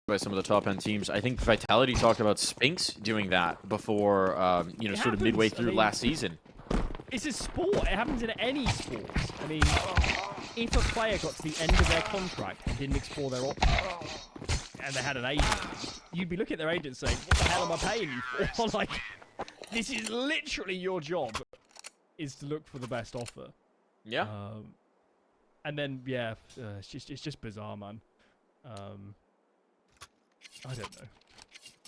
by some of the top end teams. I think Vitality talked about Spinks doing that before, you know, sort of midway through last season. It's a sport. It happens in any sport. I mean, if a player got to the end of their contract and didn't explore their options, and they had an agent, you'd be looking at their agent saying, "What the hell am I paying you for?" Like, this is literally your job, is to look for the best offer. Yeah. And then yeah, it's just bizarre, man. I don't know.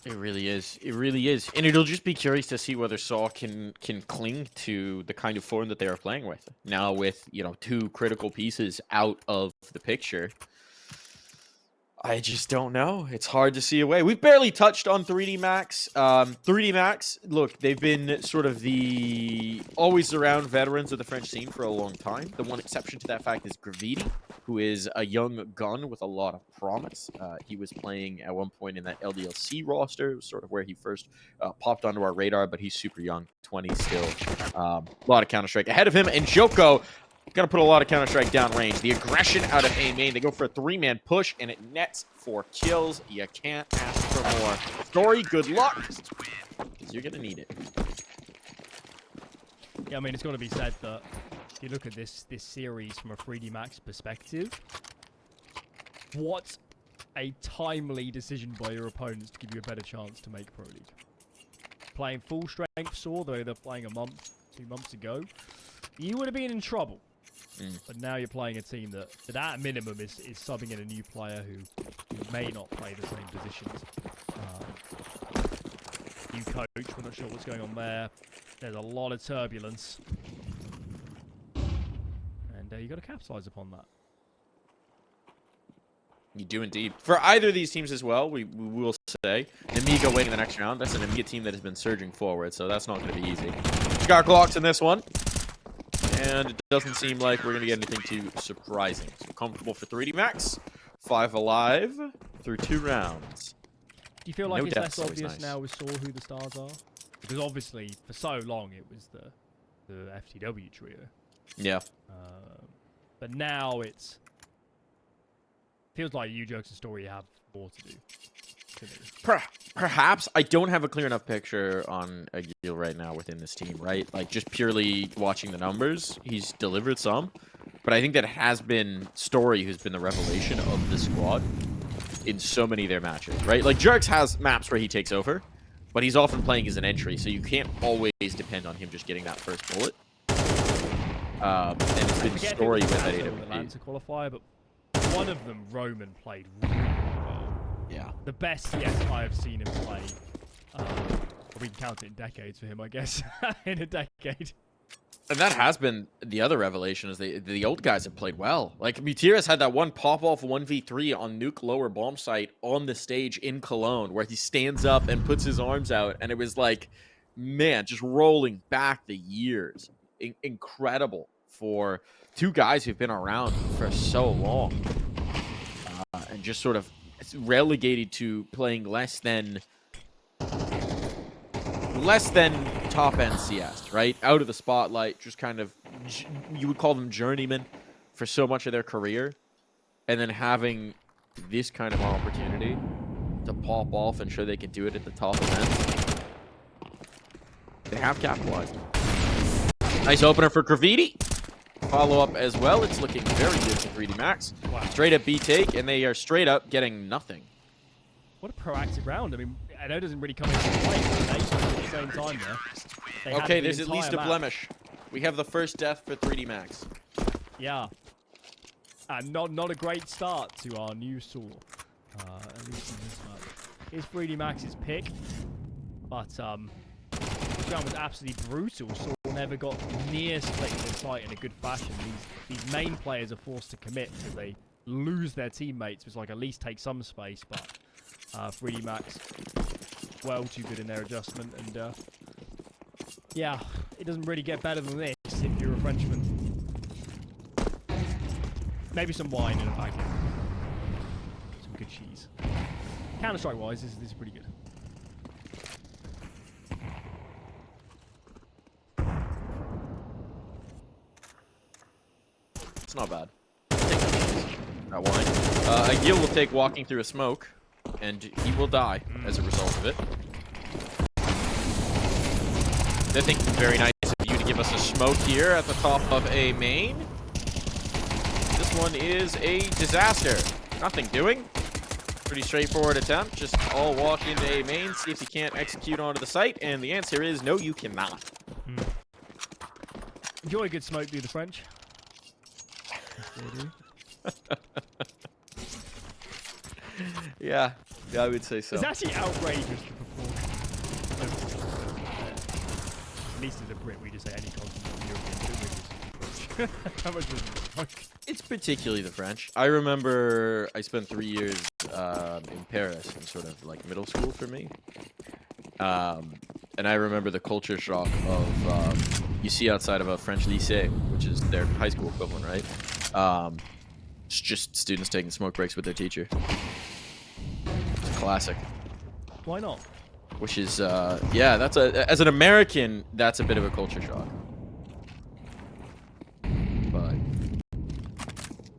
It really is. It really is. And it'll just be curious to see whether sAw can cling to the kind of form that they are playing with. Now with, you know, 2 critical pieces out of the picture. I just don't know. It's hard to see a way. We've barely touched on 3D Max. 3D Max, look, they've been sort of the always around veterans of the French scene for a long time. The one exception to that fact is Gravity, who is a young gun with a lot of promise. He was playing at one point in that LDLC roster. It was sort of where he first popped onto our radar, but he's super young, 20 still. A lot of Counter-Strike ahead of him. And Joko, gonna put a lot of Counter-Strike downrange. The aggression out of A main. They go for a 3-man push, and it nets 4 kills. You can't ask for more. Story, good luck, because you're gonna need it. Yeah, I mean, it's got to be said that if you look at this series from a 3D Max perspective, what a timely decision by your opponents to give you a better chance to make Pro League. Playing full strength sAw, though they're playing a month, 2 months ago, you would have been in trouble. But now you're playing a team that at minimum is subbing in a new player who may not play the same positions. New coach, we're not sure what's going on there. There's a lot of turbulence. And you got to capitalize upon that. You do indeed. For either of these teams as well, we will say, Namiga waiting the next round. That's an Namiga team that has been surging forward, so that's not going to be easy. Got Glocks in this one. And it doesn't seem like we're going to get anything too surprising. So comfortable for 3D Max. 5 alive through 2 rounds. Do you feel like it's less obvious now with sAw who the stars are? Because obviously, for so long, it was the FTW trio. Yeah. But now it's... feels like you, Jokes, and Story have more to do. Perhaps. I don't have a clear enough picture on Agil right now within this team, right? Like, just purely watching the numbers, he's delivered some. But I think that it has been Story who's been the revelation of the squad in so many of their matches, right? Like, Jerks has maps where he takes over, but he's often playing as an entry, so you can't always depend on him just getting that first bullet. And it's been Story with that AWP. Qualifier, but one of them, Roman, played really well. Yeah. The best yet I have seen him play. We can count it in decades for him, I guess. In a decade. And that has been the other revelation, is the old guys have played well. Like, Mutiras had that one pop-off 1v3 on Nuke Lower Bomb Site on the stage in Cologne, where he stands up and puts his arms out, and it was like, man, just rolling back the years. Incredible for 2 guys who've been around for so long. And just sort of relegated to playing less than top-end CS, right? Out of the spotlight, just kind of, you would call them journeymen for so much of their career. And then having this kind of opportunity to pop off and show they can do it at the top events. They have capitalized. Nice opener for Gravity. Follow-up as well. It's looking very good for 3D Max. Wow. Straight up B take, and they are straight up getting nothing. What a proactive round. I mean, I know it doesn't really come into play, but they at the same time there. Okay, there's at least a blemish. We have the first death for 3D Max. Yeah. And not a great start to our new sAw. At least in this match. Here's 3D Max's pick. But, this round was absolutely brutal. sAw never got near splitting their site in a good fashion. These main players are forced to commit because they lose their teammates, which like at least take some space, but 3D Max well too good in their adjustment, and yeah, it doesn't really get better than this if you're a Frenchman. Maybe some wine in a packet. Some good cheese. Counter-Strike wise, this is pretty good. It's not bad. Take that wine. Agil will take walking through a smoke. and he will die as a result of it. I think it's very nice of you to give us a smoke here at the top of a main. This one is a disaster. Nothing doing. Pretty straightforward attempt. Just all walk into a main, see if you can't execute onto the site, and the answer is no, you cannot. Enjoy a good smoke, do the French. Yeah, I would say so. It's actually outrageous the proportion. At least as a Brit, we just say any continent European. How much is it? It's particularly the French. I remember I spent 3 years in Paris in sort of like middle school for me. And I remember the culture shock of you see outside of a French lycée, which is their high school equivalent, right? It's just students taking smoke breaks with their teacher. It's a classic. Why not? Which is, yeah, that's as an American, that's a bit of a culture shock. But,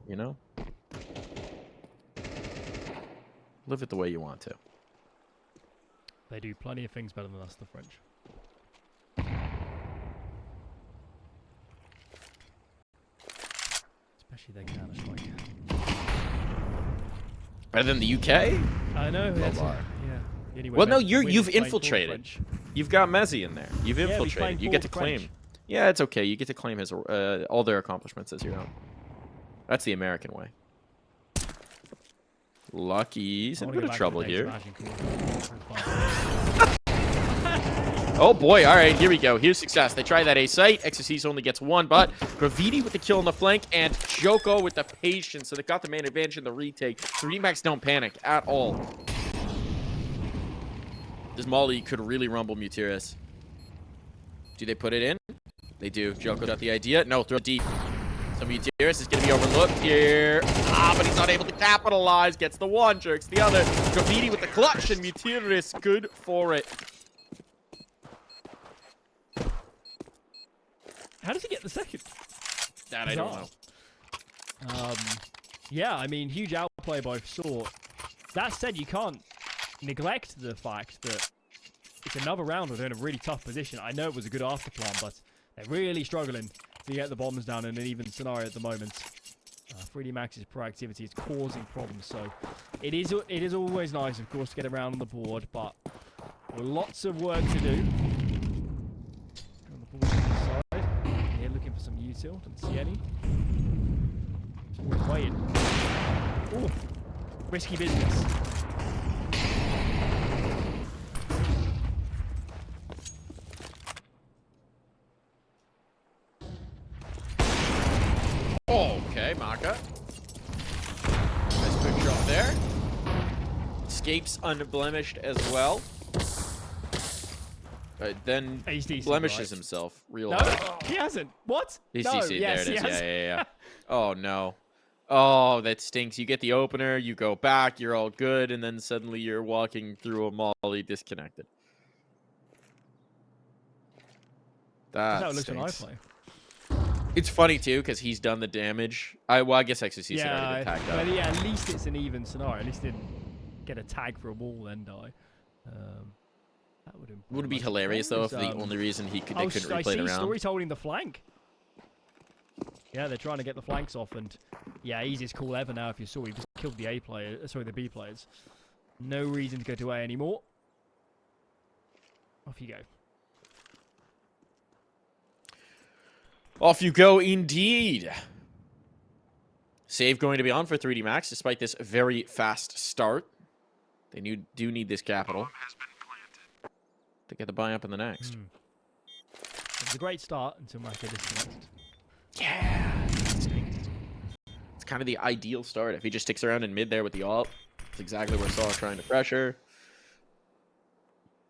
you know, live it the way you want to. They do plenty of things better than us, the French. Especially their Counter-Strike. Better than the UK? I know. That's bar. Yeah. The only way Well, no, Messi can win you've is playing for infiltrated. French. You've got Messi in there. You've Yeah, he's infiltrated. playing You for get to the claim. French. Yeah, it's okay. You get to claim his all their accomplishments as your own. That's the American way. Lucky. He's in a bit of trouble here. Oh boy, all right, here we go. Here's success. They try that A site. Exorcist only gets one, but Graviti with the kill on the flank and Joko with the patience. So they got the main advantage in the retake. 3D Max don't panic at all. This Molly could really rumble Mutiris. Do they put it in? They do. Joko got the idea. No, throw deep. So Mutiris is going to be overlooked here. But he's not able to capitalize. Gets the one, jerks the other. Graviti with the clutch, and Mutiris good for it. How does he get the second? That I don't know. Yeah, I mean, huge outplay by sAw. That said, you can't neglect the fact that it's another round where they're in a really tough position. I know it was a good after plan, but they're really struggling to get the bombs down in an even scenario at the moment. 3D Max's proactivity is causing problems, so it is always nice, of course, to get around on the board, but lots of work to do. On the board on the side, here looking for some util, don't see any. Just always waiting. Ooh, risky business. Okay, Maka. Nice quick shot there. Escapes unblemished as well. Then decent, blemishes right? himself real No, hard. he hasn't. What? He's No, CC'd. yes, There it is. he has. Yeah. Oh, no. Oh, that stinks. You get the opener, you go back, you're all good, and then suddenly you're walking through a molly disconnected. That's how That it looks when I stinks. play. It's funny, too, because he's done the damage. Well, I guess XCC had already been tagged up. But yeah, at least it's an even scenario. At least he didn't get a tag for a wall, then die. That Would it be hilarious, though, if the only reason they couldn't replay it around? Story's holding the flank. Yeah, they're trying to get the flanks off, and yeah, easiest call ever now if you saw. We've just killed the A player, sorry, the B players. No reason to go to A anymore. Off you go. Off you go, indeed. Save going to be on for 3D Max, despite this very fast start. They do need this capital to get the buy up in the next. It was a great start until Maka disconnected. Yeah. It's kind of the ideal start. If he just sticks around in mid there with the ult, it's exactly where sAw trying to pressure.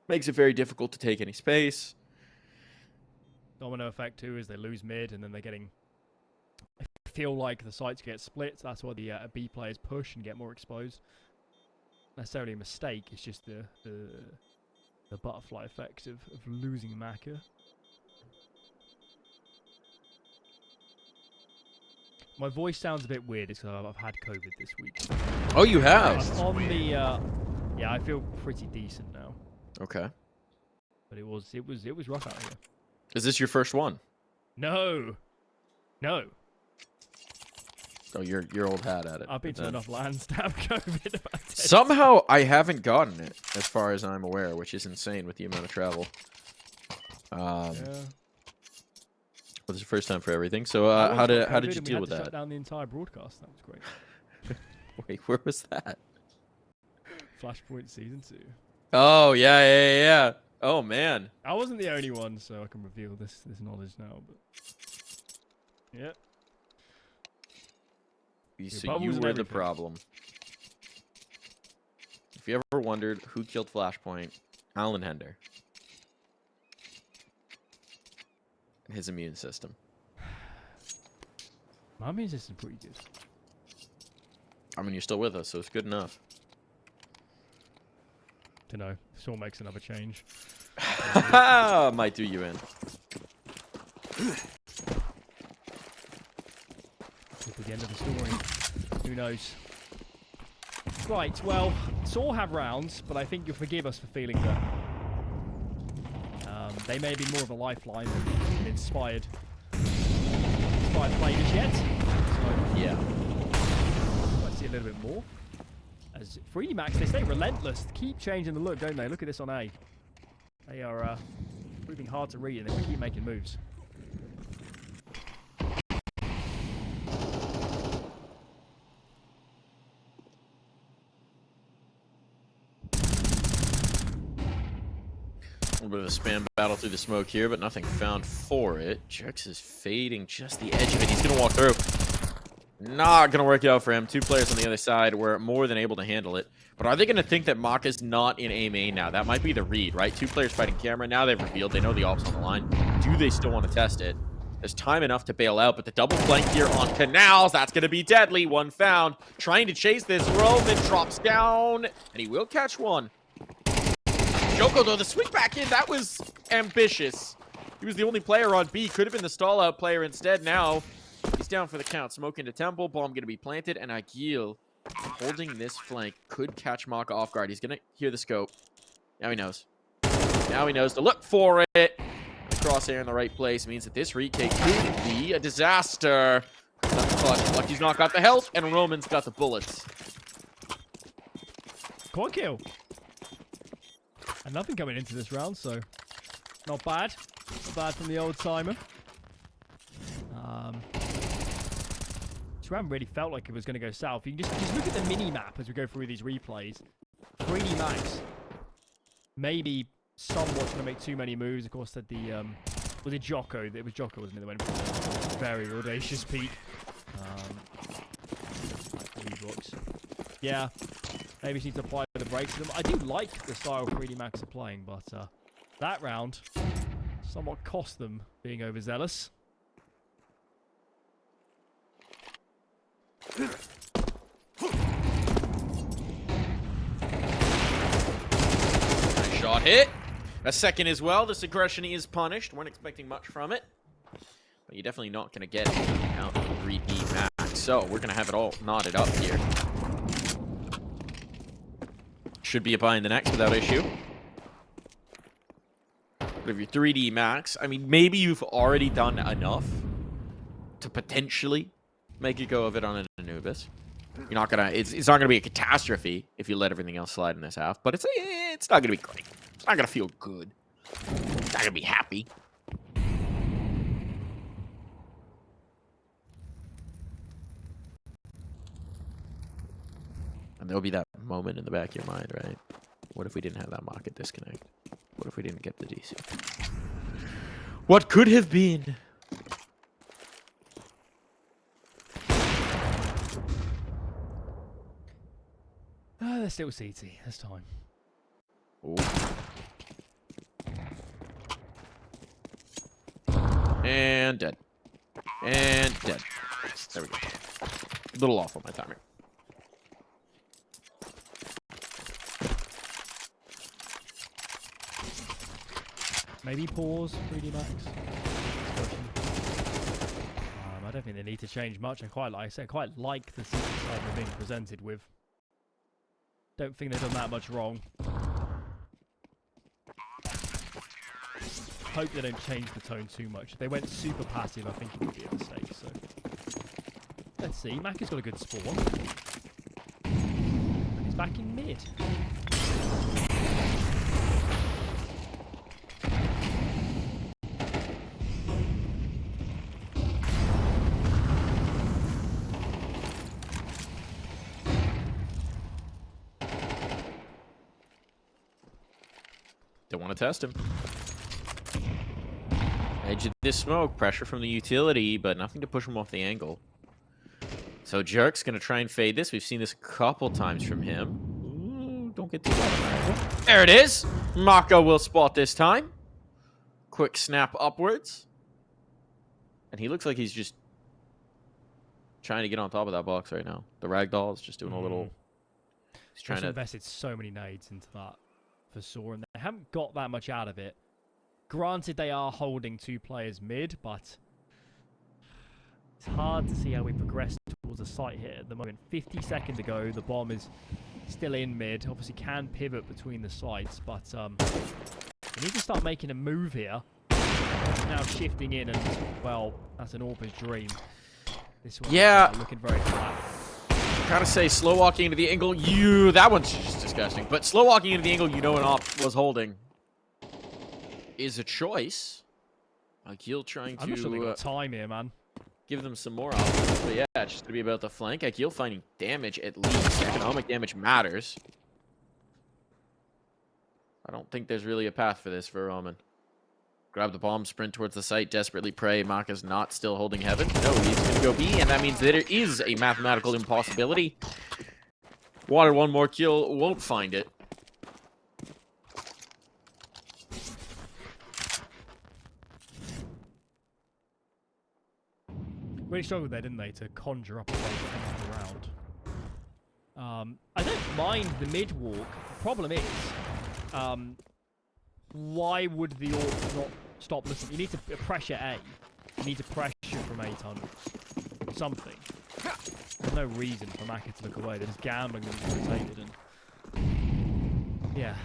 Makes it very difficult to take any space. Domino effect too is they lose mid and then they're getting. I feel like the sites get split. So that's why the B players push and get more exposed. Necessarily a mistake. It's just the butterfly effect of losing Maka. My voice sounds a bit weird because I've had COVID this week. Oh, you have? I'm on the Yeah, I feel pretty decent now. Okay. But it was rough out here. Is this your first one? No. No. Oh, your old hat at it. I've been to enough lands to have COVID about 10 Somehow I haven't gotten it, as far as I'm aware, which is insane with the amount of travel. Yeah. Well, this is the first time for everything. So I how once got did COVID you and we deal had with to that? Shut down the entire broadcast. That was great. Wait, where was that? Flashpoint season 2. Oh yeah. Oh man. I wasn't the only one, so I can reveal this knowledge now. But yeah. So you were the problem. If you ever wondered who killed Flashpoint, Alan Hender. His immune system. My immune system's pretty good. I mean, you're still with us, so it's good enough. Dunno. Saw makes another change. Might do you in. Could be the end of the story. Who knows? Right, well, Saw have rounds, but I think you'll forgive us for feeling that they may be more of a lifeline than inspired players yet. So, Yeah. let's see a little bit more. As 3D Max, they stay relentless. Keep changing the look, don't they? Look at this on A. They are proving hard to read, and they keep making moves. A little bit of a spam battle through the smoke here, but nothing found for it. Jex is fading just the edge of it. He's going to walk through. Not going to work out for him. Two players on the other side were more than able to handle it. But are they going to think that Maka's not in A main now? That might be the read, right? Two players fighting camera. Now they've revealed. They know the ops on the line. Do they still want to test it? There's time enough to bail out, but the double flank here on Canals, that's going to be deadly. One found. Trying to chase this. Roman drops down, and he will catch one. Joko, though, the swing back in, that was ambitious. He was the only player on B. Could have been the stall-out player instead. Now, he's down for the count. Smoke into Temple. Bomb going to be planted. And Agil, holding this flank, could catch Maka off guard. He's going to hear the scope. Now he knows. Now he knows to look for it. The crosshair in the right place means that this retake could be a disaster. That's clutch. Lucky's not got the health, and Roman's got the bullets. Quad kill. And nothing coming into this round, so not bad. Not bad from the old timer. This round really felt like it was going to go south. You can just look at the mini map as we go through these replays. 3D Max maybe somewhat going to make too many moves. Of course, that the was it Jocko? It was Jocko, wasn't it? That went for a very audacious peak. Yeah. Maybe she needs to apply the brakes to them. I do like the style 3D Max are playing, but that round somewhat cost them being overzealous. Nice shot hit. A second as well. This aggression is punished. Weren't expecting much from it. But you're definitely not going to get it out of 3D Max. So we're going to have it all knotted up here. Should be a buy in the next without issue. But if you're 3D Max, I mean, maybe you've already done enough to potentially make a go of it on an Anubis. You're not gonna. It's not gonna be a catastrophe if you let everything else slide in this half. But it's not gonna be great. It's not gonna feel good. It's not gonna be happy. And there'll be that moment in the back of your mind, right? What if we didn't have that market disconnect? What if we didn't get the DC? What could have been? There's still CT. There's time. Ooh. And dead. And dead. There we go. A little off on my timing. Maybe pause 3D Max. I don't think they need to change much. I quite like the CT side we're being presented with. Don't think they've done that much wrong. Hope they don't change the tone too much. If they went super passive, I think it would be a mistake. So let's see. Mac has got a good spawn. And he's back in mid. Don't want to test him. Edge of this smoke, pressure from the utility, but nothing to push him off the angle. So Jerk's going to try and fade this. We've seen this a couple times from him. Ooh, don't get too bad. There it is. Mako will spot this time. Quick snap upwards. And he looks like he's just trying to get on top of that box right now. The ragdoll is just doing a little... He's trying to... invested so many nades into that for sAw, and they haven't got that much out of it. Granted, they are holding 2 players mid, but it's hard to see how we progress towards a site here at the moment. 50 seconds to go, the bomb is still in mid. Obviously can pivot between the sites, but we need to start making a move here. Now shifting in, and well, that's an Orpa's dream. This one looking very flat. Gotta say, slow walking into the angle, that one's just disgusting. But slow walking into the angle an op was holding is a choice. Akil trying to... I'm not sure they got time here, man. Give them some more options. But yeah, it's just gonna be about the flank. Akil finding damage at least. Economic damage matters. I don't think there's really a path for this for Roman. Grab the bomb, sprint towards the site, desperately pray. Maka's not still holding heaven. No, he's going to go B, and that means that it is a mathematical impossibility. Wanted one more kill, won't find it. Really struggled there, didn't they, to conjure up a way to end the round. I don't mind the mid walk. The problem is, why would the Orc not stop listening? You need to pressure A. You need to pressure from 800. Something. There's no reason for Maka to look away. They're just gambling that he's rotated, and yeah.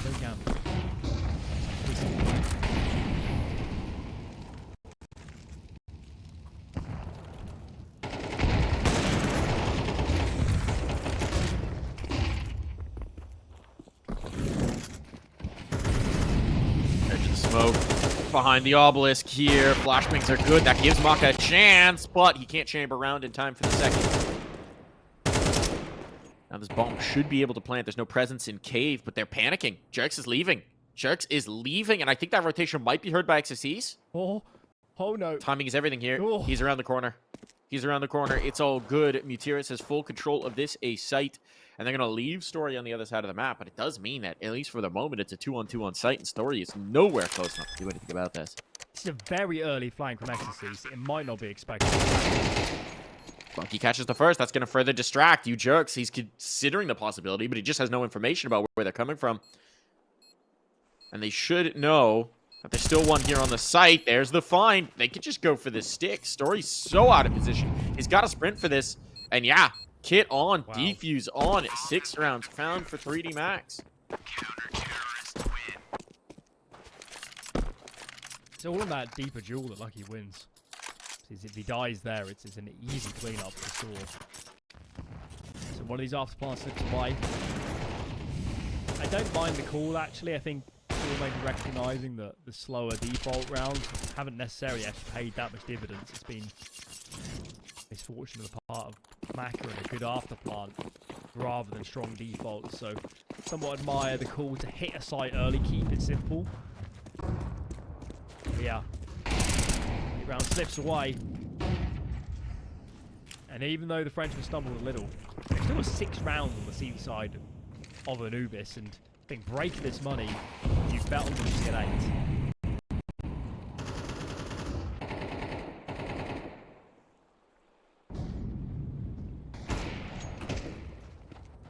No gambling. Smoke behind the obelisk here. Flashbangs are good. That gives Maka a chance, but he can't chamber around in time for the second. Now this bomb should be able to plant. There's no presence in cave, but they're panicking. Jerks is leaving. Jerks is leaving, and I think that rotation might be heard by XSCs. Oh no. Timing is everything here. Oh. He's around the corner. He's around the corner. It's all good. Mutiris has full control of this A site. And they're going to leave Story on the other side of the map, but it does mean that, at least for the moment, it's a 2-on-2 on site, and Story is nowhere close enough to do anything about this. This is a very early flank from XSC, so it might not be expected. Funky catches the first. That's going to further distract you Jerks. He's considering the possibility, but he just has no information about where they're coming from. And they should know that there's still one here on the site. There's the find. They could just go for this stick. Story's so out of position. He's got to sprint for this, and yeah. Kit on, wow. Defuse on, 6 rounds found for 3D Max. It's all in that deeper duel that Lucky wins. If he dies there, it's an easy cleanup for sure. So one of these afterplants slips away. I don't mind the call actually. I think people may be recognising that the slower default rounds haven't necessarily actually paid that much dividends. It's been misfortune on the part of Maka and a good afterplant rather than strong defaults, so somewhat admire the call to hit a site early, keep it simple. But yeah, 8 round slips away, and even though the Frenchman stumbled a little, there's still a 6 rounds on the CV side of Anubis, and I think break this money, you bet on them to get 8.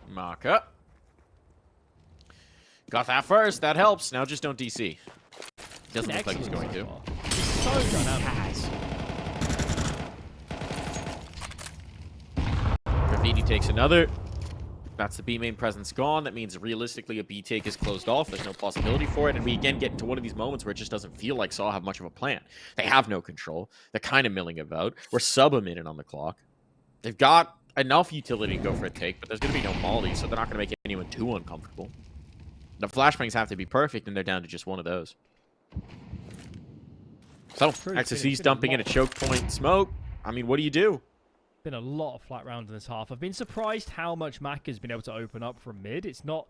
Maka. Got that first. That helps. Now just don't DC. Doesn't look like he's going to. So dynamic. Graffiti takes another. That's the B main presence gone. That means realistically a B take is closed off. There's no possibility for it. And we again get into one of these moments where it just doesn't feel like sAw have much of a plan. They have no control. They're kind of milling about. We're sub a minute on the clock. They've got enough utility to go for a take, but there's going to be no molly, so they're not going to make anyone too uncomfortable. The flashbangs have to be perfect, and they're down to just one of those. So, XSC's dumping in a choke point smoke. I mean, what do you do? Been a lot of flat rounds in this half. I've been surprised how much Mac has been able to open up from mid. It's not.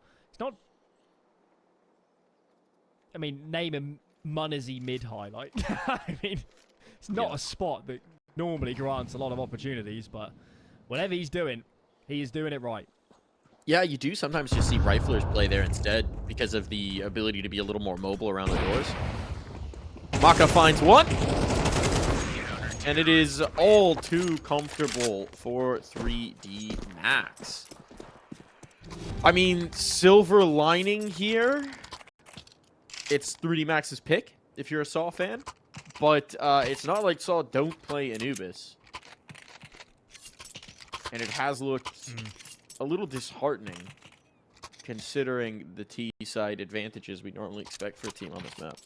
I mean, name a Munnersy mid highlight. I mean, it's not a spot that normally grants a lot of opportunities, but whatever he's doing, he is doing it right. Yeah, you do sometimes just see riflers play there instead because of the ability to be a little more mobile around the doors. Maka finds one. And it is all too comfortable for 3D Max. I mean, silver lining here. It's 3D Max's pick, if you're a sAw fan. But it's not like sAw don't play Anubis. And it has looked a little disheartening, considering the T-side advantages we normally expect for a team on this map.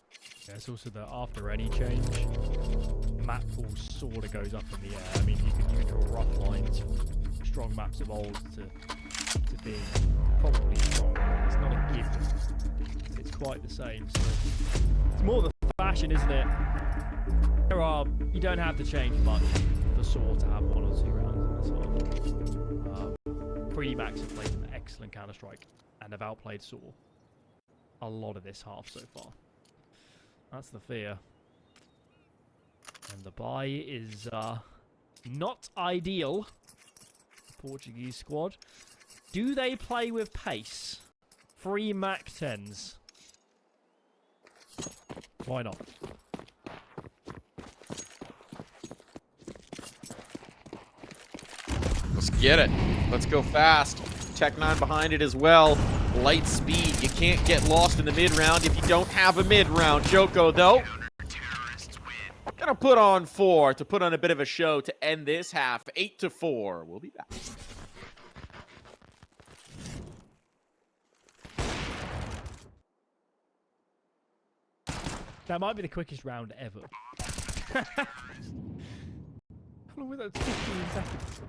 Yeah, it's also that after any change, map pool sort of goes up in the air. I mean, you can draw rough lines from strong maps of old to being probably strong. It's not a given. It's quite the same. So it's more the fashion, isn't it? You don't have to change much for sAw to have 1 or 2 rounds in this half. 3D Max have played an excellent Counter-Strike and have outplayed sAw a lot of this half so far. That's the fear. And the buy is not ideal. Portuguese squad. Do they play with pace? 3 Mac 10s. Why not? Let's get it. Let's go fast. Tech 9 behind it as well. Light speed. You can't get lost in the mid-round if you don't have a mid-round. Joko, though, gonna put on 4 to put on a bit of a show to end this half. 8-4. We'll be back. That might be the quickest round ever. How long was that? 15 seconds.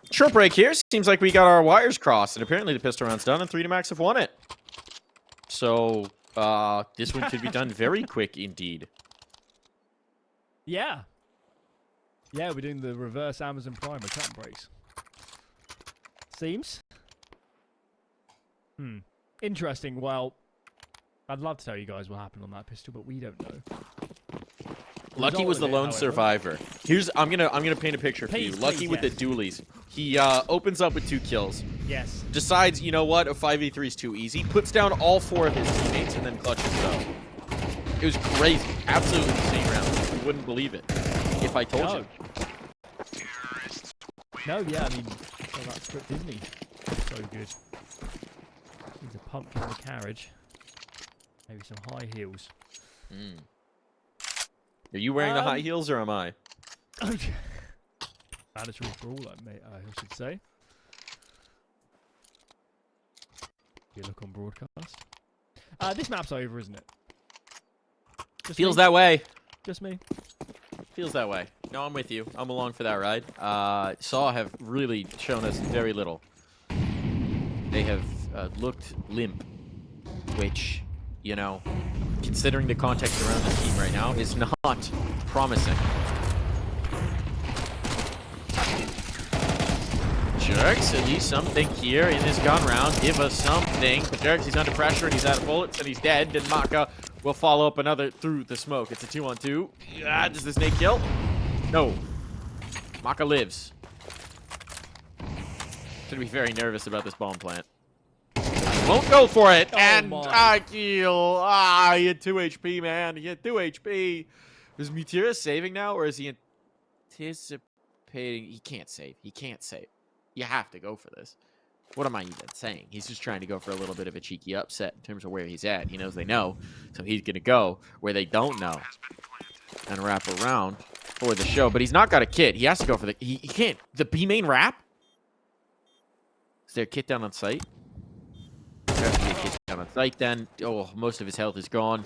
Short break here. Seems like we got our wires crossed, and apparently the pistol round's done, and 3D Max have won it. So, this one could be done very quick indeed. Yeah. Yeah, we're doing the reverse Amazon Prime with curtain breaks. Seems. Interesting. Well, I'd love to tell you guys what happened on that pistol, but we don't know. Lucky was the lone survivor. I'm gonna paint a picture for you. Lucky with the dualies. He opens up with 2 kills. Yes. Decides, you know what, a 5v3 is too easy. Puts down all 4 of his teammates and then clutches up. It was crazy. Absolutely insane round. You wouldn't believe it if I told you. No, yeah, I mean, so that script, isn't he? So good. Needs a pumpkin in the carriage. Maybe some high heels. Mm. Are you wearing the high heels or am I? Mandatory for all, I should say. You look on broadcast. This map's over, isn't it? Just Feels me? that way. Just me. Feels that way. No, I'm with you. I'm along for that ride. sAw have really shown us very little. They have looked limp, which, you know, considering the context around this team right now, is not promising. Jerks, at least something here in this gun round. Give us something. But Jerks, he's under pressure and he's out of bullets and he's dead. And Maka will follow up another through the smoke. It's a 2-on-2. Does the snake kill? No. Maka lives. Gonna be very nervous about this bomb plant. Won't go for it. Oh and my. kill. You had 2 HP, man. You had 2 HP. Is Mutira saving now or is he anticipating? He can't save. He can't save. You have to go for this. What am I even saying? He's just trying to go for a little bit of a cheeky upset in terms of where he's at. He knows they know, so he's going to go where they don't know and wrap around for the show. But he's not got a kit. He has to go for the... He can't. The B main wrap? Is there a kit down on site? There has to be a kit down on site then. Oh, most of his health is gone.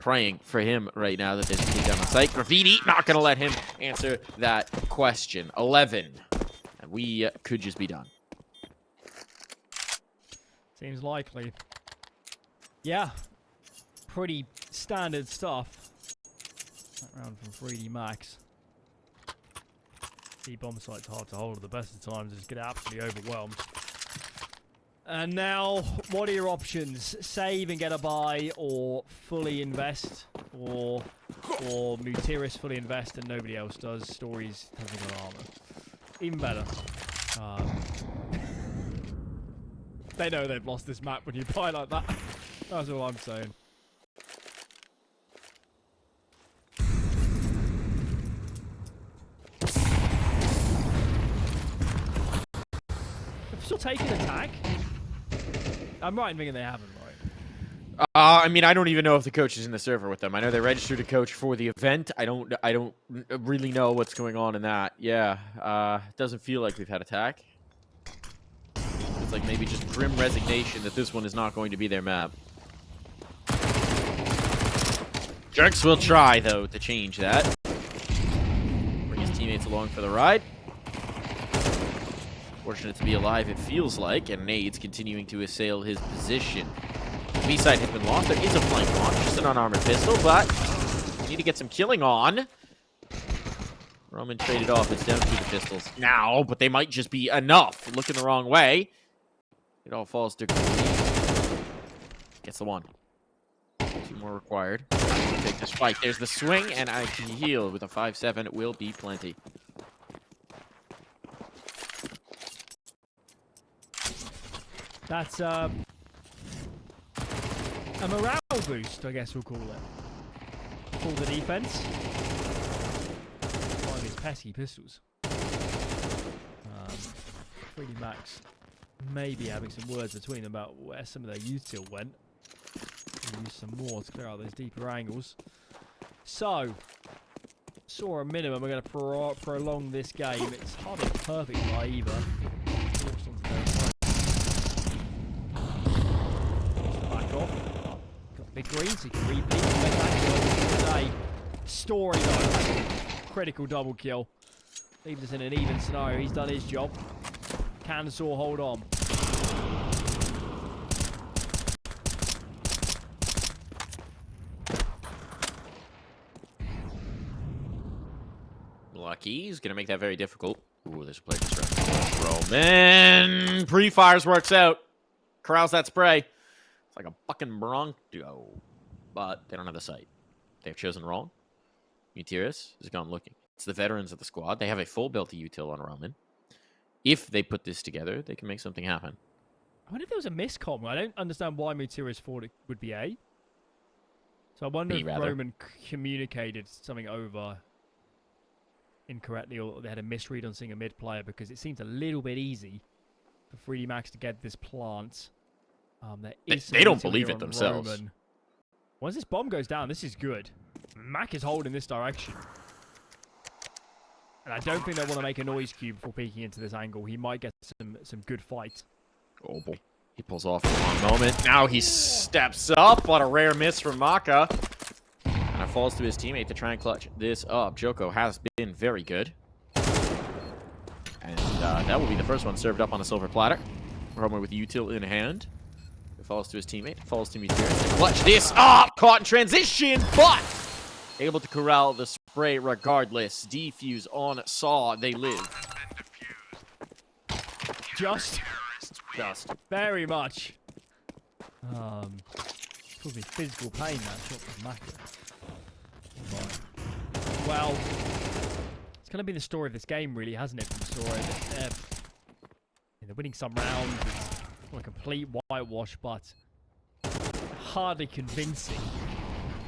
Praying for him right now that there's a kit down on site. Graffiti, not going to let him answer that question. 11. And we could just be done. Seems likely. Yeah. Pretty standard stuff. That round from 3D Max. The bomb site's hard to hold at the best of times. Just get absolutely overwhelmed. And now, what are your options? Save and get a buy, or fully invest, or Mutiris fully invest and nobody else does. Stories having an armor. Even better. They know they've lost this map when you buy like that. That's all I'm saying. They've still taken attack. I'm right in thinking they haven't, right? I mean, I don't even know if the coach is in the server with them. I know they registered a coach for the event. I don't really know what's going on in that. Yeah, it doesn't feel like we've had attack. It's like maybe just grim resignation that this one is not going to be their map. Jerks will try, though, to change that. Bring his teammates along for the ride. Fortunate to be alive, it feels like, and Nade's continuing to assail his position. B side has been lost. There is a flank launch, just an unarmored pistol, but we need to get some killing on. Roman traded off. It's down to the pistols now, but they might just be enough. Looking the wrong way. It all falls to... Gets the one. 2 more required. Take this fight. There's the swing, and I can heal with a 5-7. It will be plenty. That's a morale boost, I guess we'll call it. For the defense. One of these pesky pistols. 3D Max maybe having some words between them about where some of their util went. We'll use some more to clear out those deeper angles. So, saw a minimum. We're going to prolong this game. It's hardly perfect by either. Forced onto their side. Back off. Got big green, so he can repeat. Today. Story though. Critical double kill. Leaves us in an even scenario. He's done his job. Can sAw hold on? Lucky. He's going to make that very difficult. Ooh, there's a play construction. Roman. Pre-fires works out. Corrals that spray. It's like a fucking Bronco. But they don't have the sight. They've chosen wrong. Mutiris has gone looking. It's the veterans of the squad. They have a full built util on Roman. If they put this together, they can make something happen. I wonder if there was a miscomm. I don't understand why Mutiris thought it would be A. So I wonder B, if rather. Roman communicated something over incorrectly, or they had a misread on seeing a mid player, because it seems a little bit easy for 3D Max to get this plant. They don't believe it themselves. Roman. Once this bomb goes down, this is good. Mac is holding this direction. And I don't think they want to make a noise cube before peeking into this angle. He might get some good fight. Oh, boy. He pulls off in one moment. Now he steps up on a rare miss from Maka. And it falls to his teammate to try and clutch this up. Joko has been very good. And that will be the first one served up on a silver platter. Roman with util in hand. It falls to his teammate. Falls to Meteorus. Clutch this up! Caught in transition, but able to corral the spray regardless. Defuse on sAw. They live. Just very much. Could be physical pain, that shot from Maka. Right. Well, it's going to be the story of this game, really, hasn't it? From sAw. They're winning some rounds. It's not a complete whitewash, but hardly convincing.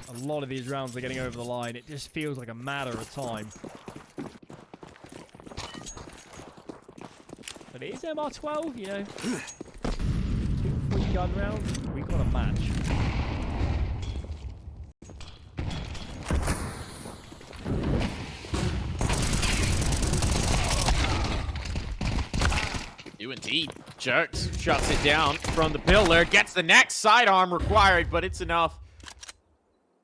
A lot of these rounds are getting over the line. It just feels like a matter of time. But it is MR12, you know. 2 3-gun rounds. We got a match. Do indeed. Jerks shuts it down from the pillar. Gets the next sidearm required, but it's enough.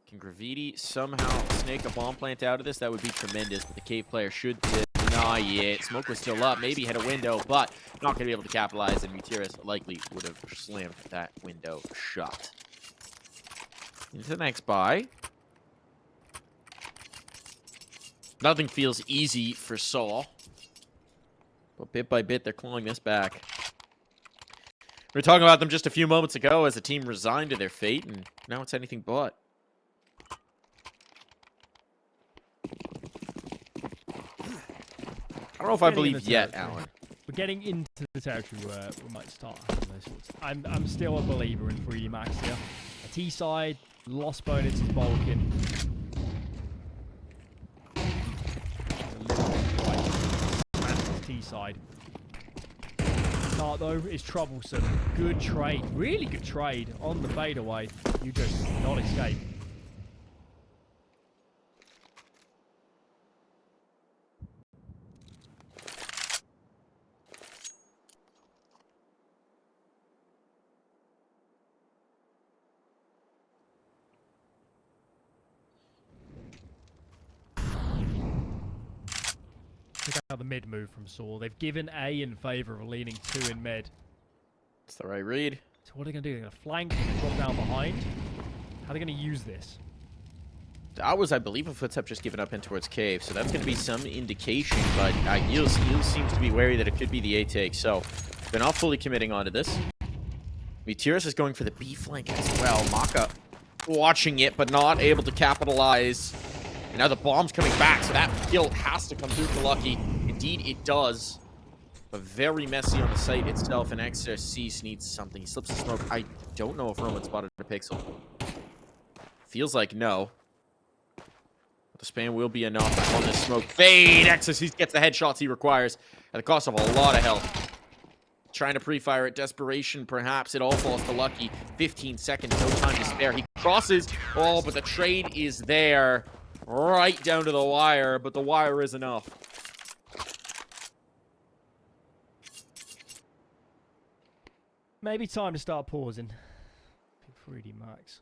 Can Graviti somehow snake a bomb plant out of this? That would be tremendous, but the cave player should deny it. Smoke was still up, maybe hit a window, but not going to be able to capitalize, and Meteorus likely would have slammed that window shut. Into the next buy. Nothing feels easy for sAw, but bit by bit, they're clawing this back. We were talking about them just a few moments ago as the team resigned to their fate, and now it's anything but. I don't know if I believe yet, Alan. We're getting into the territory where we might start having those sorts. I'm still a believer in 3D Max here. A T side, lost bonus is Balkan. T side. Start though is troublesome. Good trade, really good trade on the fadeaway. You just not escape. Check out the mid move from sAw. They've given A in favour of leaning 2 in mid. It's the right read. So what are they going to do? They're going to flank and drop down behind? How are they going to use this? That was, I believe, a footstep just given up in towards cave, so that's going to be some indication, but Yield seems to be wary that it could be the A take, so they're not fully committing onto this. Meteorus is going for the B flank as well. Maka watching it, but not able to capitalize. And now the bomb's coming back, so that kill has to come through for Lucky. Indeed, it does. But very messy on the site itself, and XRC needs something. He slips the smoke. I don't know if Roman spotted a pixel. Feels like no. But the spam will be enough on this smoke. Fade! XRC gets the headshots he requires at the cost of a lot of health. Trying to pre-fire at desperation, perhaps. It all falls to Lucky. 15 seconds, no time to spare. He crosses. Oh, but the trade is there. Right down to the wire, but the wire is enough. Maybe time to start pausing. 3D Max.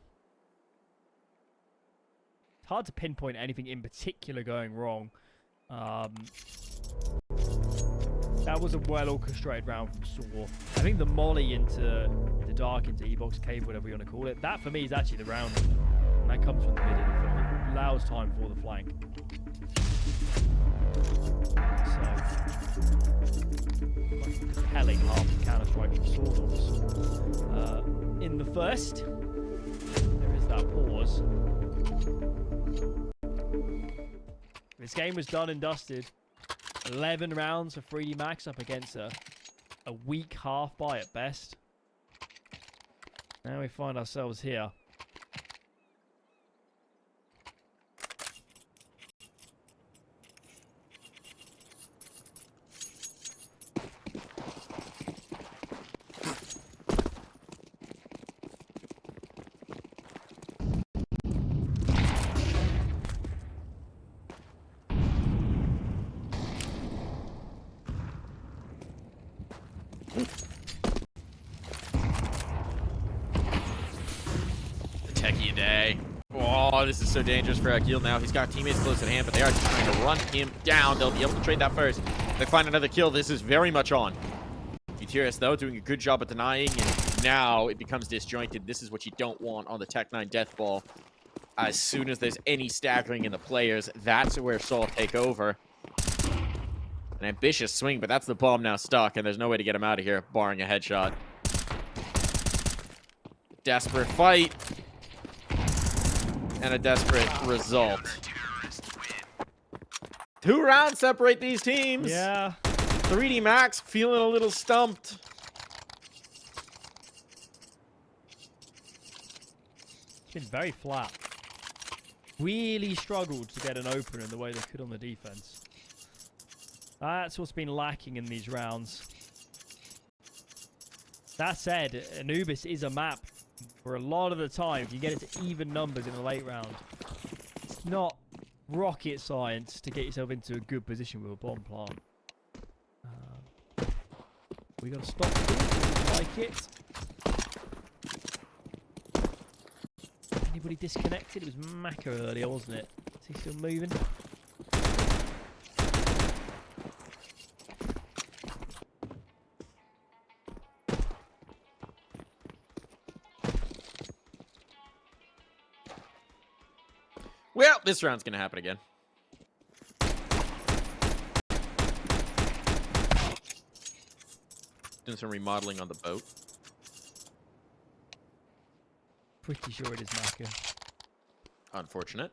It's hard to pinpoint anything in particular going wrong. That was a well-orchestrated round from sAw. I think the molly into dark, into E-box cave, whatever you want to call it, that for me is actually the round. And that comes from the mid infield. It allows time for the flank. So, compelling half counter-strike from sAw. In the first, there is that pause. This game was done and dusted. 11 rounds for 3D Max up against a weak half buy at best. Now we find ourselves here. techie day. Oh, this is so dangerous for Akil now. He's got teammates close at hand, but they are trying to run him down. They'll be able to trade that first. They find another kill. This is very much on. Gutierrez, though, doing a good job at denying, and now it becomes disjointed. This is what you don't want on the Tech-9 death ball. As soon as there's any staggering in the players, that's where sAw take over. An ambitious swing, but that's the bomb now stuck, and there's no way to get him out of here, barring a headshot. Desperate fight. And a desperate result. 2 rounds separate these teams. Yeah. 3D Max feeling a little stumped. It's been very flat. Really struggled to get an opener in the way they could on the defense. That's what's been lacking in these rounds. That said, Anubis is a map for a lot of the time. If you get it to even numbers in the late round, it's not rocket science to get yourself into a good position with a bomb plant. We got to stop this. Like it. Anybody disconnected? It was Maka earlier, wasn't it? Is he still moving? Well, this round's going to happen again. Doing some remodeling on the boat. Pretty sure it is Maka. Unfortunate.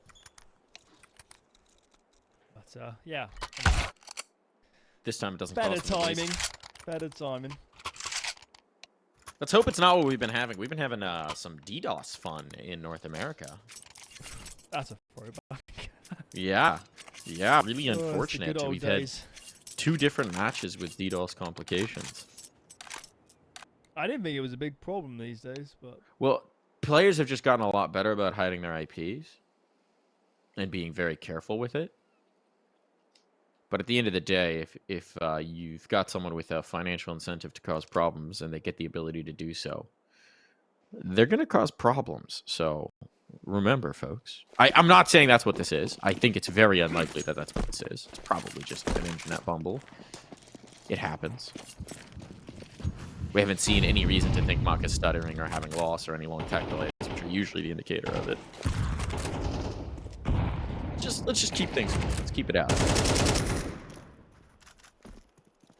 But, yeah. This time it doesn't Better cost them at least. timing. Better timing. Let's hope it's not what we've been having. We've been having some DDoS fun in North America. That's a throwback. Yeah. Yeah, really Oh, it's the unfortunate. good old We've days. had 2 different matches with DDoS complications. I didn't think it was a big problem these days, but... Well, players have just gotten a lot better about hiding their IPs and being very careful with it. But at the end of the day, if you've got someone with a financial incentive to cause problems and they get the ability to do so, they're going to cause problems. So remember, folks. I'm not saying that's what this is. I think it's very unlikely that that's what this is. It's probably just an internet bumble. It happens. We haven't seen any reason to think Maka's stuttering or having loss or any long tech delays, which are usually the indicator of it. Let's just keep things cool. Let's keep it out.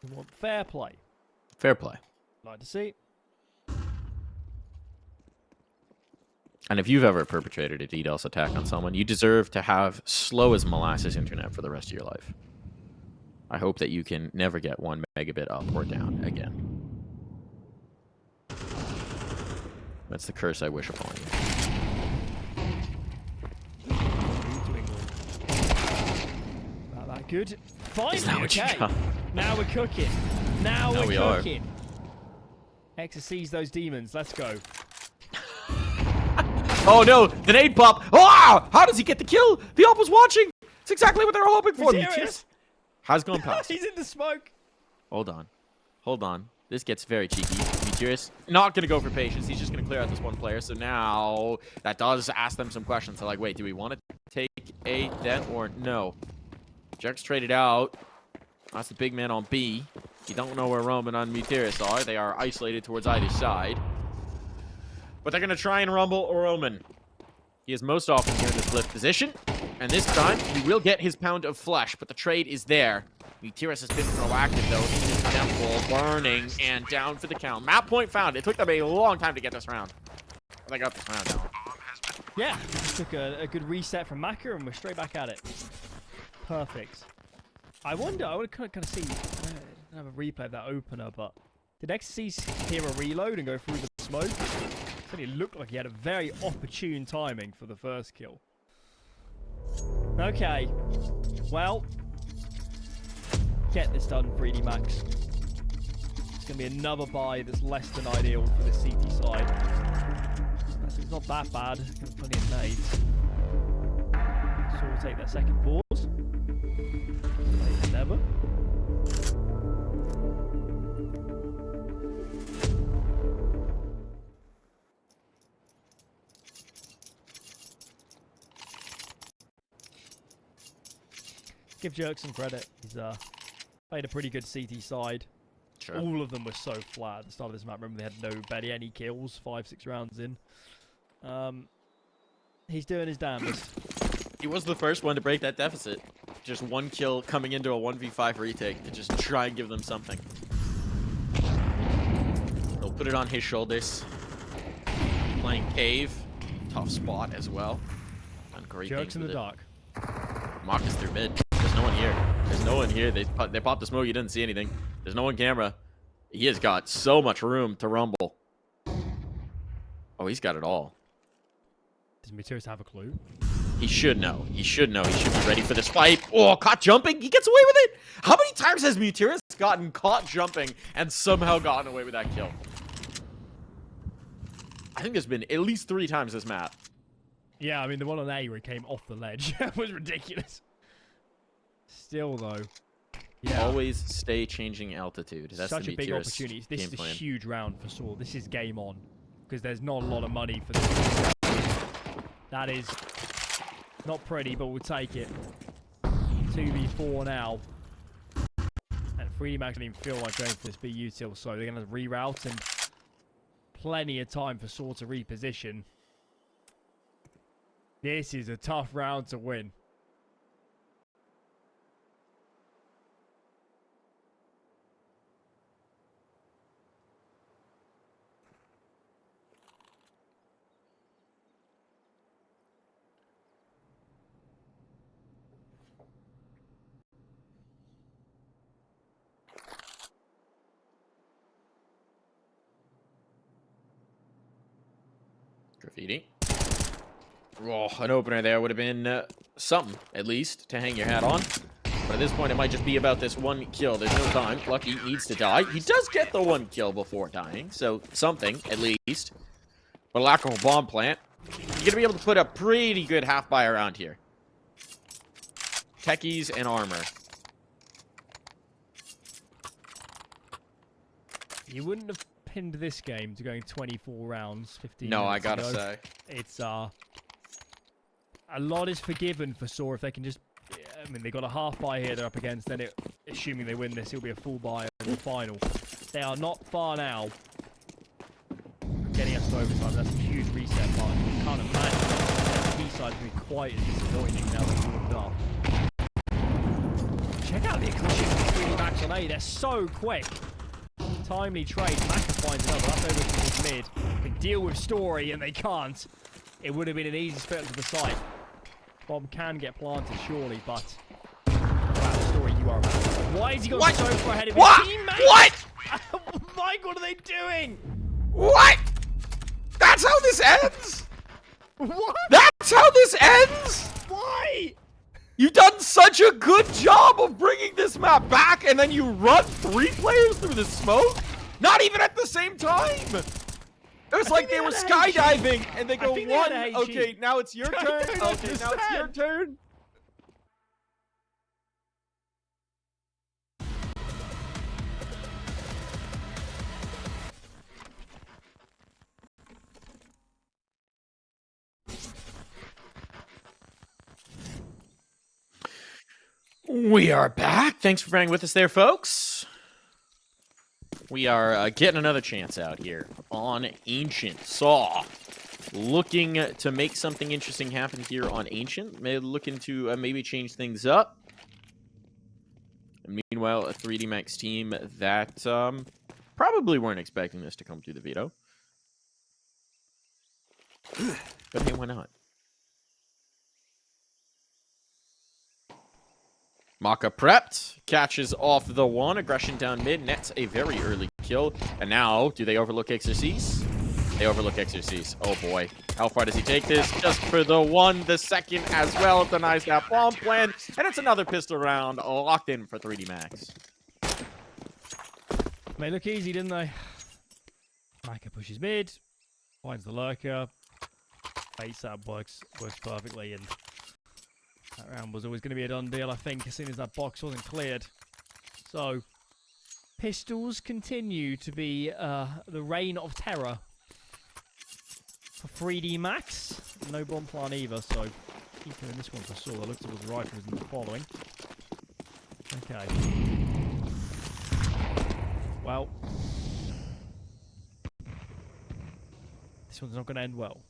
We want fair play. Fair play. Like to see. And if you've ever perpetrated a DDoS attack on someone, you deserve to have slow as molasses internet for the rest of your life. I hope that you can never get 1 megabit up or down again. That's the curse I wish upon you. Not that good. Finally, Is that what you okay. got? Now we're cooking. Now Now we're we are. cooking. Exorcise those demons. Let's go. Oh no, the nade pop. Oh, how does he get the kill? The op was watching. It's exactly what they were hoping for. Gutierrez. How's going past? He's in the smoke. Hold on. Hold on. This gets very cheeky. Gutierrez not going to go for patience. He's just going to clear out this one player. So now that does ask them some questions. They're like, wait, do we want to take A then or no? Jerk's traded out. That's the big man on B. You don't know where Roman and Gutierrez are. They are isolated towards either side. But they're going to try and rumble Roman. He is most often here in this lift position. And this time, he will get his pound of flesh. But the trade is there. Gutierrez has been proactive, though. In his temple, burning, and down for the count. Map point found. It took them a long time to get this round. But they got this round now. Yeah, took a good reset from Maka, and we're straight back at it. Perfect. I wonder, I would kind of see, I don't have a replay of that opener, but did Xyz hear a reload and go through the smoke? It certainly looked like he had a very opportune timing for the first kill. Okay, well, get this done, 3D Max. It's going to be another buy that's less than ideal for the CT side. It's not that bad. Got plenty of nades. So we'll take that second pause. Late as ever. Give Jerk some credit. He's played a pretty good CT side. Sure. All of them were so flat at the start of this map. Remember, they had barely any kills, 5-6 rounds in. He's doing his damnedest. He was the first one to break that deficit. Just one kill coming into a 1v5 retake to just try and give them something. They'll put it on his shoulders. Playing cave. Tough spot as well. Done great Jerks in things the with it. dark. Marcus through mid. There's no one here. There's no one here. They popped the smoke. You didn't see anything. There's no one camera. He has got so much room to rumble. Oh, he's got it all. Does Meteorus have a clue? He should know. He should know. He should be ready for this fight. Oh, caught jumping. He gets away with it. How many times has Meteorus gotten caught jumping and somehow gotten away with that kill? I think there's been at least 3 times this map. Yeah, I mean, the one on A where he came off the ledge was ridiculous. Still, though. Yeah. Always stay changing altitude. That's Such the a big Meteorus opportunity. This is a plan. huge round for sAw. This is game on. Because there's not a lot of money for this. That is not pretty, but we'll take it. 2v4 now. And 3D Max don't even feel like going for this B util, so they're going to reroute and plenty of time for sAw to reposition. This is a tough round to win. Graffiti. Oh, an opener there would have been something, at least, to hang your hat on. But at this point, it might just be about this one kill. There's no time. Lucky needs to die. He does get the one kill before dying, so something, at least. But lack of a bomb plant. You're going to be able to put a pretty good half-buy around here. Techies and armor. You wouldn't have pinned this game to going 24 rounds, 15 No, I minutes gotta ago. say. It's, a lot is forgiven for sAw if they can just... I mean, they got a half buy here they're up against, then assuming they win this, it'll be a full buy in the final. They are not far now from getting us to overtime. That's a huge reset, but I can't imagine the T side will be quite as disappointing now that it's warmed up. Check out the aggression between Max on A. They're so quick. Timely trade. Max finds another. That's over to his mid. Can deal with Story, and they can't. It would have been an easy split to the side. Bomb can get planted, surely, but... Wow, Story, you are... Why is he going so far ahead of his teammate? What? Mike, what are they doing? What? That's how this ends? What? That's how this ends? Why? You've done such a good job of bringing this map back, and then you run 3 players through the smoke? Not even at the same time! It was like they were skydiving, and they go one. Okay, now it's your turn. Okay, now it's your turn. We are back. Thanks for bearing with us there, folks. We are getting another chance out here on Ancient. sAw looking to make something interesting happen here on Ancient. Looking to maybe change things up. And meanwhile, a 3D Max team that probably weren't expecting this to come through the veto. But hey, why not? Maka prepped, catches off the one, aggression down mid, nets a very early kill. And now, do they overlook Exorcise? They overlook Exorcise. Oh boy. How far does he take this? Just for the one, the second as well. Denies that bomb plan. And it's another pistol round locked in for 3D Max. May look easy, didn't they? Maka pushes mid, finds the lurker. Face that works perfectly, and that round was always going to be a done deal, I think, as soon as that box wasn't cleared. So, pistols continue to be the reign of terror for 3D Max. No bomb plan either, so keep doing this one for sAw. Looks towards the rifles in the following. Okay. Well, this one's not going to end well.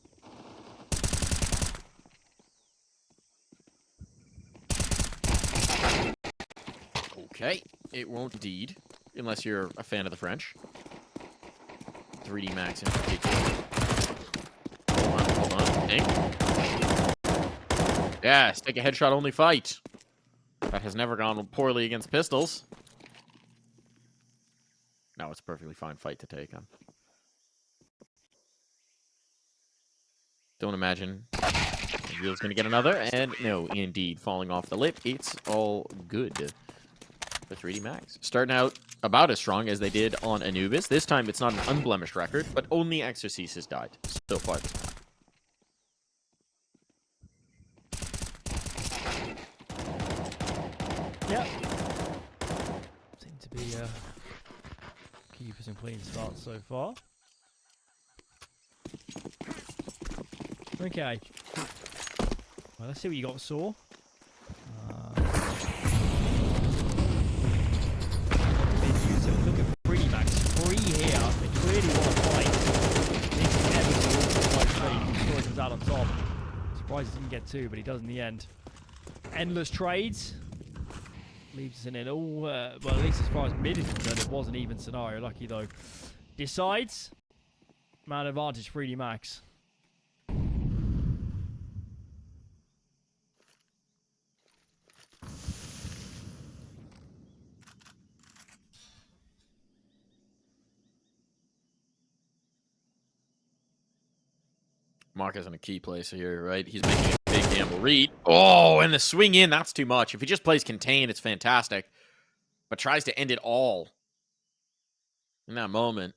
Okay, it won't indeed, unless you're a fan of the French. 3D Max in particular. Hold on. Think. Yes, take a headshot only fight. That has never gone poorly against pistols. No, it's a perfectly fine fight to take on. Don't imagine Reel's going to get another, and no, indeed, falling off the lip. It's all good for 3D Max. Starting out about as strong as they did on Anubis. This time, it's not an unblemished record, but only Exorcist has died so far this time. Yep. Seem to be key for some clean starts so far. Okay. Well, let's see what you got, sAw. Look at 3D Max. Free here. They clearly want to fight. This is ever so trade. Comes out on top. Surprised he didn't get two, but he does in the end. Endless trades. Leaves us in it all. Well, at least as far as mid is concerned, it was an even scenario. Lucky though. Decides. Man advantage 3D Max. Mark is in a key place here, right? He's making a big gamble read. Oh, and the swing in, that's too much. If he just plays contain, it's fantastic. But tries to end it all in that moment.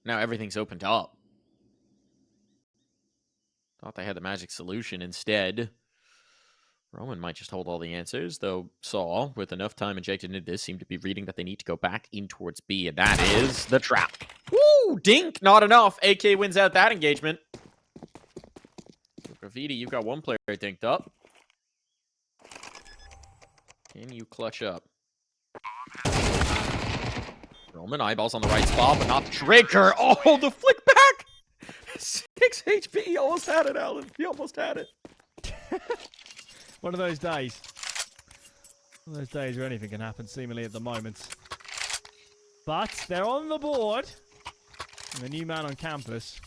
Now everything's opened up. Thought they had the magic solution instead. Roman might just hold all the answers, though sAw, with enough time injected into this, seemed to be reading that they need to go back in towards B, and that is the trap. Woo! Dink! Not enough. AK wins out that engagement. Graffiti, you've got one player dinked up. Can you clutch up? Roman, eyeballs on the right spot, but not the trigger. Oh, the flick back! 6 HP. Almost had it, Alan. He almost had it. One of those days. One of those days where anything can happen seemingly at the moment. But they're on the board. And the new man on campus.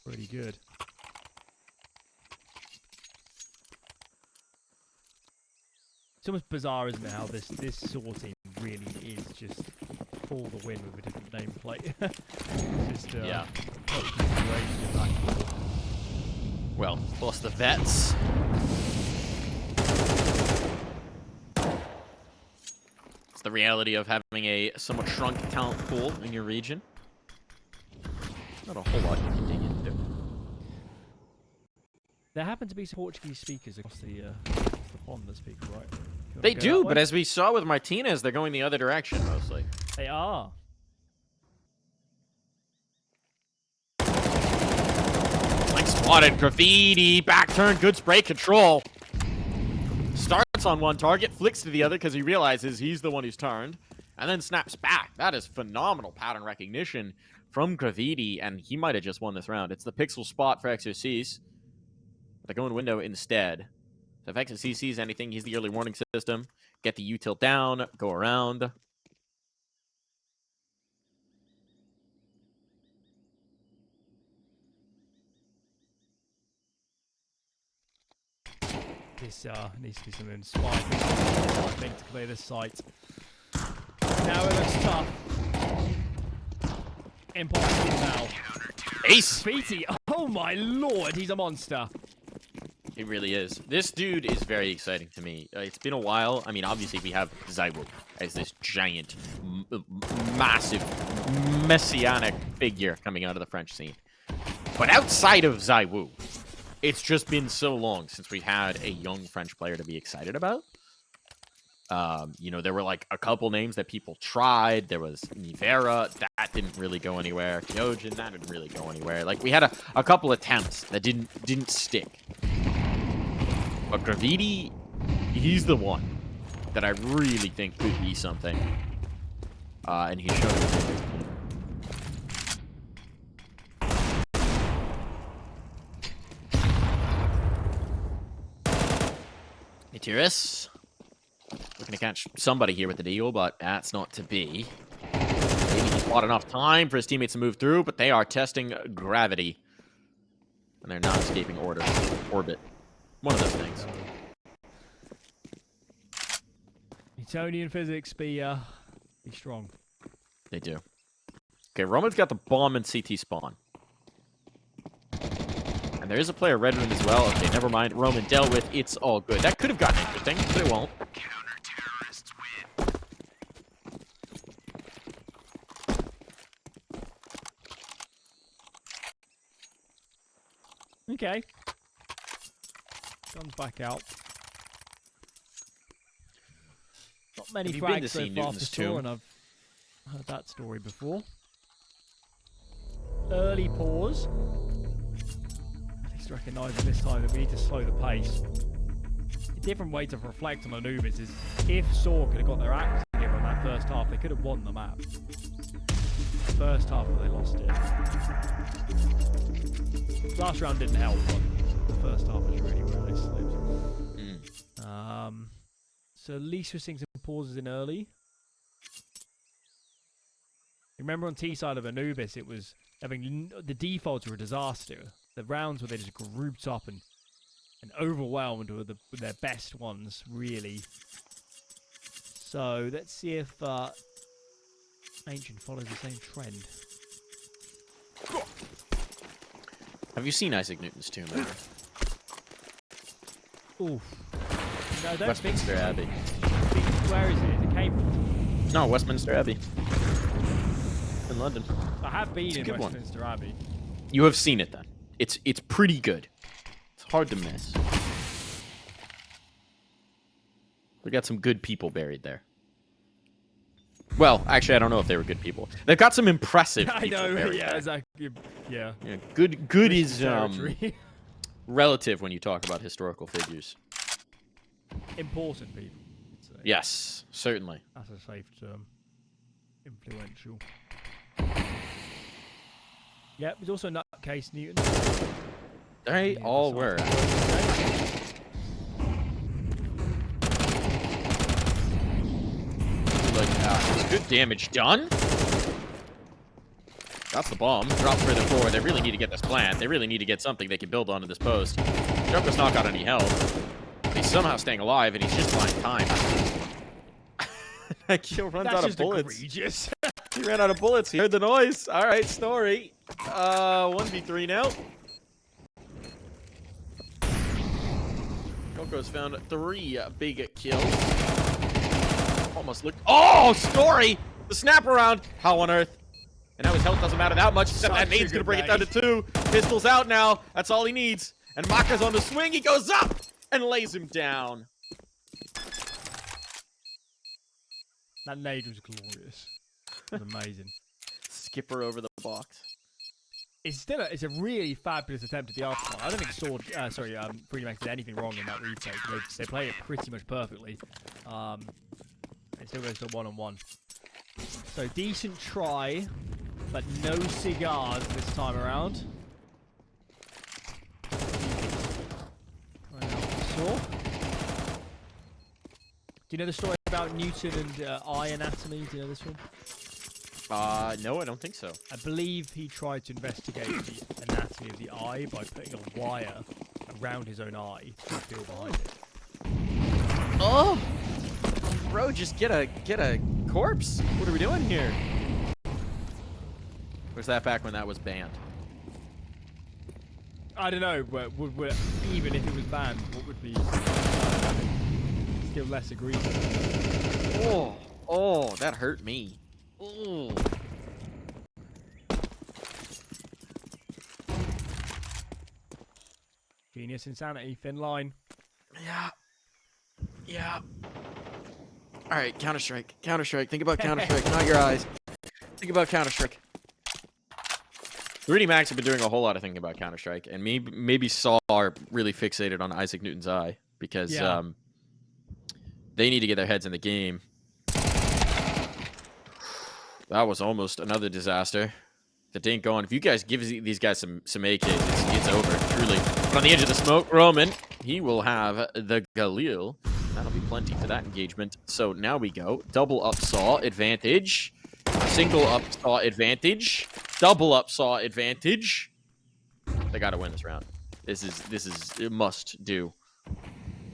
Pretty good. It's almost bizarre, isn't it, how this sAw team really is just for the win with a different nameplate. Just yeah. Back and forth. Well, plus the vets. It's the reality of having a somewhat shrunk talent pool in your region. Not a whole lot you can dig into. There happen to be some Portuguese speakers across the pond that speak, right? They do, but as we saw with Martinez, they're going the other direction mostly. They are. Like spotted, Graffiti, back turn, good spray control. Starts on one target, flicks to the other because he realizes he's the one who's turned, and then snaps back. That is phenomenal pattern recognition from Graffiti, and he might have just won this round. It's the pixel spot for Exorcist. They go in window instead. So if Exorcist sees anything, he's the early warning system. Get the U-tilt down, go around. This needs to be some inspired, I think, to clear this site. Now it looks tough. Impossible now. Ace! Graffiti, oh my lord, he's a monster. He really is. This dude is very exciting to me. It's been a while. I mean, obviously we have ZywOo as this giant, massive, messianic figure coming out of the French scene. But outside of ZywOo, it's just been so long since we had a young French player to be excited about. You know, there were like a couple names that people tried. There was Nivera, that didn't really go anywhere. Kyojin, that didn't really go anywhere. Like we had a couple attempts that didn't stick. But Graviti, he's the one that I really think could be something. And he's shown it. Atiris. Looking to catch somebody here with the deal, but that's not to be. Maybe he's bought enough time for his teammates to move through, but they are testing gravity. And they're not escaping orbit. One of those things. Newtonian physics be strong. They do. Okay, Roman's got the bomb and CT spawn. And there is a player red room as well. Okay, never mind. Roman dealt with. It's all good. That could have gotten interesting, but it won't. Counter-terrorists win. Okay. Comes back out. Not many Have you been to frags so see far Newton's for sure, tomb? and I've heard that story before. Early pause. At least recognising this time that we need to slow the pace. A different way to reflect on Anubis is if sAw could have got their act together in that first half, they could have won the map. The first half, they lost it. Last round didn't help, but the first half was really where they slipped. So at least we're seeing some pauses in early. Remember on T side of Anubis, it was having the defaults were a disaster. The rounds where they just grouped up and overwhelmed with their best ones, really. So let's see if Ancient follows the same trend. Have you seen Isaac Newton's tomb ever? Oof. No, I don't Westminster Abbey. Where is it? Is it Cambridge? No, Westminster Abbey. In London. I have been It's a in good one. Westminster Abbey. You have seen it then. It's pretty good. It's hard to miss. We got some good people buried there. Well, actually, I don't know if they were good people. They've got some impressive people I know, buried yeah, there. exactly. Yeah. Yeah, good is Territory. relative when you talk about historical figures. Important people. I'd say. Yes, certainly. That's a safe term. Influential. Yeah, there's also Nutcase Newton. They Yeah, all besides were. that. Like, good damage done. That's the bomb. Drop further forward. They really need to get this plant. They really need to get something they can build onto this post. Joker's not got any health. He's somehow staying alive, and he's just buying time. Kill runs That's out of just bullets. egregious. He ran out of bullets. He heard the noise. All right, story. 1v3 now. Joker's found 3 big kills. Almost looked. Oh, story! The snap around. How on earth? And now his health doesn't matter that much, except that Such a nade's gonna good bring it down to nade. 2. Pistol's out now. That's all he needs. And Maka's on the swing. He goes up and lays him down. That nade was glorious. It was amazing. Skipper over the box. It's a really fabulous attempt at the afterthought. I don't think Freedom X did anything wrong in that retake. They play it pretty much perfectly. It still goes to 1-on-1. So decent try, but no cigars this time around. Sure. Do you know the story about Newton and eye anatomy? Do you know this one? No, I don't think so. I believe he tried to investigate the anatomy of the eye by putting a wire around his own eye to feel behind it. Oh! Bro, just get a corpse. What are we doing here? Was that back when that was banned? I don't know, but even if it was banned, what would be still less egregious? Oh, that hurt me. Oh. Genius insanity, thin line. Yeah. All right, Counter-Strike. Counter-Strike. Think about Counter-Strike, not your eyes. Think about Counter-Strike. 3D Max have been doing a whole lot of thinking about Counter-Strike, and maybe sAw are really fixated on Isaac Newton's eye. because Yeah. they need to get their heads in the game. That was almost another disaster. That didn't go on. If you guys give these guys some AKs, it's over, truly. But on the edge of the smoke, Roman, he will have the Galil. That'll be plenty for that engagement. So now we go. Double up sAw advantage. Single up sAw advantage. Double up sAw advantage. They got to win this round. This is a must do.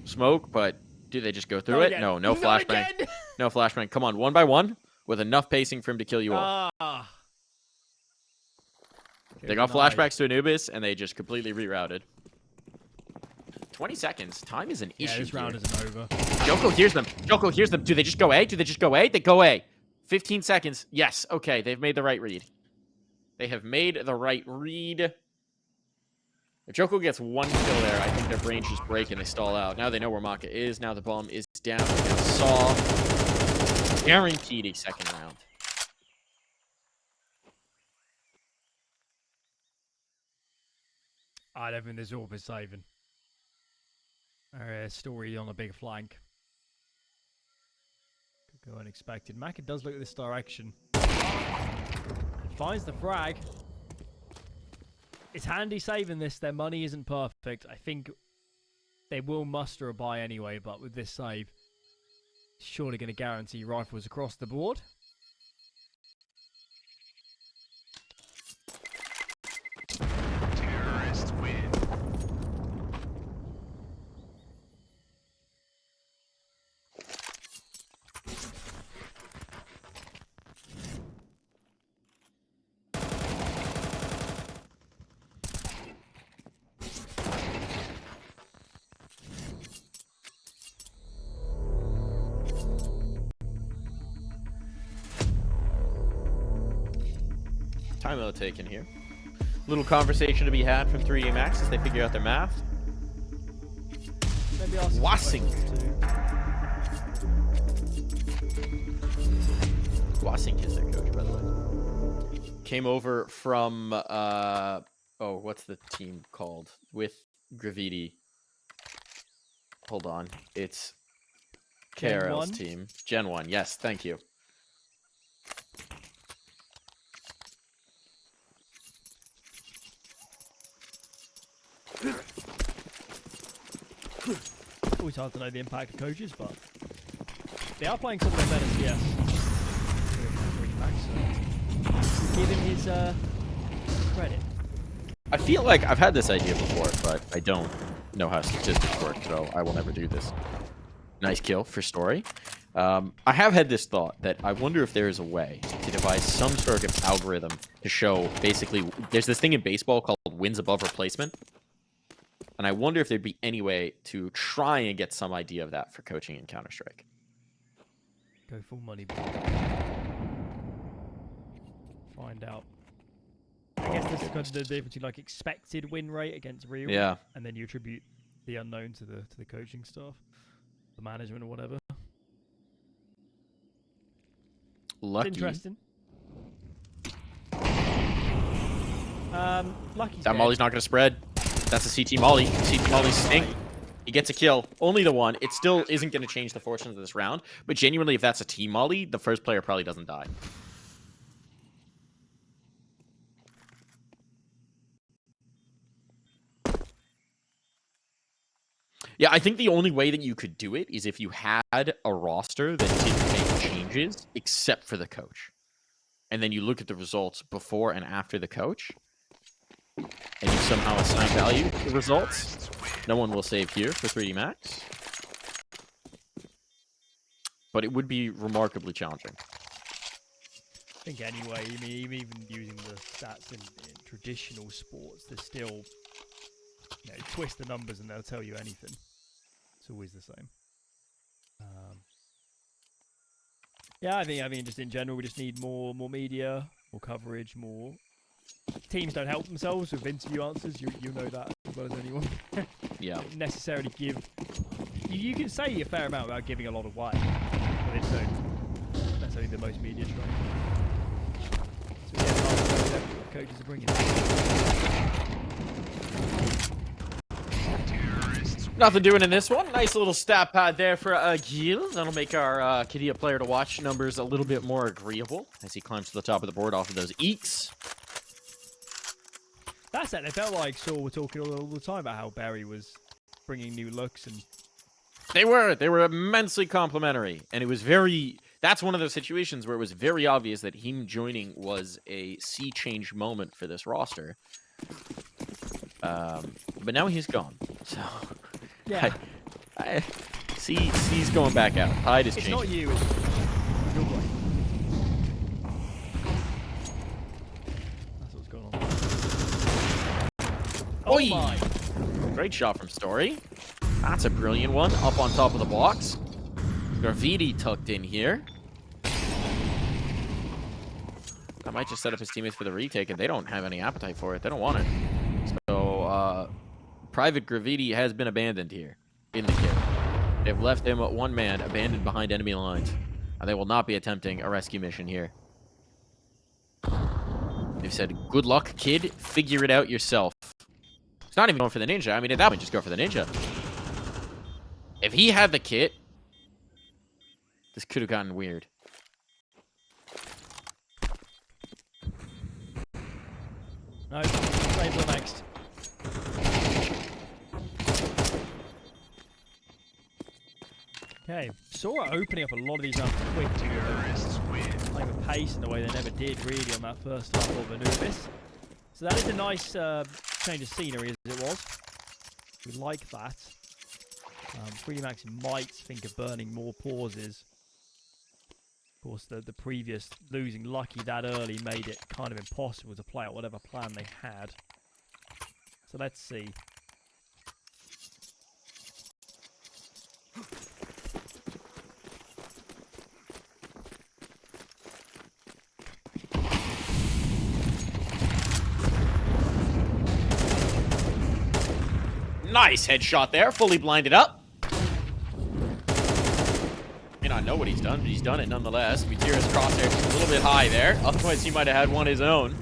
Smoke, but do they just go through it? No flashbang. No flashbang. Come on, 1 by 1 with enough pacing for him to kill you all. They got flashbacks to Anubis, and they just completely rerouted. 20 seconds. Time is an issue. This round isn't over. Joko hears them. Joko hears them. Do they just go A? Do they just go A? They go A. 15 seconds. Yes. Okay. They've made the right read. They have made the right read. If Joko gets 1 kill there, I think their brains just break and they stall out. Now they know where Maka is. Now the bomb is down. sAw. Guaranteed a second round. I don't think there's all for saving. Story on a big flank. Could go unexpected. Maka does look at this direction. Finds the frag. It's handy saving this. Their money isn't perfect. I think they will muster a buy anyway, but with this save, surely going to guarantee rifles across the board. Terrorists win. Time well taken here. Little conversation to be had from 3A Max as they figure out their math. Maybe ask Wassing. Wassing is their coach, by the way. Came over from oh, what's the team called? With Graviti. Hold on. It's KRL's team. Gen 1. Yes, thank you. Always hard to know the impact of coaches, but they are playing some of their better CS. Give him his credit. I feel like I've had this idea before, but I don't know how statistics work, so I will never do this. Nice kill for Story. I have had this thought that I wonder if there is a way to devise some sort of algorithm to show, basically, there's this thing in baseball called wins above replacement. And I wonder if there'd be any way to try and get some idea of that for coaching in Counter-Strike. Go full money. Find out. I guess this is kind of the difference between like expected win rate against real. Yeah. And then you attribute the unknown to the coaching staff, the management or whatever. Lucky. It's interesting. Lucky's That Molly's not going to spread. That's a CT Molly. CT Molly stink. He gets a kill. Only the one. It still isn't going to change the fortunes of this round. But genuinely, if that's a team Molly, the first player probably doesn't die. Yeah, I think the only way that you could do it is if you had a roster that didn't make changes except for the coach. And then you look at the results before and after the coach. And you somehow assign value to the results. No one will save here for 3D Max. But it would be remarkably challenging. I think anyway, I mean, even using the stats in traditional sports, there's still, you know, twist the numbers and they'll tell you anything. It's always the same. Yeah, I mean, just in general, we just need more media, more coverage, more. Teams don't help themselves with interview answers. You know that as well as anyone. Yeah. Don't necessarily give. You can say a fair amount without giving a lot away, but it's don't necessarily the most media trained. So yeah, what coaches are bringing. Nothing doing in this one. Nice little stat pad there for Gil. That'll make our Kadia player to watch numbers a little bit more agreeable as he climbs to the top of the board off of those eeks. That's it. It felt like Saw were talking all the time about how Barry was bringing new looks, and They were immensely complimentary, and it was very. That's one of those situations where it was very obvious that him joining was a sea change moment for this roster. But now he's gone, so yeah, C's going back out. Tide is it's changing. not you. It's your boy. That's what's going on. Oh Oi! my! Great shot from Story. That's a brilliant one. Up on top of the box. Graffiti tucked in here. I might just set up his teammates for the retake, and they don't have any appetite for it. They don't want it. So, Private Graffiti has been abandoned here in the kill. They've left him one man abandoned behind enemy lines. And they will not be attempting a rescue mission here. They've said, good luck, kid. Figure it out yourself. It's not even going for the ninja. I mean, at that point, just go for the ninja. If he had the kit, this could have gotten weird. No, save the next. Okay, Sora opening up a lot of these rounds quick to playing with pace in the way they never did really on that first half of Anubis. So that is a nice change of scenery as it was. We like that. 3D Max might think of burning more pauses. Of course, the previous losing Lucky that early made it kind of impossible to play out whatever plan they had. So let's see. Nice headshot there, fully blinded up. May not know what he's done, but he's done it nonetheless. Mutira's crosshair just a little bit high there. Otherwise, he might have had one his own.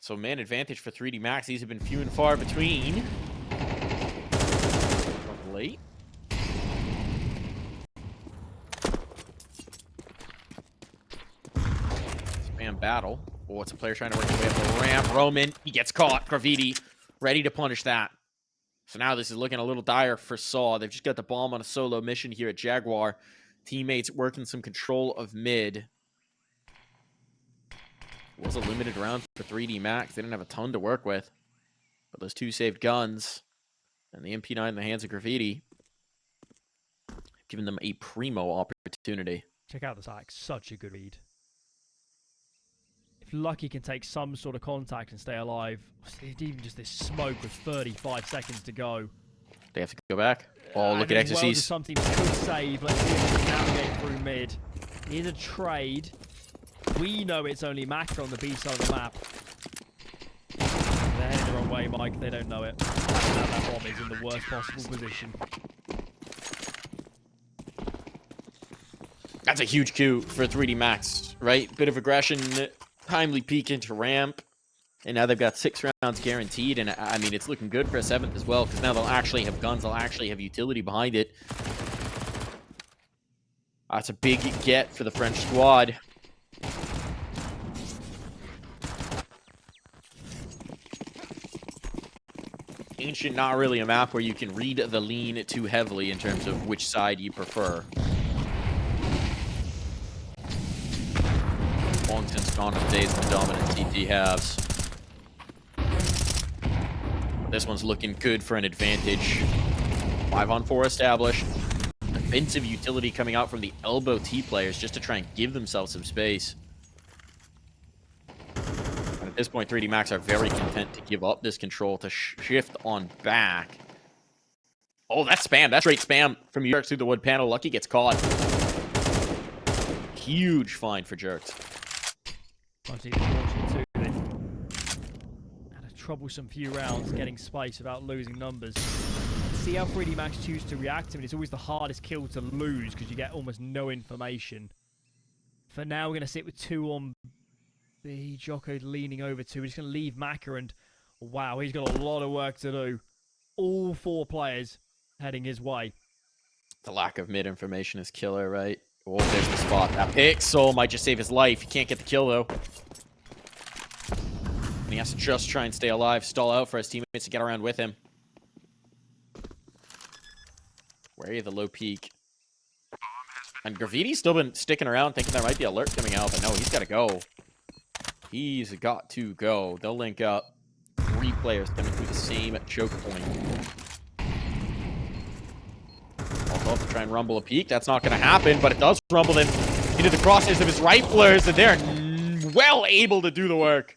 So man advantage for 3D Max. These have been few and far between. Of late. Spam battle. Oh, it's a player trying to work his way up the ramp. Roman, he gets caught. Graffiti, ready to punish that. So now this is looking a little dire for sAw. They've just got the bomb on a solo mission here at Jaguar. Teammates working some control of mid. It was a limited round for 3D Max. They didn't have a ton to work with. But those two saved guns and the MP9 in the hands of Graffiti, giving them a primo opportunity. Check out this axe. Such a good read. If Lucky can take some sort of contact and stay alive, even just this smoke with 35 seconds to go. They have to go back. Oh, look at Well, Exorcise. something could save. Let's see if we can navigate through mid. Here's a trade. We know it's only Mac on the B side of the map. They're heading the wrong way, Mike. They don't know it. Now that bomb is in the worst possible position. That's a huge coup for 3D Max, right? Bit of aggression, timely peek into ramp. And now they've got 6 rounds guaranteed. And I mean, it's looking good for a 7th as well, because now they'll actually have guns. They'll actually have utility behind it. That's a big get for the French squad. Ancient, not really a map where you can read the lean too heavily in terms of which side you prefer. Long since gone are the days of the dominant CT halves. This one's looking good for an advantage. 5-on-4 established. Defensive utility coming out from the elbow T players just to try and give themselves some space. And at this point, 3D Max are very content to give up this control to shift on back. Oh, that's spam. That's straight spam from Jerks through the wood panel. Lucky gets caught. Huge find for Jerks. Obviously, unfortunately, too, they've had a troublesome few rounds getting space without losing numbers. See how 3D Max choose to react. I mean, it's always the hardest kill to lose because you get almost no information. For now, we're going to sit with 2 on B. Jocko leaning over 2. We're just going to leave Maka, and wow, he's got a lot of work to do. All 4 players heading his way. The lack of mid information is killer, right? Oh, there's the spot. That pick. Soul might just save his life. He can't get the kill, though. And he has to just try and stay alive, stall out for his teammates to get around with him. Wary of the low peak. And Graffiti's still been sticking around, thinking there might be alert coming out, but no, he's got to go. He's got to go. They'll link up. 3 players coming through the same choke point. Also, to try and rumble a peak. That's not going to happen, but it does rumble them into the crosshairs of his riflers, and they're well able to do the work.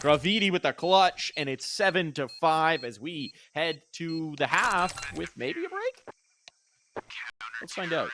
Graffiti with the clutch, and it's 7-5 as we head to the half with maybe a break? Let's find out.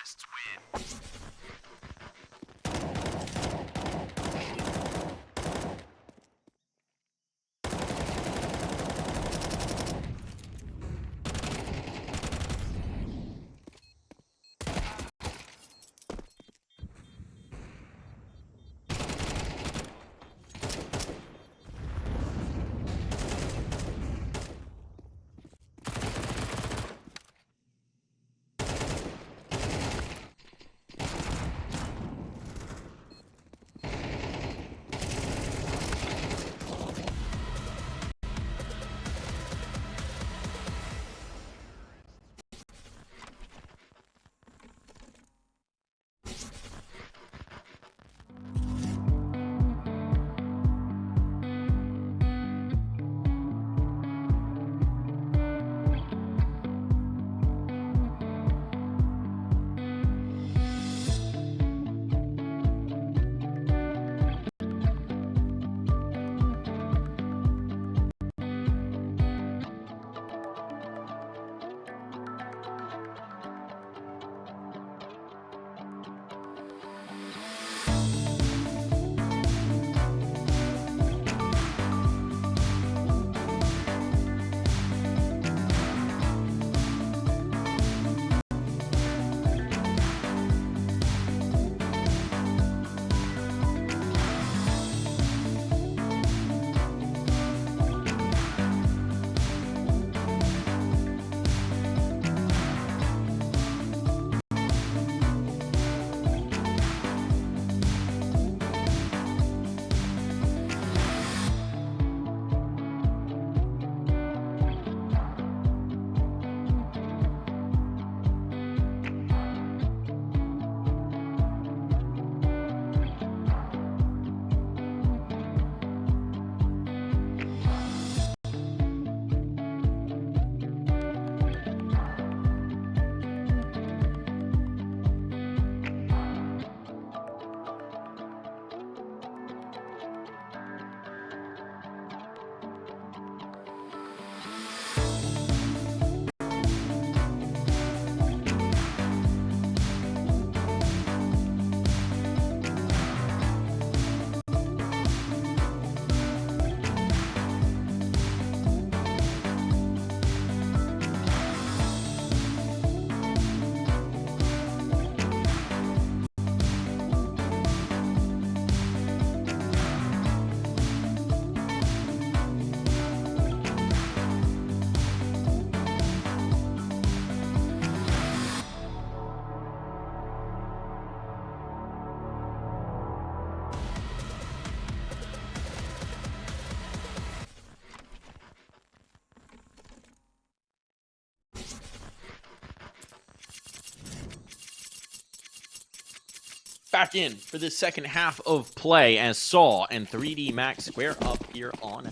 Back in for the second half of play as sAw and 3D Max square up here on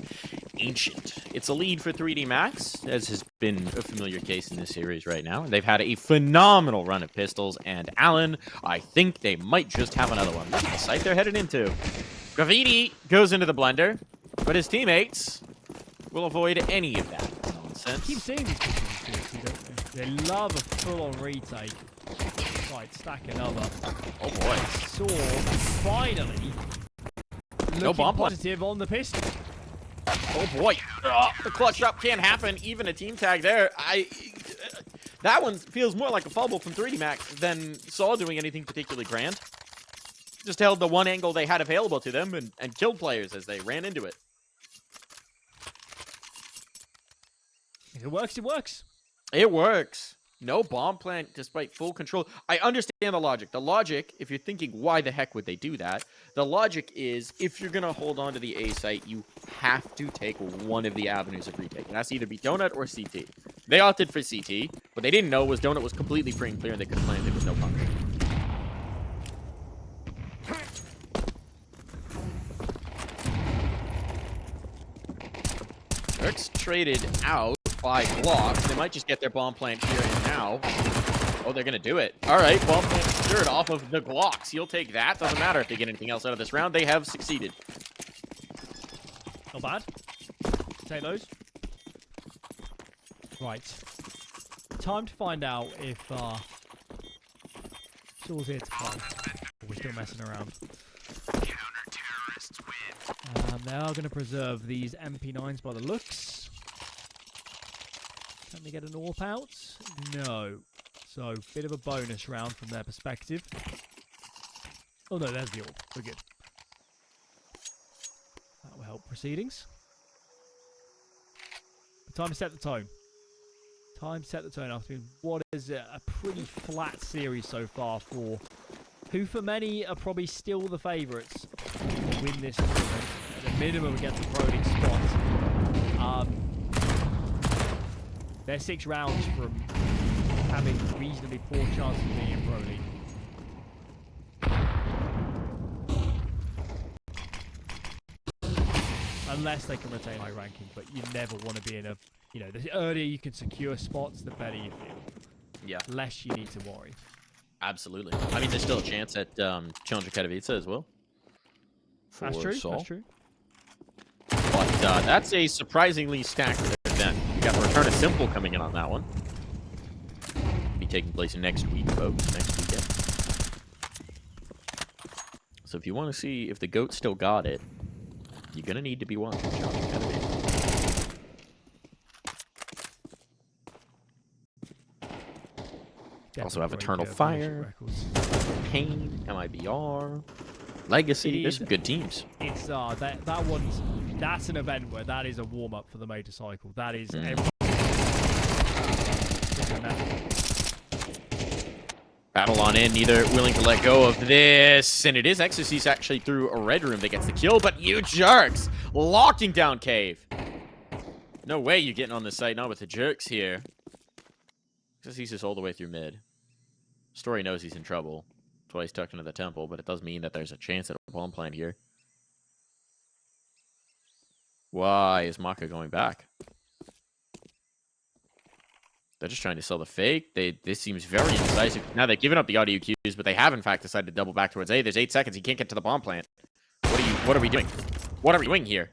Ancient. It's a lead for 3D Max, as has been a familiar case in this series right now. They've had a phenomenal run at pistols, and Alan, I think they might just have another one. Look at the site they're headed into. Graffiti goes into the blender, but his teammates will avoid any of that nonsense. I keep seeing these pictures in seriously, don't they? They love a full-on retake. Right, stack another. Oh boy. sAw finally looking bomb plan. positive on the pistol. Oh boy. The clutch up can't happen. Even a team tag there. That one feels more like a fumble from 3D Max than sAw doing anything particularly grand. Just held the one angle they had available to them and killed players as they ran into it. If it works, it works. It works. No bomb plant despite full control. I understand the logic. The logic, if you're thinking, why the heck would they do that? The logic is, if you're going to hold on to the A site, you have to take one of the avenues of retake. It has to either be Donut or CT. They opted for CT. What they didn't know was Donut was completely free and clear, and they could plan there was no punch. Turks traded out by blocks. They might just get their bomb plant here and now. Oh, they're going to do it. All right, bomb plant secured off of the Glocks. You'll take that. Doesn't matter if they get anything else out of this round. They have succeeded. Not bad. Take those. Right. Time to find out if Saw's here to play. We're still messing around. Counter-terrorists win. They are going to preserve these MP9s by the looks. Can they get an AWP out? No. So, bit of a bonus round from their perspective. Oh no, there's the AWP. We're good. That will help proceedings. But time to set the tone. Time to set the tone after what is a pretty flat series so far for who for many are probably still the favourites to win this tournament. At a minimum against the Broning spot. They're 6 rounds from having reasonably poor chances of being in Pro League. Unless they can retain high ranking, but you never want to be in a, you know, the earlier you can secure spots, the better you feel. Yeah. Less you need to worry. Absolutely. I mean, there's still a chance at Challenger Katowice as well. That's true, sAw. that's true. But that's a surprisingly stacked event. We got the return of Simple coming in on that one. Be taking place next week, folks. Next weekend. So if you want to see if the GOAT still got it, you're going to need to be watching Challenger Katowice. Also have Eternal Fire, Pain, MIBR, Legacy. There's some good teams. It's that's an event where that is a warm up for the major cycle. That is Battle on in, neither willing to let go of this, and it is Exorcist actually through a red room that gets the kill, but you jerks locking down Cave. No way you're getting on the site, not with the jerks here. Exorcist is all the way through mid. Story knows he's in trouble. That's why he's tucked into the temple, but it does mean that there's a chance at a bomb plant here. Why is Maka going back? They're just trying to sell the fake. This seems very indecisive. Now they've given up the audio cues, but they have in fact decided to double back towards A. There's 8 seconds. He can't get to the bomb plant. What are we doing? What are we doing here?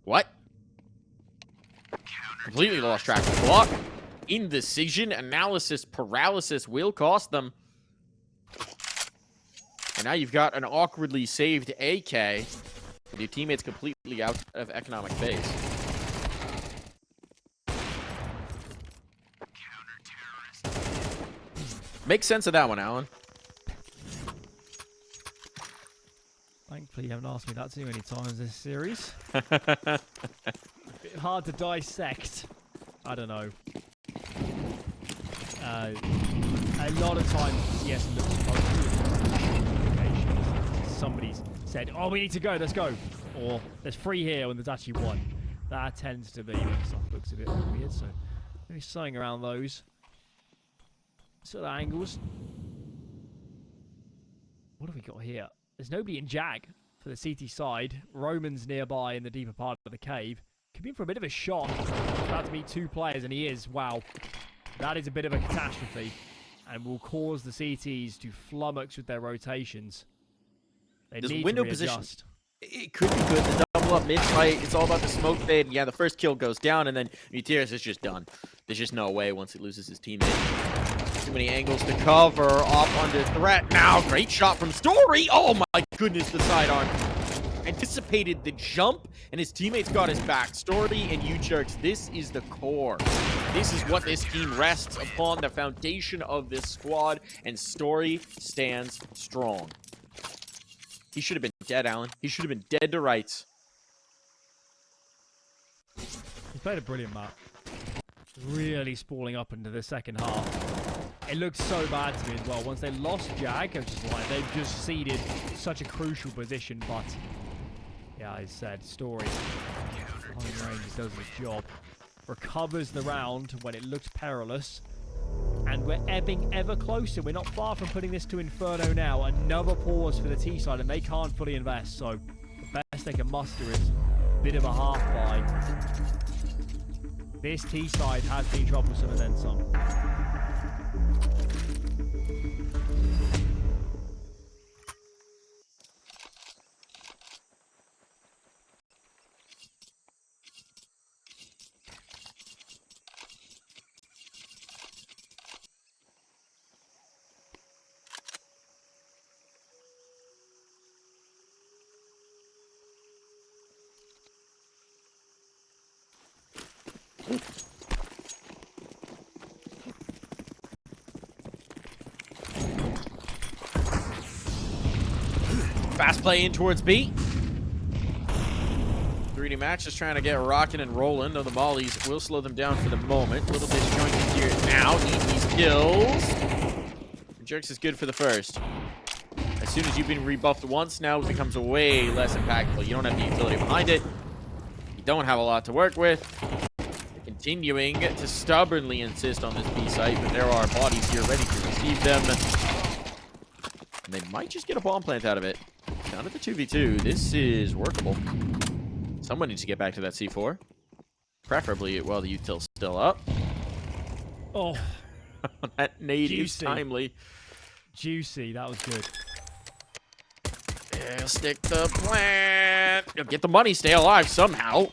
What? Completely lost track of the block. Indecision, analysis, paralysis will cost them. And now you've got an awkwardly saved AK with your teammates completely out of economic base. Makes sense of that one, Alan. Thankfully, you haven't asked me that too many times this series. Bit hard to dissect. I don't know. A lot of times, CS looks positive. Somebody's said, "Oh, we need to go. Let's go," or "There's 3 here," when there's actually 1. That tends to be when stuff looks a bit weird. So maybe something around those sort of angles. What have we got here? There's nobody in Jag for the CT side. Roman's nearby in the deeper part of the cave. Could be in for a bit of a shock. About to meet 2 players, and he is. Wow. That is a bit of a catastrophe, and will cause the CTs to flummox with their rotations. They This need window to position, readjust. it could be good. The double up mid fight, it's all about the smoke fade. And yeah, the first kill goes down, and then Mutiers is just done. There's just no way once he loses his teammate. Too many angles to cover, off under threat. Now, great shot from Story. Oh my goodness, the sidearm. Anticipated the jump, and his teammates got his back. Story and you jerks, this is the core. This is what this team rests upon, the foundation of this squad, and Story stands strong. He should have been dead, Alan. He should have been dead to rights. He's played a brilliant map. Really spooling up into the second half. It looked so bad to me as well. Once they lost Jag, I was just like, they've just ceded such a crucial position. But, yeah, I said, Story. Behind range does the job. Recovers the round when it looked perilous. And we're ebbing ever closer. We're not far from putting this to Inferno now. Another pause for the T-side, and they can't fully invest. So, the best they can muster is a bit of a half buy. This T-side has been troublesome and then some. Fast play in towards B. 3D Max just trying to get rocking and rolling, though the mollies will slow them down for the moment. A little disjointed here now. Need these kills. Jerks is good for the first. As soon as you've been rebuffed once, now it becomes way less impactful. You don't have the utility behind it. You don't have a lot to work with. They're continuing to stubbornly insist on this B site, but there are bodies here ready to receive them. And they might just get a bomb plant out of it. Down to the 2v2. This is workable. Someone needs to get back to that C4. Preferably while the util's still up. Oh. That nade is Juicy. timely. Juicy, that was good. He'll stick the plant. He'll get the money, stay alive somehow.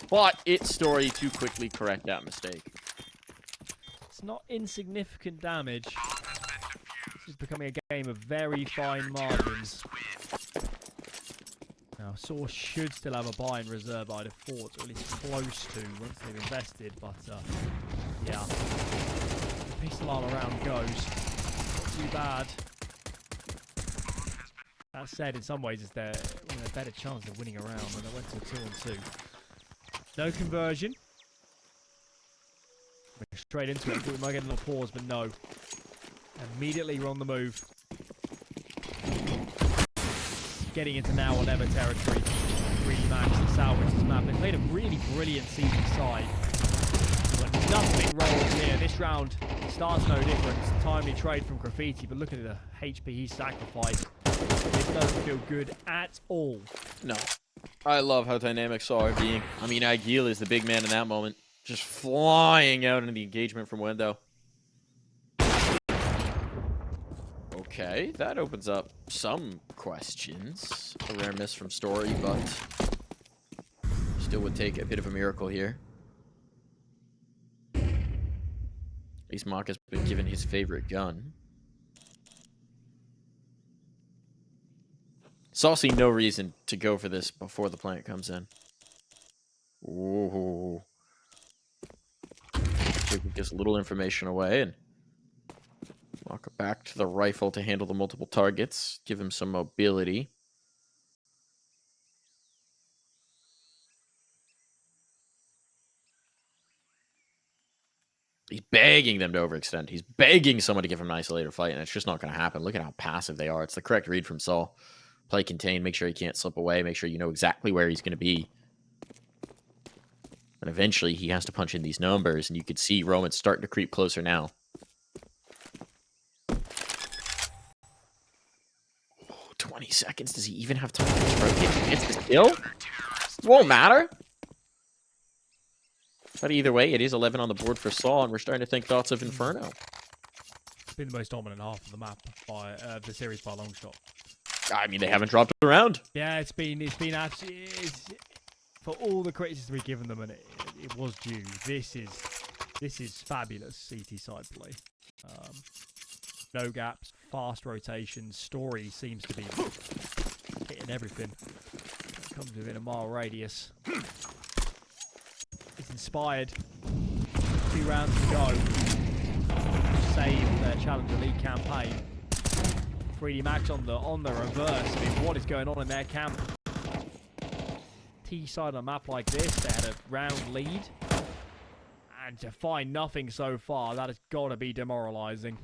But it's Story to quickly correct that mistake. It's not insignificant damage. This is becoming a game of very fine margins. Now, sAw should still have a buy in reserve, I'd have thought, or at least close to, once they've invested, but, yeah. The pistol armor round goes. Not too bad. That said, in some ways, it's their better chance of winning a round when they went to a 2-on-2. No conversion. We're straight into it. I thought we might get a little pause, but no. Immediately we're on the move. Getting into now or never territory. 3D Max and salvage this map. They played a really brilliant season side. But nothing rolls here. This round starts no difference. Timely trade from Graffiti, but look at the HP he sacrificed. This doesn't feel good at all. No. I love how dynamic sAw are being. I mean, Aguil is the big man in that moment. Just flying out into the engagement from window. Okay, that opens up some questions. A rare miss from Story, but still would take a bit of a miracle here. At least Mock has been given his favorite gun. sAw see no reason to go for this before the plant comes in. Ooh. Taking just a little information away and walk back to the rifle to handle the multiple targets. Give him some mobility. He's begging them to overextend. He's begging someone to give him an isolator fight, and it's just not going to happen. Look at how passive they are. It's the correct read from sAw. Play contain, make sure he can't slip away, make sure you know exactly where he's going to be. And eventually he has to punch in these numbers, and you could see Roman's starting to creep closer now. 20 seconds. Does he even have time to rotate? It's the kill? Won't matter. But either way, it is 11 on the board for sAw, and we're starting to think thoughts of Inferno. It's been the most dominant half of the map by the series by a long shot. I mean, they haven't dropped around. Yeah, it's been actually for all the criticism we've given them, and it was due. This is fabulous CT side play. No gaps, fast rotations. Story seems to be hitting everything that comes within a mile radius. It's inspired. 2 rounds to go. Save their Challenger League campaign. 3D Max on the reverse. I mean, what is going on in their camp? T-side on a map like this, they had a round lead. And to find nothing so far, that has got to be demoralizing.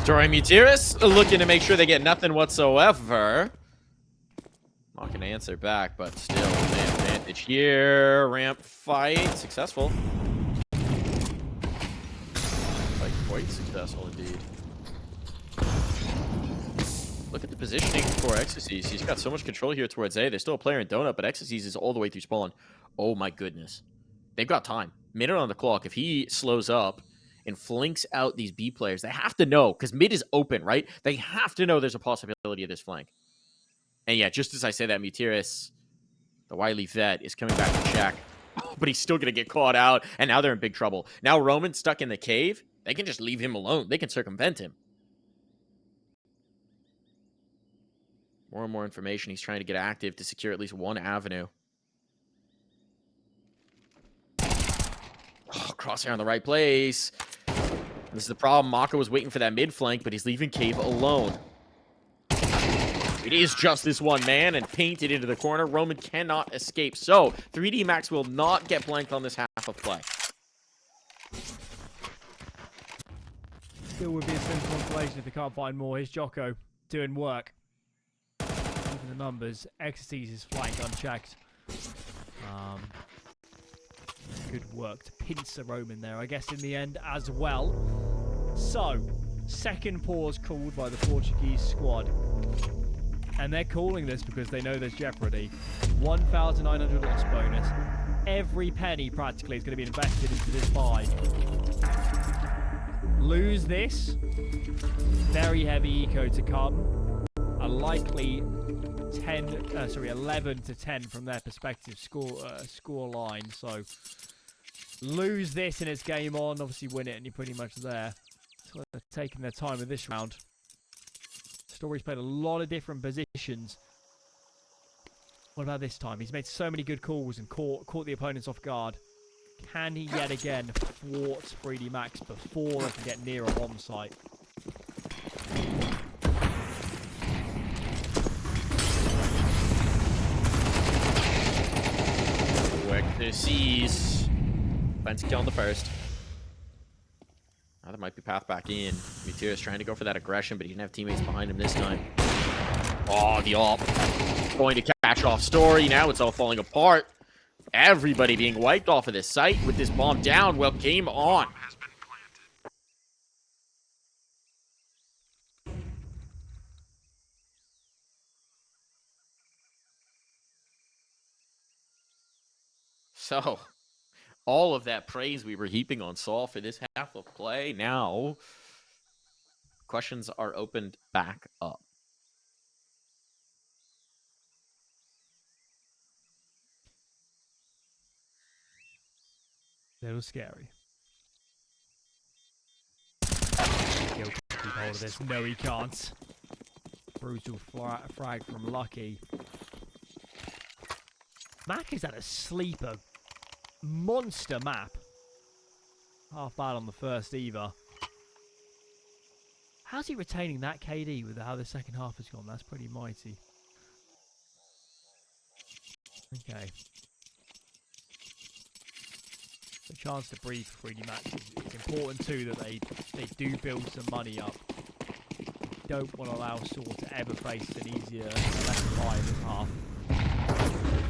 Story Mutiris looking to make sure they get nothing whatsoever. Not going to answer back, but still, man, advantage here. Ramp fight, successful. Like, quite successful indeed. Look at the positioning for Ecstasies. He's got so much control here towards A. There's still a player in Donut, but Ecstasies is all the way through spawn. Oh my goodness. They've got time. Minute on the clock. If he slows up and flanks out these B players, they have to know, because mid is open, right? They have to know there's a possibility of this flank. And yeah, just as I say that, Mutiris, the wily vet, is coming back to check. But he's still going to get caught out, and now they're in big trouble. Now Roman's stuck in the cave. They can just leave him alone. They can circumvent him. More and more information. He's trying to get active to secure at least one avenue. Oh, crosshair on the right place. This is the problem. Maka was waiting for that mid flank, but he's leaving Cave alone. It is just this one man and painted into the corner. Roman cannot escape. So 3D Max will not get blanked on this half of play. Still would be a simple consolation if they can't find more. Here's Jocko doing work. Even the numbers. Ecstasies is flank unchecked. Good work to pincer Roman there, I guess, in the end as well. So, second pause called by the Portuguese squad. And they're calling this because they know there's jeopardy. 1,900 loss bonus. Every penny practically is going to be invested into this buy. Lose this. Very heavy eco to come. A likely 11 to 10 from their perspective score line. So lose this and it's game on. Obviously win it and you're pretty much there. So they're taking their time in this round. Story's played a lot of different positions. What about this time? He's made so many good calls and caught the opponents off guard. Can he yet again thwart 3D Max before they can get near a bomb site? Ecstasies. Fancy kill on the first. Now there might be path back in. Mutiris trying to go for that aggression, but he didn't have teammates behind him this time. Oh, the AWP. Going to catch off Story. Now it's all falling apart. Everybody being wiped off of this site with this bomb down. Well, game on. So, all of that praise we were heaping on sAw for this half of play, now questions are opened back up. A little scary. He'll keep hold of this. No, he can't. Brutal frag from Lucky. Mac is at a sleeper. Monster map. Half bad on the first either. How's he retaining that KD with how the second half has gone? That's pretty mighty. Okay. The chance to breathe for 3D Max is important too, that they do build some money up. Don't want to allow sAw to ever face an easier left buy in this half.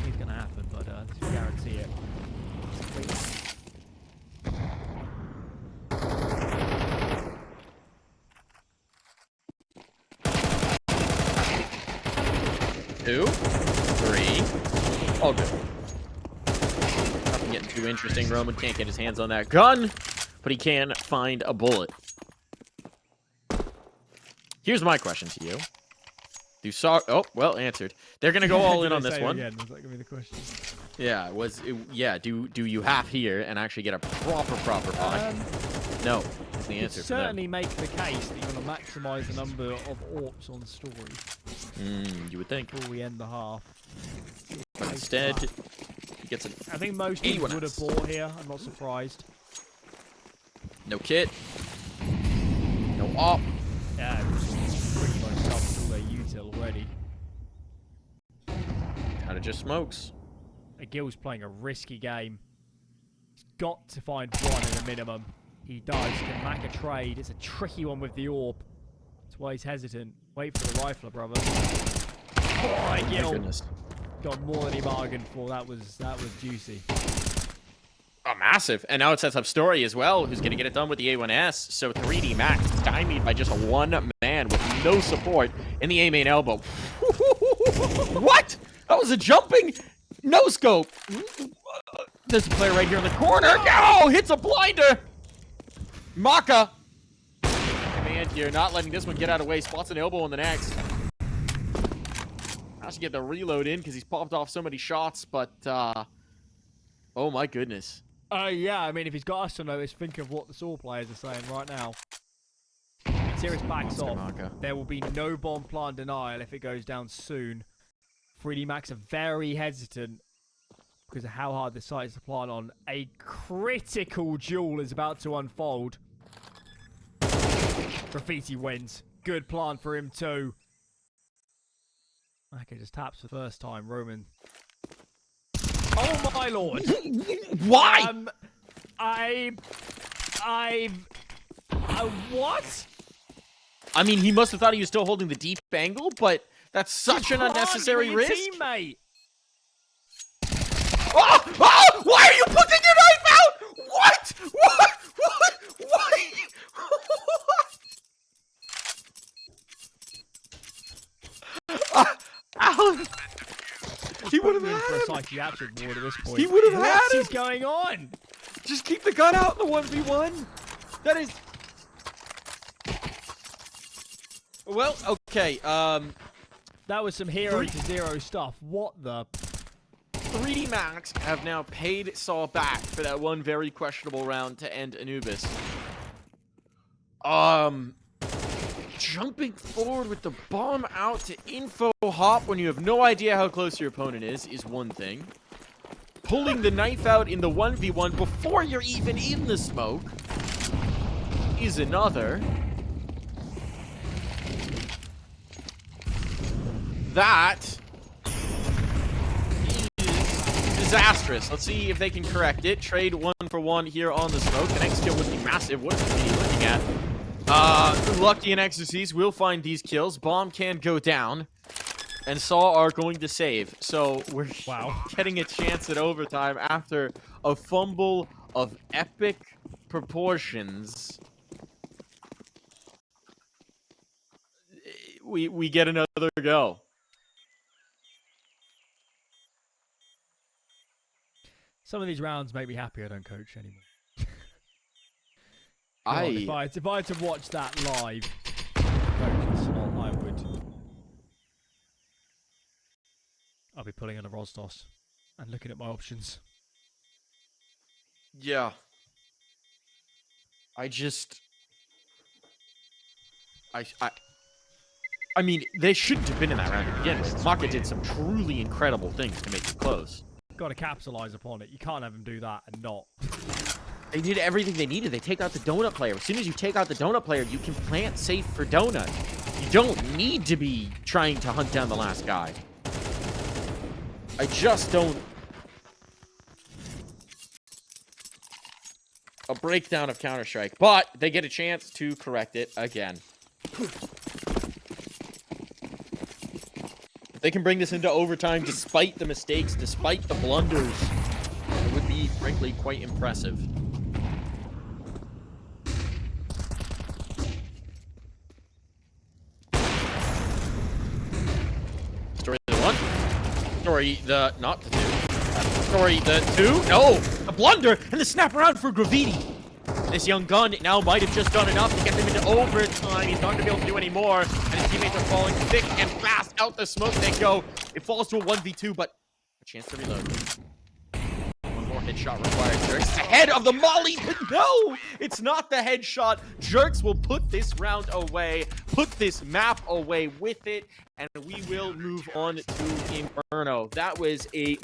It's going to happen, but let's guarantee it. Two, three, all good. Nothing getting too interesting. Roman can't get his hands on that gun, but he can find a bullet. Here's my question to you. Do sAw... Oh, well, answered. They're going to go all in on this one. Again? Was that going to be the question? Yeah, yeah, do you half here and actually get a proper buy? No, is the answer for them. Certainly make the case that you want to maximise the number of AWPs on Story. You would think. Before we end the half. But instead, he gets an I think most people would have bought here. I'm not surprised. No kit. No op. Yeah, it was pretty much dumped all their util already. Kinda just smokes. Agil's playing a risky game. He's got to find one in a minimum. He does. Can Mac a trade. It's a tricky one with the AWP. That's why he's hesitant. Wait for the rifler, brother. Oh, Agil. Goodness. Got more than he bargained for. That was juicy. Oh, massive. And now it sets up Story as well, who's going to get it done with the A1S. So 3D Max stymied by just a one man with no support in the A main elbow. What? That was a jumping no scope. There's a player right here in the corner. No! Hits a blinder. Maka. Command here, not letting this one get out of the way. Spots an elbow on the next. Has to get the reload in because he's popped off so many shots, but oh my goodness. Yeah, I mean, if he's got us to notice, think of what the sAw players are saying right now. Sirius backs off. There will be no bomb plant denial if it goes down soon. 3D Max are very hesitant because of how hard the site is to plant on. A critical duel is about to unfold. Graffiti wins. Good plant for him too. Okay, just taps for the first time. Roman. Oh my lord! Why? What? I mean, he must have thought he was still holding the deep angle, but that's such an unnecessary risk. Teammate. Oh! Oh! Why are you putting your knife out? What? What? What? What? Alan! He would have for a had him. psychiatric ward at this point. He would have had What him. is going on? Just keep the gun out in the 1v1. That is... Well, okay, That was some hero to zero stuff. What the... 3D Max have now paid sAw back for that one very questionable round to end Anubis. Jumping forward with the bomb out to info hop when you have no idea how close your opponent is one thing. Pulling the knife out in the 1v1 before you're even in the smoke is another. That is disastrous. Let's see if they can correct it. Trade 1 for 1 here on the smoke. The next kill would be massive. What is he looking at? Lucky and Ecstasies will find these kills. Bomb can go down. And sAw are going to save. So we're getting a chance at overtime after a fumble of epic proportions. We get another go. Some of these rounds make me happy I don't coach anymore. If I had to watch that live, coaching slot, I would. I'll be pulling in a Rostos and looking at my options. Yeah. I mean, they shouldn't have been in that round to begin with. Maka did some truly incredible things to make it close. Got to capitalize upon it. You can't have him do that and not. They did everything they needed. They take out the donut player. As soon as you take out the donut player, you can plant safe for donut. You don't need to be trying to hunt down the last guy. I just don't... A breakdown of Counter-Strike. But they get a chance to correct it again. If they can bring this into overtime despite the mistakes, despite the blunders, it would be, frankly, quite impressive. Story the 1. Story the... Not the 2. Story the 2. No! A blunder! And the snap around for Graffiti. This young gun now might have just done enough to get them into overtime. He's not going to be able to do any more. And his teammates are falling thick and fast. Out the smoke they go. It falls to a 1v2, but a chance to reload. One more headshot required. Jerks ahead of the molly, but no! It's not the headshot. Jerks will put this round away, put this map away with it, and we will move on to Inferno. That was a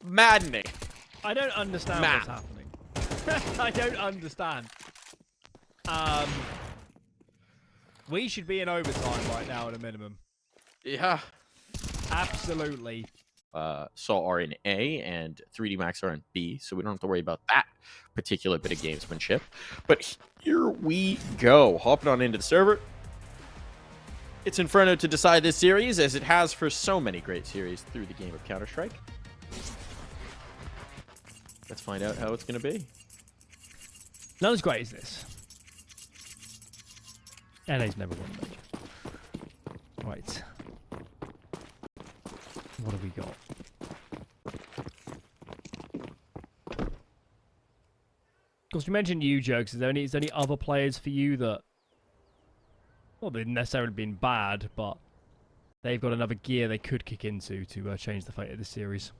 maddening I don't understand what's happening. I don't understand. We should be in overtime right now at a minimum. Yeah. Absolutely. sAw are in A and 3D Max are in B, so we don't have to worry about that particular bit of gamesmanship. But here we go. Hopping on into the server. It's Inferno to decide this series, as it has for so many great series through the game of Counter-Strike. Let's find out how it's going to be. Not as great as this. LA's never won a major. Right. What have we got? Of course, you mentioned you, Jokes. Is there any other players for you that, well, they've necessarily been bad, but they've got another gear they could kick into to change the fate of the series?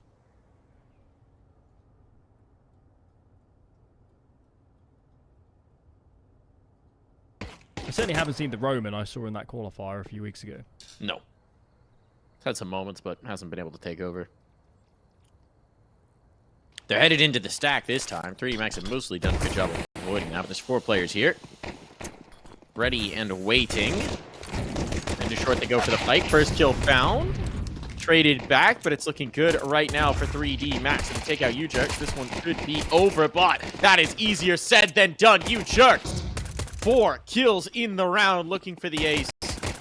I certainly haven't seen the Roman I saw in that qualifier a few weeks ago. No. Had some moments, but hasn't been able to take over. They're headed into the stack this time. 3D Max have mostly done a good job of avoiding that. There's 4 players here. Ready and waiting. Into short they go for the fight. First kill found. Traded back, but it's looking good right now for 3D Max. And to take out U-Jerks, this one could be over, but that is easier said than done. U-Jerks, 4 kills in the round, looking for the ace.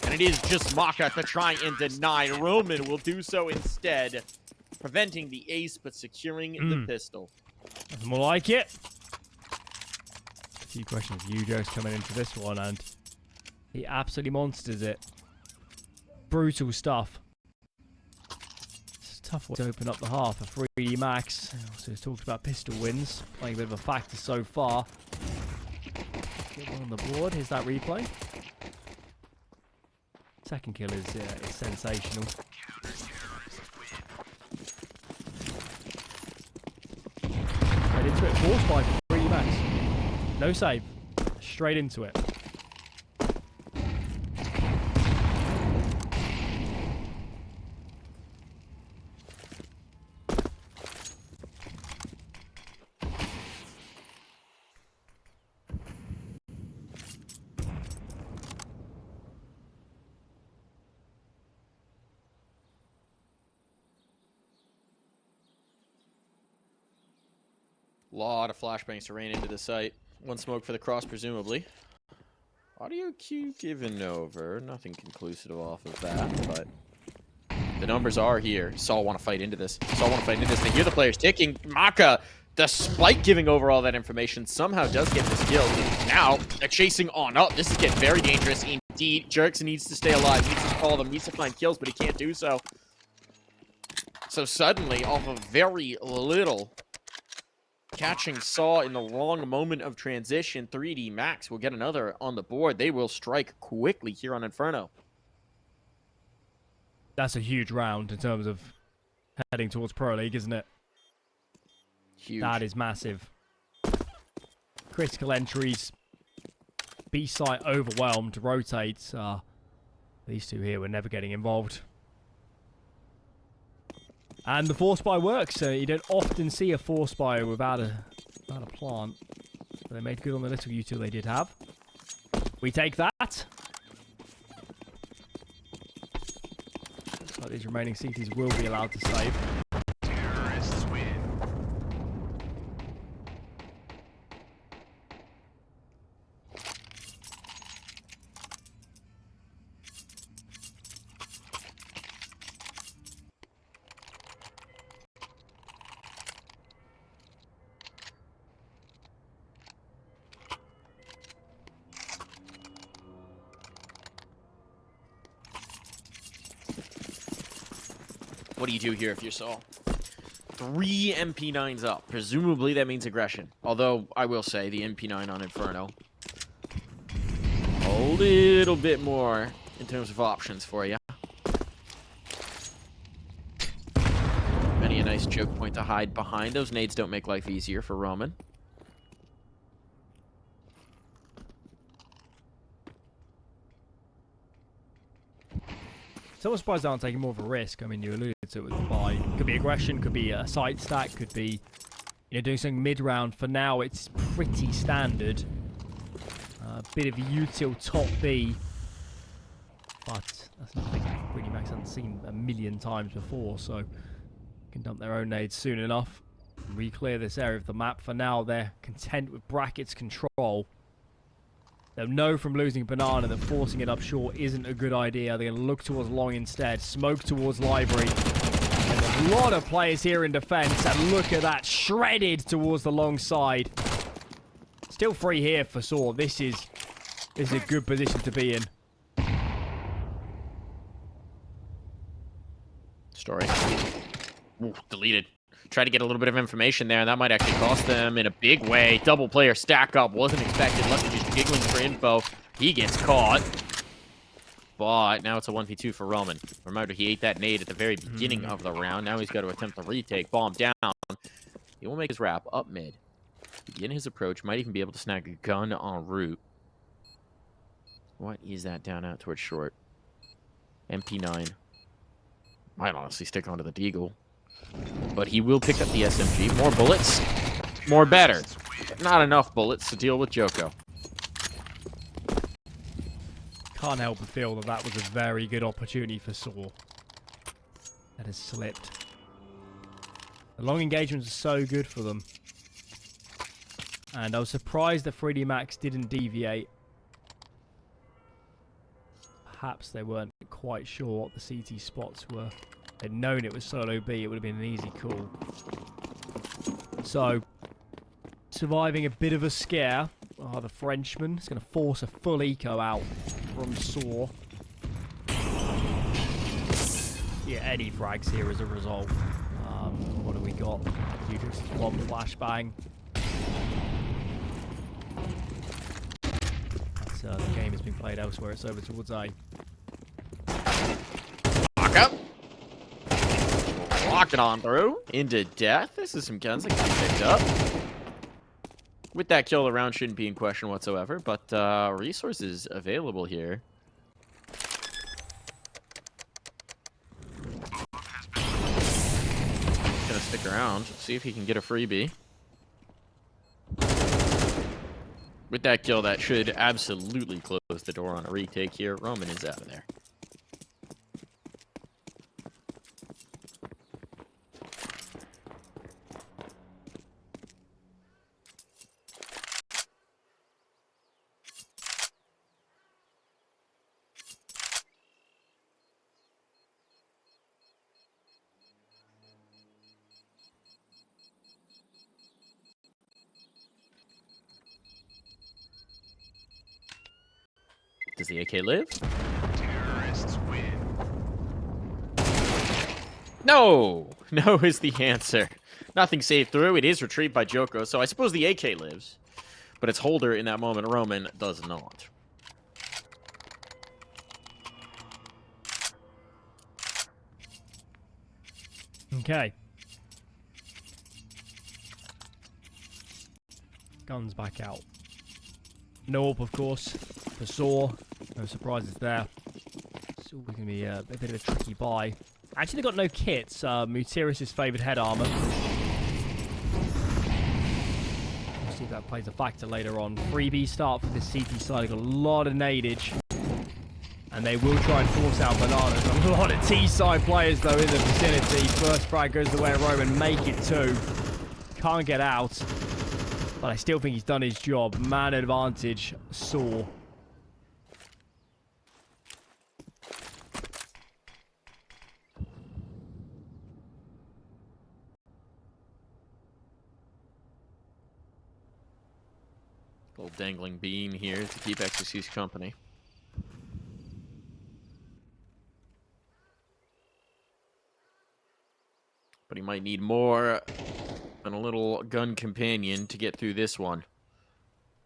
And it is just Maka to try and deny. Roman will do so instead, preventing the ace, but securing the pistol. That's more like it. A few questions. U-Jerks coming into this one, and he absolutely monsters it. Brutal stuff. It's a tough one to open up the half for 3D Max. Also talked about pistol wins, playing a bit of a factor so far. Get one on the board. Here's that replay. Second kill is sensational. Right into it. Force by 3D Max. No save. Straight into it. Lot of flashbangs to rain into the site. One smoke for the cross, presumably. Audio cue given over. Nothing conclusive off of that, but the numbers are here. sAw want to fight into this. sAw want to fight into this. They hear the players ticking. Maka, despite giving over all that information, somehow does get this kill. Now, they're chasing on up. This is getting very dangerous indeed. Jerks needs to stay alive. Needs to call them. Needs to find kills, but he can't do so. So suddenly, off of very little, catching sAw in the wrong moment of transition, 3D Max will get another on the board. They will strike quickly here on Inferno. That's a huge round in terms of heading towards Pro League, isn't it? Huge. That is massive. Critical entries. B-site overwhelmed. Rotate. These two here were never getting involved. And the force buy works. You don't often see a force buy without a plant. But they made good on the little util they did have. We take that. Looks like these remaining CTs will be allowed to save. Terrorists win. What do you do here if you're sAw? 3 MP9s up. Presumably that means aggression. Although, I will say, the MP9 on Inferno, a little bit more in terms of options for you. Many a nice choke point to hide behind. Those nades don't make life easier for Roman. So I'm surprised they aren't taking more of a risk. I mean, you alluded to it with the buy. Could be aggression, could be a side stack, could be doing something mid-round. For now, it's pretty standard. A bit of a util top B. But that's nothing Freddie Max hasn't seen a million times before, so can dump their own nades soon enough. Re-clear this area of the map. For now, they're content with brackets control. They'll know from losing Banana that forcing it up short isn't a good idea. They're going to look towards long instead. Smoke towards library. And there's a lot of players here in defense. And look at that. Shredded towards the long side. Still free here for sAw. This is a good position to be in. Story. Ooh, deleted. Try to get a little bit of information there, and that might actually cost them in a big way. Double player stack up. Wasn't expected. Lucky just giggling for info. He gets caught. But now it's a 1v2 for Roman. Remember, he ate that nade at the very beginning of the round. Now he's got to attempt the retake. Bomb down. He will make his wrap up mid. Begin his approach. Might even be able to snag a gun en route. What is that down out towards short? MP9. Might honestly stick onto the deagle. But he will pick up the SMG. More bullets. More better. But not enough bullets to deal with Joko. Can't help but feel that that was a very good opportunity for sAw. That has slipped. The long engagements are so good for them. And I was surprised that 3D Max didn't deviate. Perhaps they weren't quite sure what the CT spots were. They'd known it was solo B, it would have been an easy call. So, surviving a bit of a scare. The Frenchman is going to force a full eco out from sAw. Yeah, any frags here as a result. What do we got? Just one flashbang. That's, the game has been played elsewhere. It's over towards A. Lock up. Lock it on through. Into death. This is some guns that can be picked up. With that kill, the round shouldn't be in question whatsoever, but resources available here. Gonna stick around, see if he can get a freebie. With that kill, that should absolutely close the door on a retake here. Roman is out of there. Does the AK live? Terrorists win. No! No is the answer. Nothing saved through. It is retrieved by Joko, so I suppose the AK lives. But its holder in that moment, Roman, does not. Okay. Guns back out. No up, of course, for sAw. No surprises there. It's always going to be a bit of a tricky buy. Actually, they got no kits. Mutiris' favoured head armour. We'll see if that plays a factor later on. Freebie start for the CT side. They've got a lot of nadage. And they will try and force out Bananas. A lot of T-side players, though, in the vicinity. First frag goes the way of Roman. Make it 2. Can't get out. But I still think he's done his job. Man advantage, sAw. Little dangling beam here to keep XCC's company. But he might need more than a little gun companion to get through this one.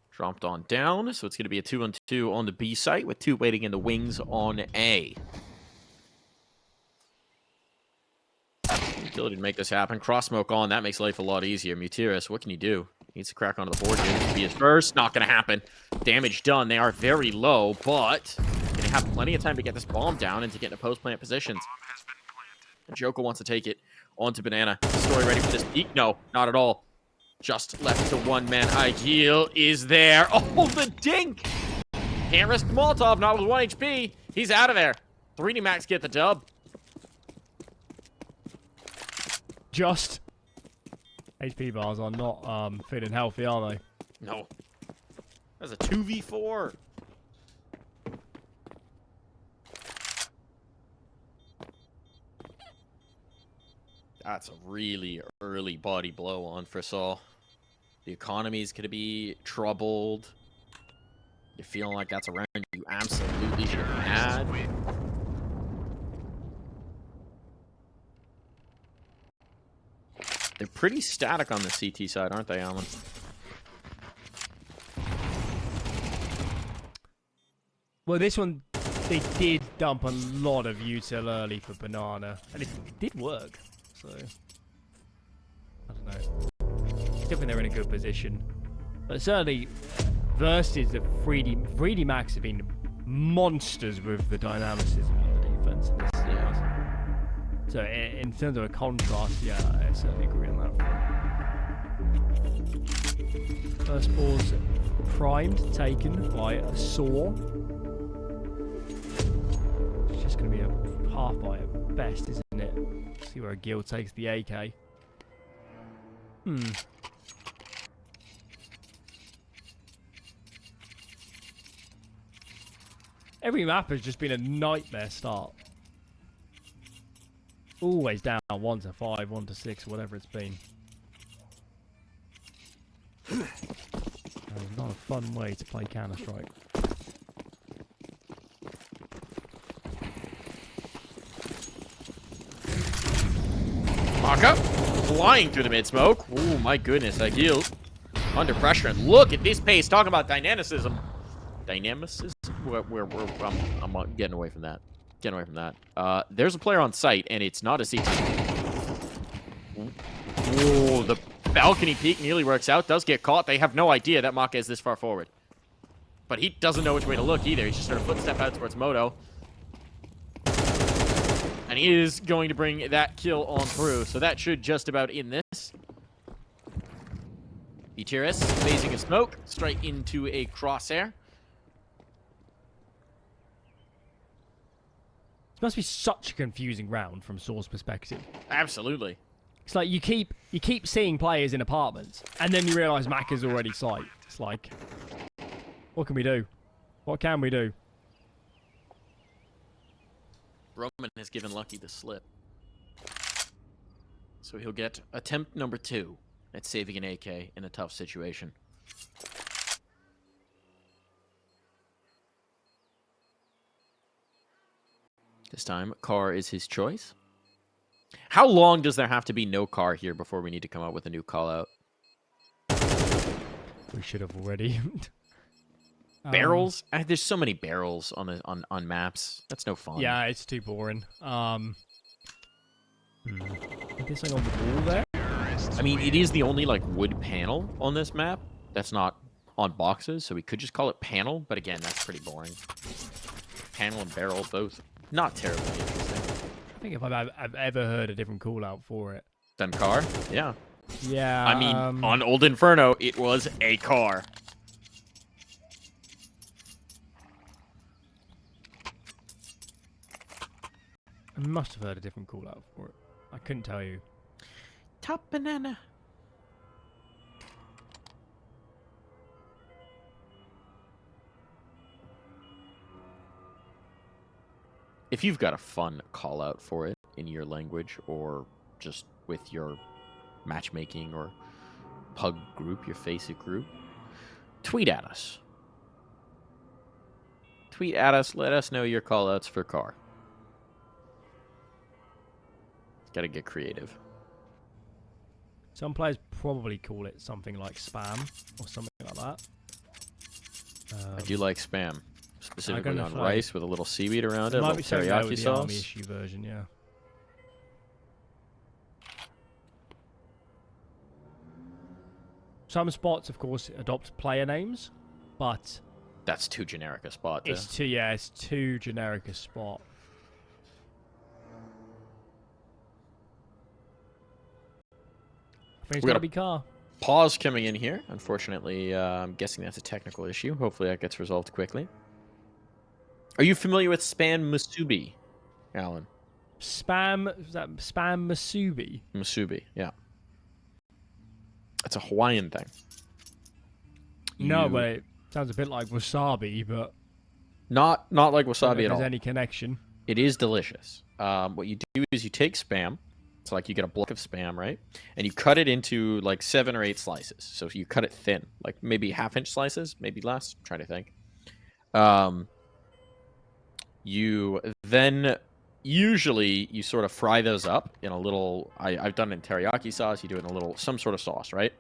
Dropped on down, so it's going to be a 2-on-2 on the B site with 2 waiting in the wings on A. Utility to make this happen. Cross smoke on, that makes life a lot easier. Mutiris, what can you do? Needs to crack onto the board here. This will be his first. Not going to happen. Damage done. They are very low, but going to have plenty of time to get this bomb down and to get into post-plant positions. Joko wants to take it onto Banana. Story ready for this peek? No, not at all. Just left to one man. Ideal is there. Oh, the dink! Can't risk the Molotov, not with 1 HP. He's out of there. 3D Max get the dub. Just. HP bars are not feeling healthy, are they? No. That's a 2v4. That's a really early body blow on for sAw. The economy's going to be troubled. You're feeling like that's around you absolutely should have had. They're pretty static on the CT side, aren't they, Alan? Well, this one, they did dump a lot of util early for Banana, and it did work, so... I don't know. I think they're in a good position. But certainly, versus the 3D Max have been monsters with the dynamicism on the defense in this series. So in terms of a contrast, yeah, I certainly agree on that. First ball's primed, taken by a sAw. It's just going to be a half by at best, isn't it? See where a Gil takes the AK. Every map has just been a nightmare start. Always down 1 to 5, 1 to 6, whatever it's been. It's not a fun way to play Counter-Strike. Maka flying through the mid smoke. Oh my goodness, Ideal under pressure. And look at this pace. Talking about dynamicism. Dynamicism? I'm getting away from that. Getting away from that. There's a player on site, and it's not a CT. Oh, the balcony peek nearly works out. Does get caught. They have no idea that Maka is this far forward. But he doesn't know which way to look either. He's just sort of footstep out towards Moto. And he is going to bring that kill on through. So that should just about end this. BTRS phasing a smoke straight into a crosshair. This must be such a confusing round from sAw's perspective. Absolutely. It's like you keep seeing players in apartments, and then you realise Mac is already sight. It's like, what can we do? What can we do? Roman has given Lucky the slip. So he'll get attempt number 2 at saving an AK in a tough situation. This time, car is his choice. How long does there have to be no car here before we need to come up with a new call-out? We should have already. Barrels? There's so many barrels on maps. That's no fun. Yeah, it's too boring. Is there something on the wall there? I mean, it is the only like wood panel on this map that's not on boxes, so we could just call it panel. But again, that's pretty boring. Panel and barrel, both not terribly interesting. I think if I've ever heard a different call out for it. Then car? Yeah. Yeah. I mean, on Old Inferno, it was a car. I must have heard a different call out for it. I couldn't tell you. Top banana. If you've got a fun call out for it in your language or just with your matchmaking or pug group, your FACEIT group, tweet at us. Tweet at us. Let us know your call outs for car. Gotta get creative. Some players probably call it something like spam or something like that. I do like spam. Specifically on fly. rice with a little seaweed around it, a Might little be something there teriyaki with the sauce. army issue version, yeah. Some spots, of course, adopt player names, but That's too generic a spot. it's too generic a spot. I think it's We gotta gotta- be car. pause coming in here. Unfortunately, I'm guessing that's a technical issue. Hopefully that gets resolved quickly. Are you familiar with Spam Musubi, Alan? Was that Spam Masubi? Musubi, yeah. It's a Hawaiian thing. No, but it sounds a bit like wasabi, but not like I don't know wasabi if at all. there's any connection. It is delicious. What you do is you take Spam. It's like you get a block of Spam, right? And you cut it into like 7 or 8 slices. So you cut it thin, like maybe half-inch slices, maybe less. I'm trying to think. You then usually you sort of fry those up in a little. I've done it in teriyaki sauce. You do it in a little some sort of sauce, right?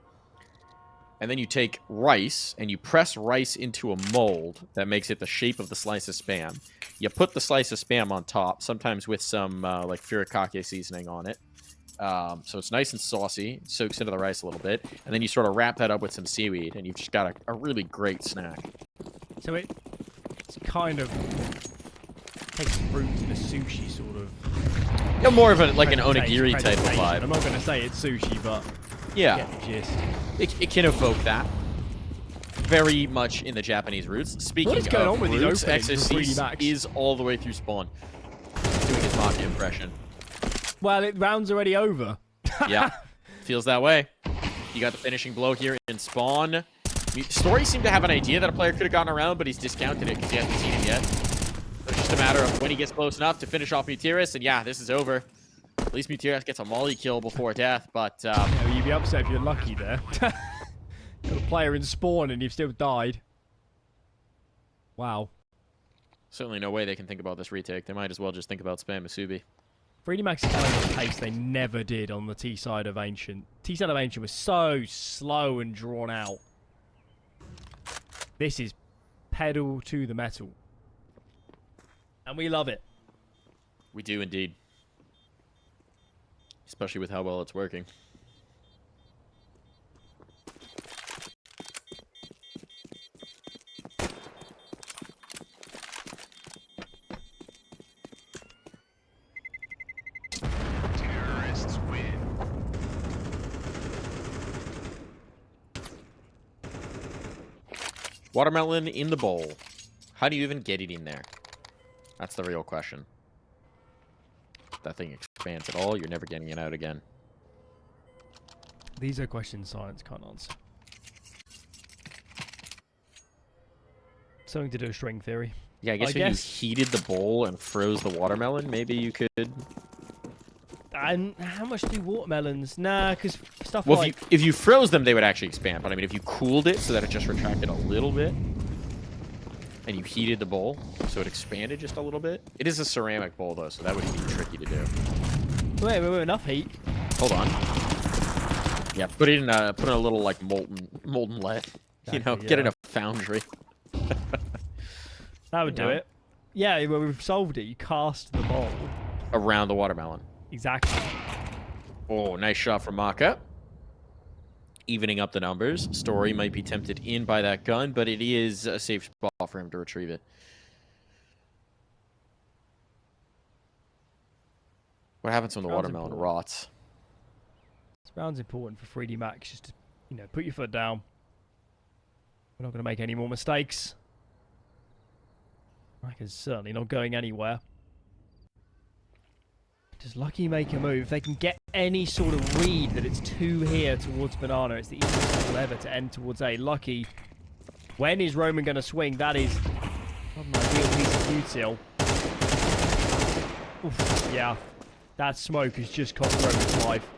And then you take rice and you press rice into a mold that makes it the shape of the slice of Spam. You put the slice of Spam on top, sometimes with some like furikake seasoning on it. So it's nice and saucy, it soaks into the rice a little bit, and then you sort of wrap that up with some seaweed, and you've just got a really great snack. So it's kind of takes roots in a sushi sort of. Yeah, more of an onigiri presentation. type of vibe. I'm not going to say it's sushi, but Yeah, get the gist. it can evoke that. Very much in the Japanese roots. Speaking What is going of on with these roots, openings for 3D XSC Max? is all the way through spawn. Doing his Mafia impression. Well, round's already over. Yeah, feels that way. You got the finishing blow here in spawn. Story seemed to have an idea that a player could have gotten around, but he's discounted it because he hasn't seen him yet. So it's just a matter of when he gets close enough to finish off Mutiris, and yeah, this is over. At least Mutiris gets a molly kill before death, but Yeah, you'd be upset if you're lucky there. Got a player in spawn and you've still died. Wow. certainly no way they can think about this retake. They might as well just think about Spam Masubi. 3D Max is going at a pace they never did on the T-side of Ancient. T-side of Ancient was so slow and drawn out. This is pedal to the metal. And we love it. We do indeed. Especially with how well it's working. Terrorists win. Watermelon in the bowl. How do you even get it in there? That's the real question. If that thing expands at all, you're never getting it out again. These are questions science can't answer. Something to do with string theory. Yeah, I guess if you heated the bowl and froze the watermelon, maybe you could... And how much do watermelons? Nah, because stuff Well, like... if you froze them, they would actually expand. But I mean, if you cooled it so that it just retracted a little bit, and you heated the bowl so it expanded just a little bit. It is a ceramic bowl, though, so that would be tricky to do. Wait, enough heat. Hold on. Yeah, put in a little, like, molten lead. You know, Exactly, get in yeah. a foundry. That would do it. Yeah, well, we've solved it. You cast the bowl. Around the watermelon. Exactly. Oh, nice shot from Maka. Evening up the numbers. Story might be tempted in by that gun, but it is a safe spot for him to retrieve it. What happens when the watermelon rots? This round's important for 3D Max. Just to, you know, put your foot down. We're not going to make any more mistakes. Maka's certainly not going anywhere. Does Lucky make a move? If they can get any sort of read that it's 2 here towards Banana, it's the easiest tool ever to end towards A. Lucky. When is Roman going to swing? That is not an ideal piece of util. Oof, yeah. That smoke has just cost Roman's life.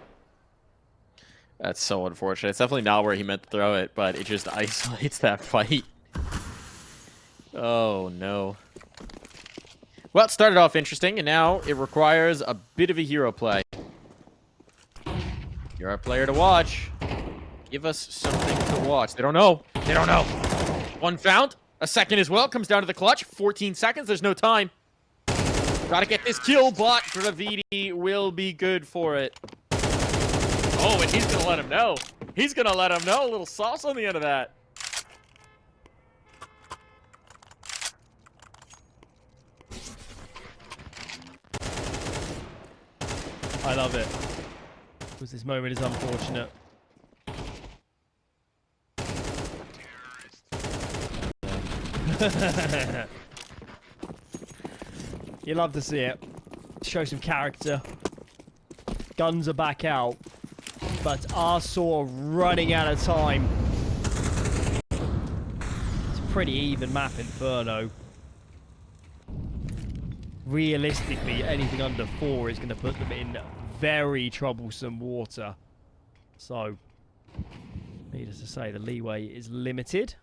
That's so unfortunate. It's definitely not where he meant to throw it, but it just isolates that fight. Oh, no. Well, it started off interesting, and now it requires a bit of a hero play. You're our player to watch. Give us something to watch. They don't know. They don't know. One found. A second as well. Comes down to the clutch. 14 seconds. There's no time. Gotta get this kill, but Graviti will be good for it. Oh, and he's gonna let him know. He's gonna let him know. A little sauce on the end of that. I love it. Because this moment is unfortunate. You love to see it. Show some character. Guns are back out. But our sAw running out of time. It's a pretty even map, Inferno. Realistically, anything under 4 is going to put them in very troublesome water. So, needless to say, the leeway is limited.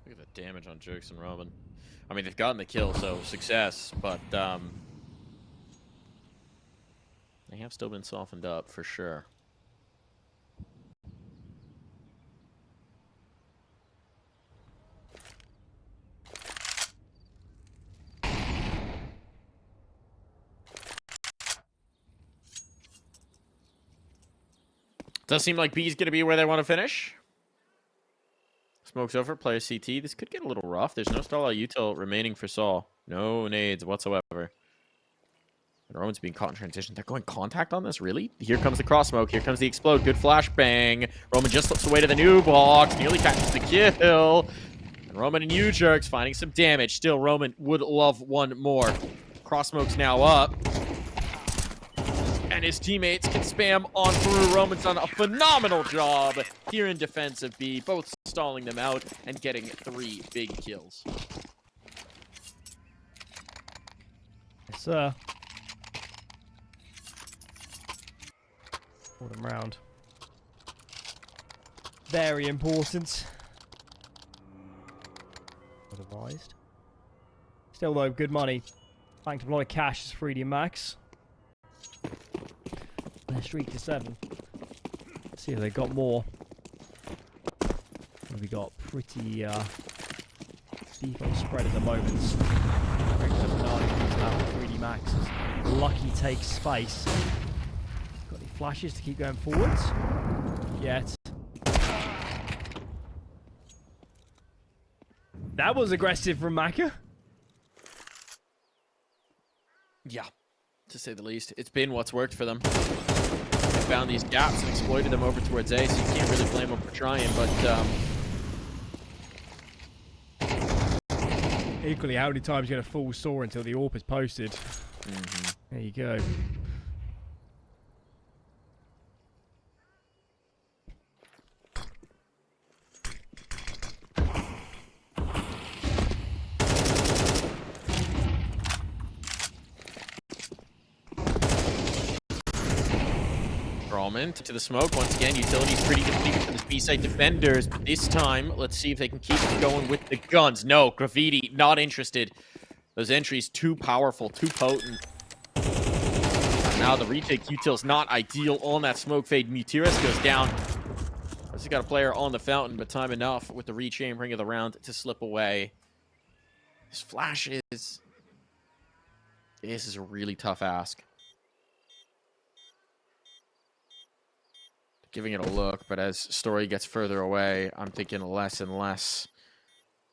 Look at the damage on Jerks and Roman. I mean, they've gotten the kill, so success, but they have still been softened up for sure. Does seem like B's going to be where they want to finish. Smoke's over, player CT. This could get a little rough. There's no stall out util remaining for sAw. No nades whatsoever. And Roman's being caught in transition. They're going contact on this? Really? Here comes the cross smoke. Here comes the explode. Good flash bang. Roman just slips away to the new box. Nearly catches the kill. And Roman and U-Jerks finding some damage. Still, Roman would love one more. Cross smoke's now up. And his teammates can spam on through. Roman's done a phenomenal job here in defense of B, both stalling them out and getting 3 big kills. Yes, sir. Autumn round. Very important. Well advised. Still, though, good money. Thanks to a lot of cash, it's 3D max. Their streak to 7. Let's see if they got more. We got pretty default spread at the moment. Very clever now 3D max. Lucky takes space. Got any flashes to keep going forwards? Yet. That was aggressive from Maka. Yeah, to say the least. It's been what's worked for them. They found these gaps and exploited them over towards A, so you can't really blame them for trying, but equally, how many times you get a full sAw until the AWP is posted? There you go. Roman to the smoke. Once again, utility's pretty depleted for the B-side defenders, but this time, let's see if they can keep it going with the guns. No, Graffiti, not interested. Those entries too powerful, too potent. Now the retake util's not ideal on that smoke fade. Mutiris goes down. He's got a player on the fountain, but time enough with the rechambering of the round to slip away. His flash is... This is a really tough ask. Giving it a look, but as story gets further away, I'm thinking less and less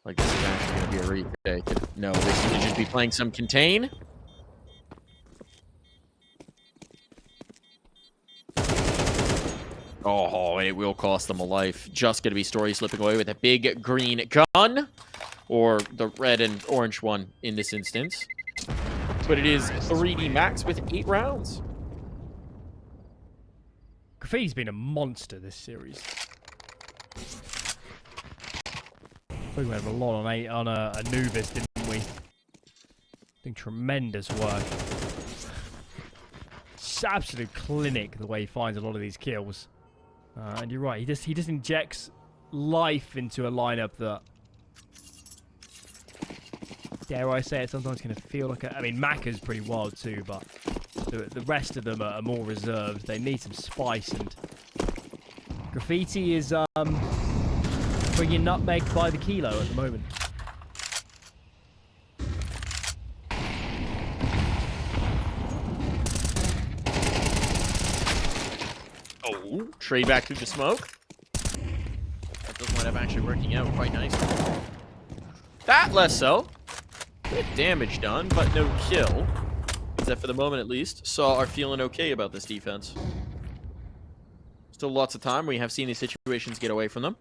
like this is actually going to be a retake. No, they seem to just be playing some contain. Oh, it will cost them a life. Just going to be story slipping away with a big green gun, or the red and orange one in this instance. But it is 3D max with 8 rounds. Graffiti's been a monster this series. We went a lot on Anubis, didn't we? Doing tremendous work. It's absolute clinic the way he finds a lot of these kills. And you're right, he just injects life into a lineup that, dare I say it, sometimes can feel like a... I mean, Maka's pretty wild too, but the rest of them are more reserved. They need some spice, and Graffiti is bringing nutmeg by the kilo at the moment. Oh, trade back through the smoke. That doesn't end up actually working out quite nicely. That less so. Bit damage done, but no kill. Is that for the moment at least? sAw are feeling okay about this defense. Still lots of time. We have seen these situations get away from them.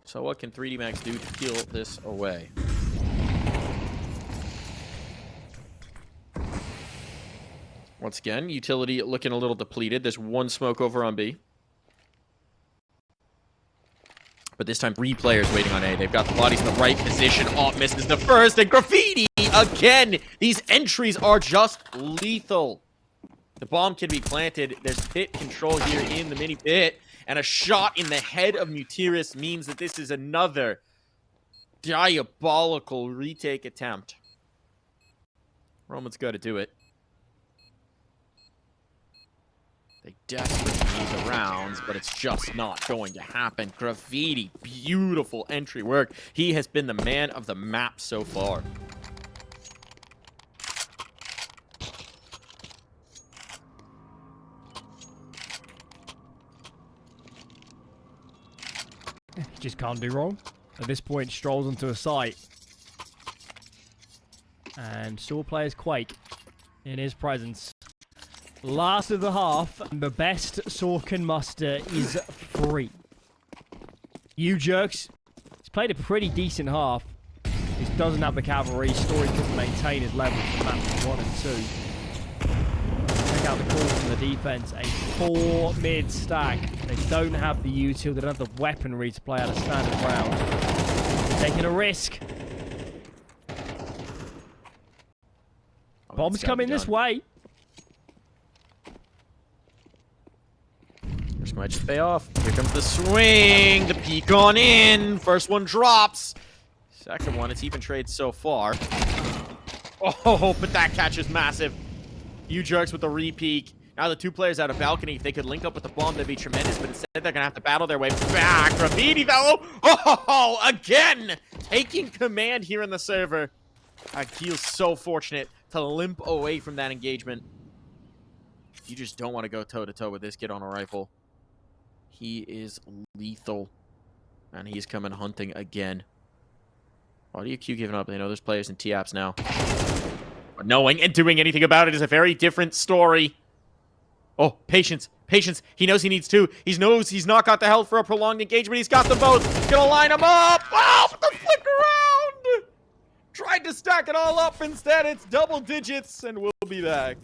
So what can 3D Max do to peel this away? Once again, utility looking a little depleted. There's one smoke over on B. But this time, 3 players waiting on A. They've got the bodies in the right position. Oh, misses the first. And Graffiti again. These entries are just lethal. The bomb can be planted. There's pit control here in the mini pit. And a shot in the head of Mutiris means that this is another diabolical retake attempt. Roman's got to do it. They desperately need the rounds, but it's just not going to happen. Graffiti, beautiful entry work. He has been the man of the map so far. Just can't do wrong. At this point, strolls onto a site. And sAw players quake in his presence. Last of the half, the best sAw can muster is 3. You jerks, he's played a pretty decent half. He doesn't have the cavalry. Story couldn't maintain his level for maps 1 and 2. Check out the call from the defense. A 4 mid stack. They don't have the util, they don't have the weaponry to play out a standard round. Taking a risk. Bomb's coming this way. This might just pay off. Here comes the swing. The peek on in. First one drops. Second one, it's even trade so far. Oh, but that catch is massive. You jerks with the re-peek. Now the 2 players out of balcony. If they could link up with the bomb, that'd be tremendous. But instead, they're going to have to battle their way back. Graffiti, though. Oh, again. Taking command here in the server. Akil's so fortunate to limp away from that engagement. You just don't want to go toe-to-toe with this kid on a rifle. He is lethal. And he's coming hunting again. Audio Q giving up. They know there's players in T-Apps now. But knowing and doing anything about it is a very different story. Oh, patience. Patience. He knows he needs 2. He knows he's not got the health for a prolonged engagement. He's got them both. Gonna line them up. Oh, the flick around. Tried to stack it all up. Instead, it's double digits, and we'll be back.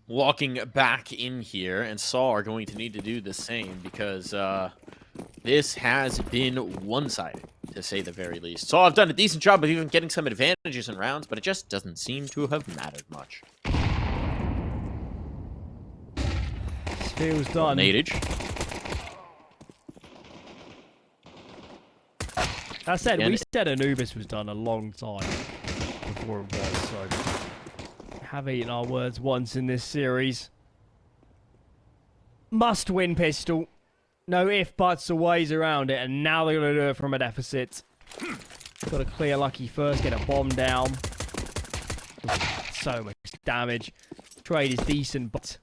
walking back in here, and sAw are going to need to do the same because this has been one-sided, to say the very least. sAw have done a decent job of even getting some advantages in rounds, but it just doesn't seem to have mattered much. Feels done. Natage. That said, And we said Anubis was done a long time before it was, so have eaten our words once in this series. Must win pistol. No if, buts, or ways around it, and now they're going to do it from a deficit. Got to clear Lucky first, get a bomb down. So much damage. Trade is decent, but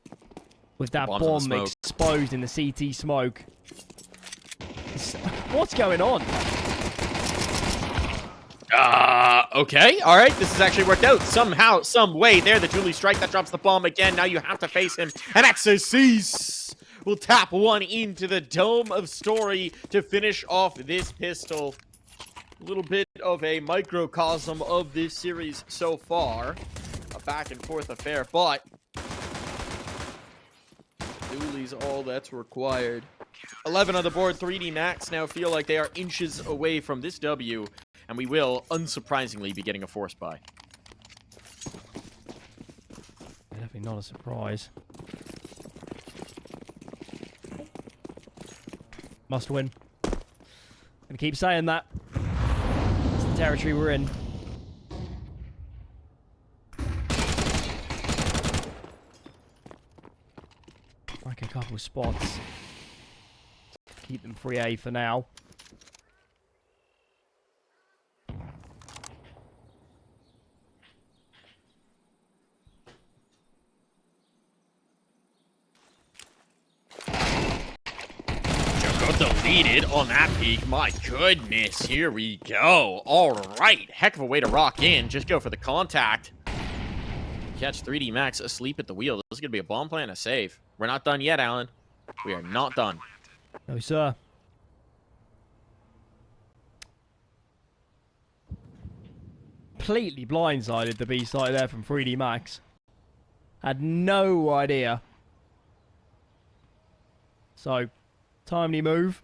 with that bomb exposed in the CT smoke. What's going on? Okay, all right. This has actually worked out somehow, some way. There, the Julie strike that drops the bomb again. Now you have to face him. And Exorcise will tap one into the Dome of Story to finish off this pistol. A little bit of a microcosm of this series so far. A back and forth affair, but Julie's all that's required. 11 on the board. 3D Max now feel like they are inches away from this W. And we will, unsurprisingly, be getting a force buy. Definitely not a surprise. Must win. Gonna keep saying that. It's the territory we're in. Like a couple of spots. Keep them free A for now. Deleted on that peak. My goodness, here we go. All right, heck of a way to rock in. Just go for the contact. Catch 3D Max asleep at the wheel. This is gonna be a bomb plan, a save. We're not done yet, Alan. We are not done. No, sir. Completely blindsided the B side there from 3D Max. Had no idea. So, timely move.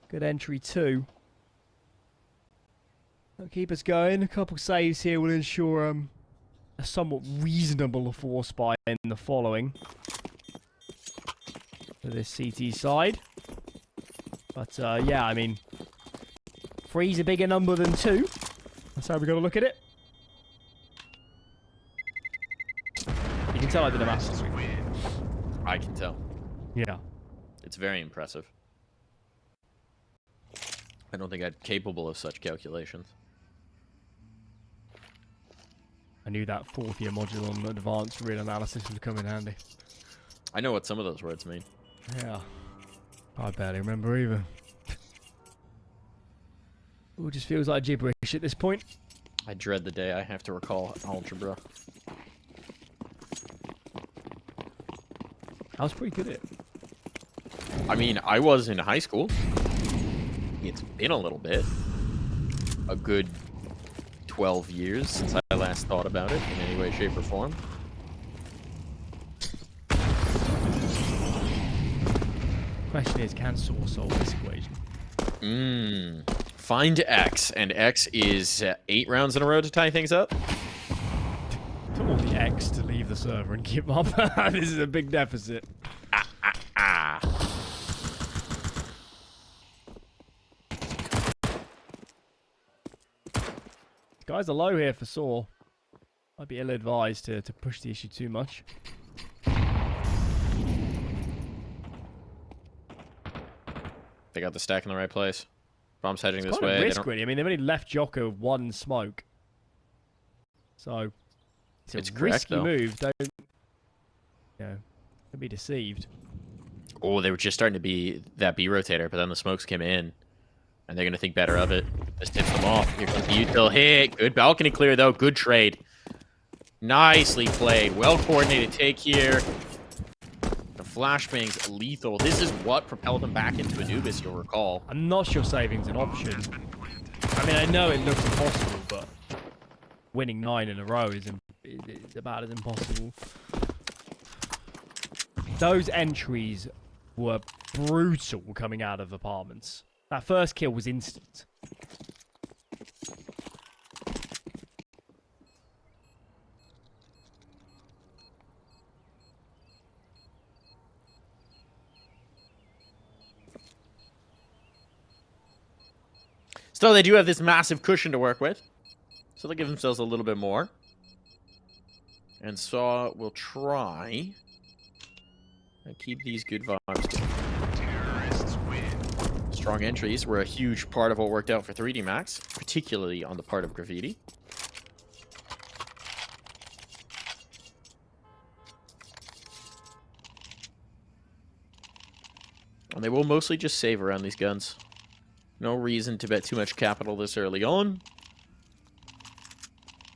Good entry too. That'll keep us going. A couple saves here will ensure a somewhat reasonable force buy in the following. For this CT side. But yeah, I mean, 3's a bigger number than 2. That's how we're going to look at it. You can tell I did a master's week. I can tell. Yeah. It's very impressive. I don't think I'm capable of such calculations. I knew that 4th year module on advanced real analysis would come in handy. I know what some of those words mean. Yeah. I barely remember either. It just feels like gibberish at this point. I dread the day I have to recall algebra. I was pretty good at it. I mean, I was in high school. It's been a little bit. A good 12 years since I last thought about it in any way, shape, or form. Question is, can sAw solve this equation? Find X, and X is 8 rounds in a row to tie things up. Told the X to leave the server and give up. This is a big deficit. Guys are low here for sAw. Might be ill-advised to push the issue too much. They got the stack in the right place. Bomb's heading this way. Risk, really. I mean, they've only left Jocko with 1 smoke. So, it's a risky move. Don't, don't be deceived. Oh, they were just starting to be that B rotator, but then the smokes came in. And they're going to think better of it. This tips them off. Here comes the util hit. Good balcony clear, though. Good trade. Nicely played. Well-coordinated take here. The flashbang's lethal. This is what propelled them back into Anubis, you'll recall. I'm not sure saving's an option. I mean, I know it looks impossible, but winning 9 in a row is about as impossible Those entries were brutal coming out of apartments. That first kill was instant. Still, they do have this massive cushion to work with. So they'll give themselves a little bit more. And sAw will try and keep these good vibes going. Terrorists win. Strong entries were a huge part of what worked out for 3D Max, particularly on the part of Graffiti. And they will mostly just save around these guns. No reason to bet too much capital this early on.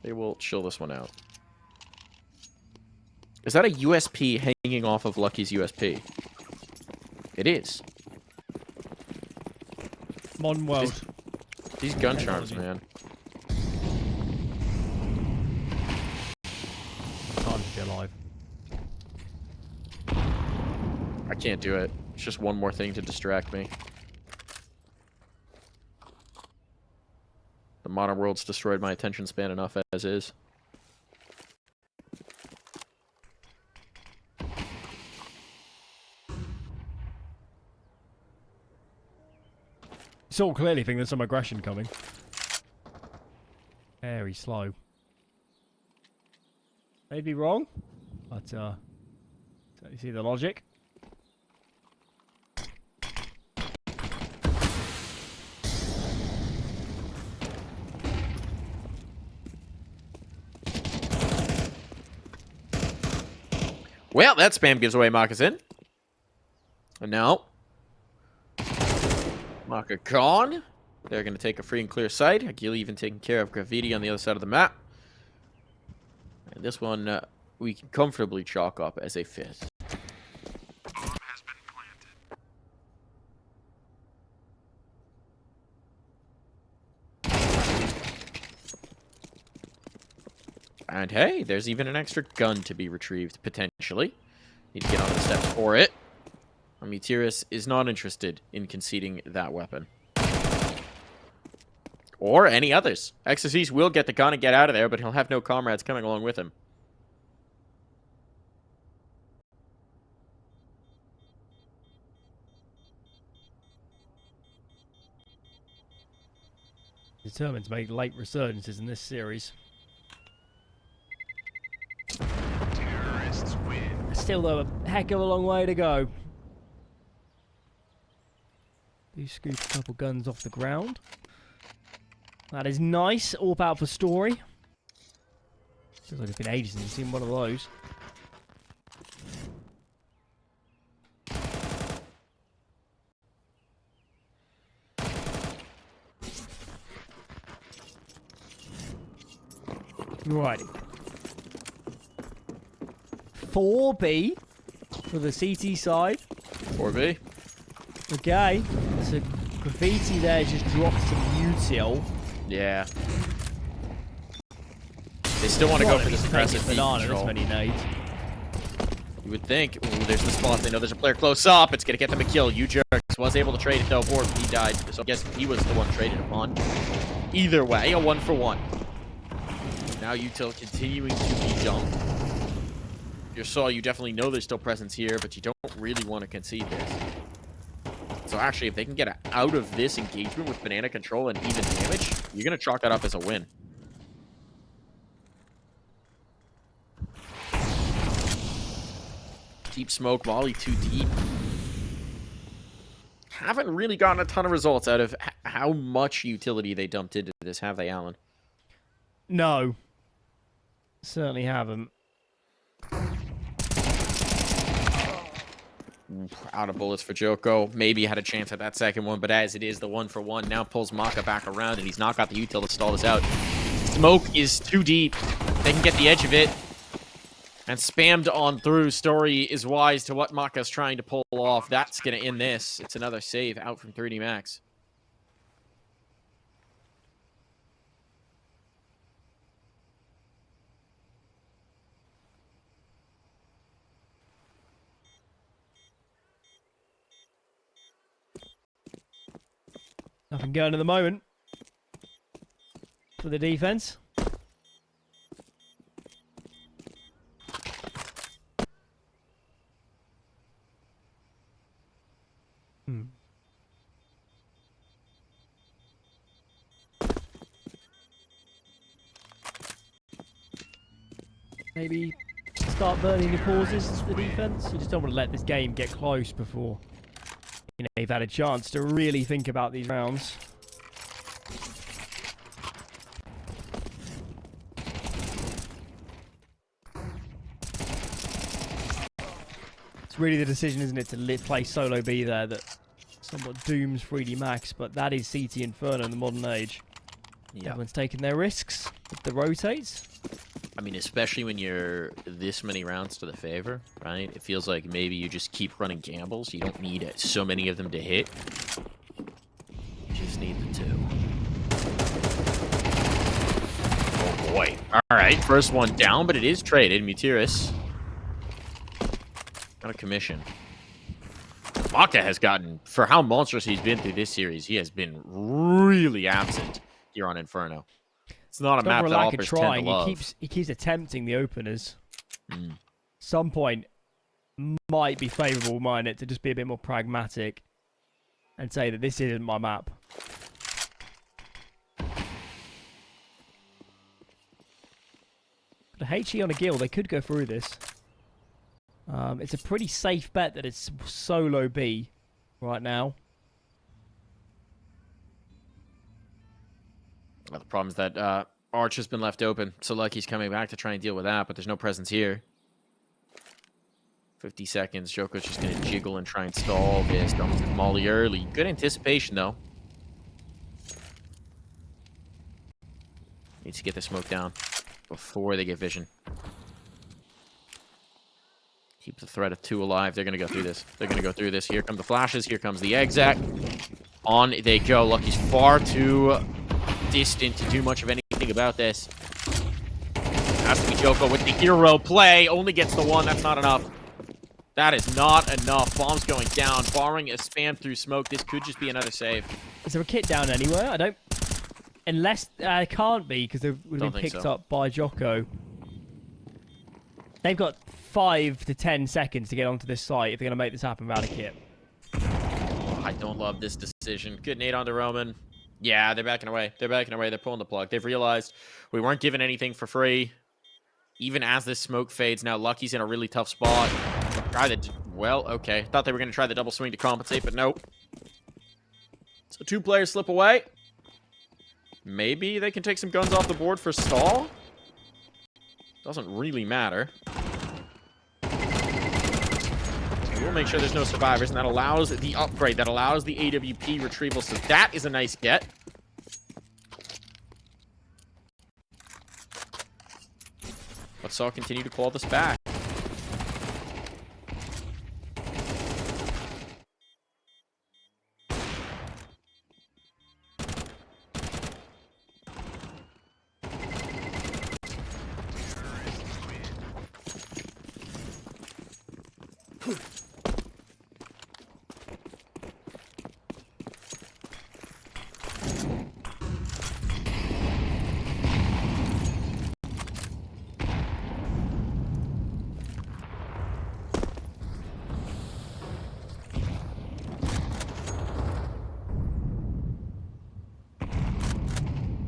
They will chill this one out. Is that a USP hanging off of Lucky's USP? It is. Modern world. These gun charms, man. Time to be alive. I can't do it. It's just one more thing to distract me. The modern world's destroyed my attention span enough as is. Saw clearly think there's some aggression coming. Very slow. May be wrong, but so you see the logic. Well, that spam gives away Moccasin. And now, Maka gone. They're going to take a free and clear site. Agili even taking care of Graffiti on the other side of the map. And this one, we can comfortably chalk up as a fifth. Bomb has been planted. And hey, there's even an extra gun to be retrieved, potentially. Need to get on the steps for it. Amitiris is not interested in conceding that weapon. Or any others. Exorcist will get the gun and get out of there, but he'll have no comrades coming along with him. Determined to make late resurgences in this series. Terrorists win. Still, though, a heck of a long way to go. Do scoop a couple guns off the ground. That is nice. All about for story. Feels like it's been ages since you've seen one of those. Righty. 4B for the CT side. 4B. Okay. So Graffiti there just dropped some util. Yeah. They still want to go for this aggressive deep banana. This control. many nades. You would think. Ooh, there's the spot. They know there's a player close up. It's going to get them a kill. U-Jerks was able to trade it, though. Or he died. So I guess he was the one traded upon. Either way, a 1-for-1. Now util continuing to be dumped. Your sAw, you definitely know there's still presence here, but you don't really want to concede this. So actually, if they can get out of this engagement with banana control and even damage, you're going to chalk that up as a win. Deep smoke, volley too deep. Haven't really gotten a ton of results out of how much utility they dumped into this, have they, Alan? No. Certainly haven't. Out of bullets for Joko. Maybe had a chance at that second one, but as it is, the 1-for-1 now pulls Maka back around, and he's not got the util to stall this out. Smoke is too deep. They can get the edge of it. And spammed on through. Story is wise to what Maka's trying to pull off. That's going to end this. It's another save out from 3D Max. Nothing going at the moment for the defense. Maybe start burning your pauses as the defense. You just don't want to let this game get close before you've had a chance to really think about these rounds. It's really the decision, isn't it, to play solo B there that somewhat dooms 3D Max, but that is CT Inferno in the modern age. Yeah. Everyone's taking their risks with the rotates. I mean, especially when you're this many rounds to the favor, right? It feels like maybe you just keep running gambles. You don't need so many of them to hit. You just need the 2. Oh boy. All right, first one down, but it is traded. Mutiris got a commission. Maka has gotten, for how monstrous he's been through this series, he has been really absent here on Inferno. It's not a map that offers 10 to love. He keeps attempting the openers. Some point might be favourable, might it, to just be a bit more pragmatic and say that this isn't my map. The HE on a Gill, they could go through this. It's a pretty safe bet that it's solo B right now. Well, the problem is that Arch has been left open, so Lucky's coming back to try and deal with that, but there's no presence here. 50 seconds, Joko's just going to jiggle and try and stall this. Dumps Molly early. Good anticipation, though. Needs to get the smoke down before they get vision. Keep the threat of 2 alive. They're going to go through this. They're going to go through this. Here come the flashes. Here comes the exec. On they go. Lucky's far too distant to do much of anything about this. Has to be Joko with the hero play. Only gets the 1. That's not enough. That is not enough. Bombs going down. Barring a spam through smoke, this could just be another save. Is there a kit down anywhere? I don't... Unless... it can't be, because they would have been picked up by Joko. They've got 5 to 10 seconds to get onto this site if they're going to make this happen without a kit. Oh, I don't love this decision. Good nade onto Roman. Yeah, they're backing away. They're backing away. They're pulling the plug. They've realized we weren't given anything for free. Even as this smoke fades, now Lucky's in a really tough spot. Try the... Well, okay. Thought they were going to try the double swing to compensate, but nope. So 2 players slip away. Maybe they can take some guns off the board for stall. Doesn't really matter. We'll make sure there's no survivors, and that allows the upgrade. That allows the AWP retrieval, so that is a nice get. But sAw continue to claw this back.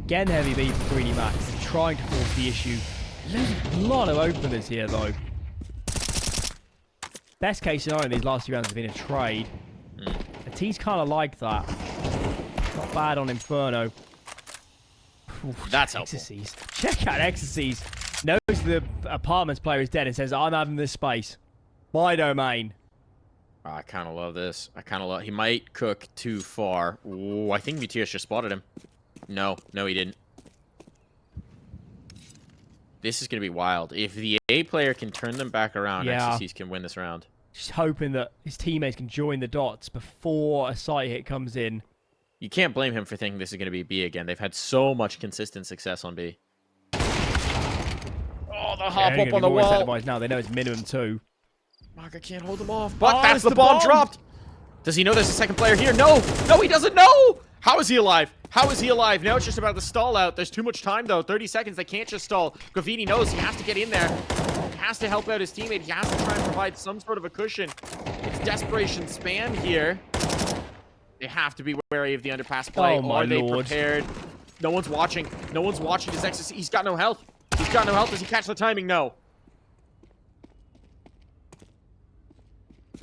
Again, heavy B for 3D Max, trying to force the issue. There's a lot of openers here, though. Best case scenario in these last few rounds has been a trade. The T's kind of like that. Not bad on Inferno. Ooh, That's helpful. Ecstasies. Check out Ecstasies. Knows the apartments player is dead and says, I'm having this space. My domain. Oh, I kind of love this. I kind of love... He might cook too far. Ooh, I think VTS just spotted him. No, he didn't. This is going to be wild. If the A player can turn them back around, Ecstasies can win this round. Just hoping that his teammates can join the dots before a site hit comes in. You can't blame him for thinking this is going to be B again. They've had so much consistent success on B. Oh, the hop up on the wall. Now they know it's minimum 2. Maka can't hold them off. But that's the bomb dropped. Does he know there's a second player here? No, he doesn't know. How is he alive? How is he alive? Now it's just about the stall out. There's too much time, though. 30 seconds. They can't just stall. Graffiti knows he has to get in there. He has to help out his teammate. He has to try and provide some sort of a cushion. It's desperation span here. They have to be wary of the underpass play. Oh, my Are they lord. prepared? No one's watching. No one's watching his ecstasy. He's got no health. He's got no health. Does he catch the timing? No.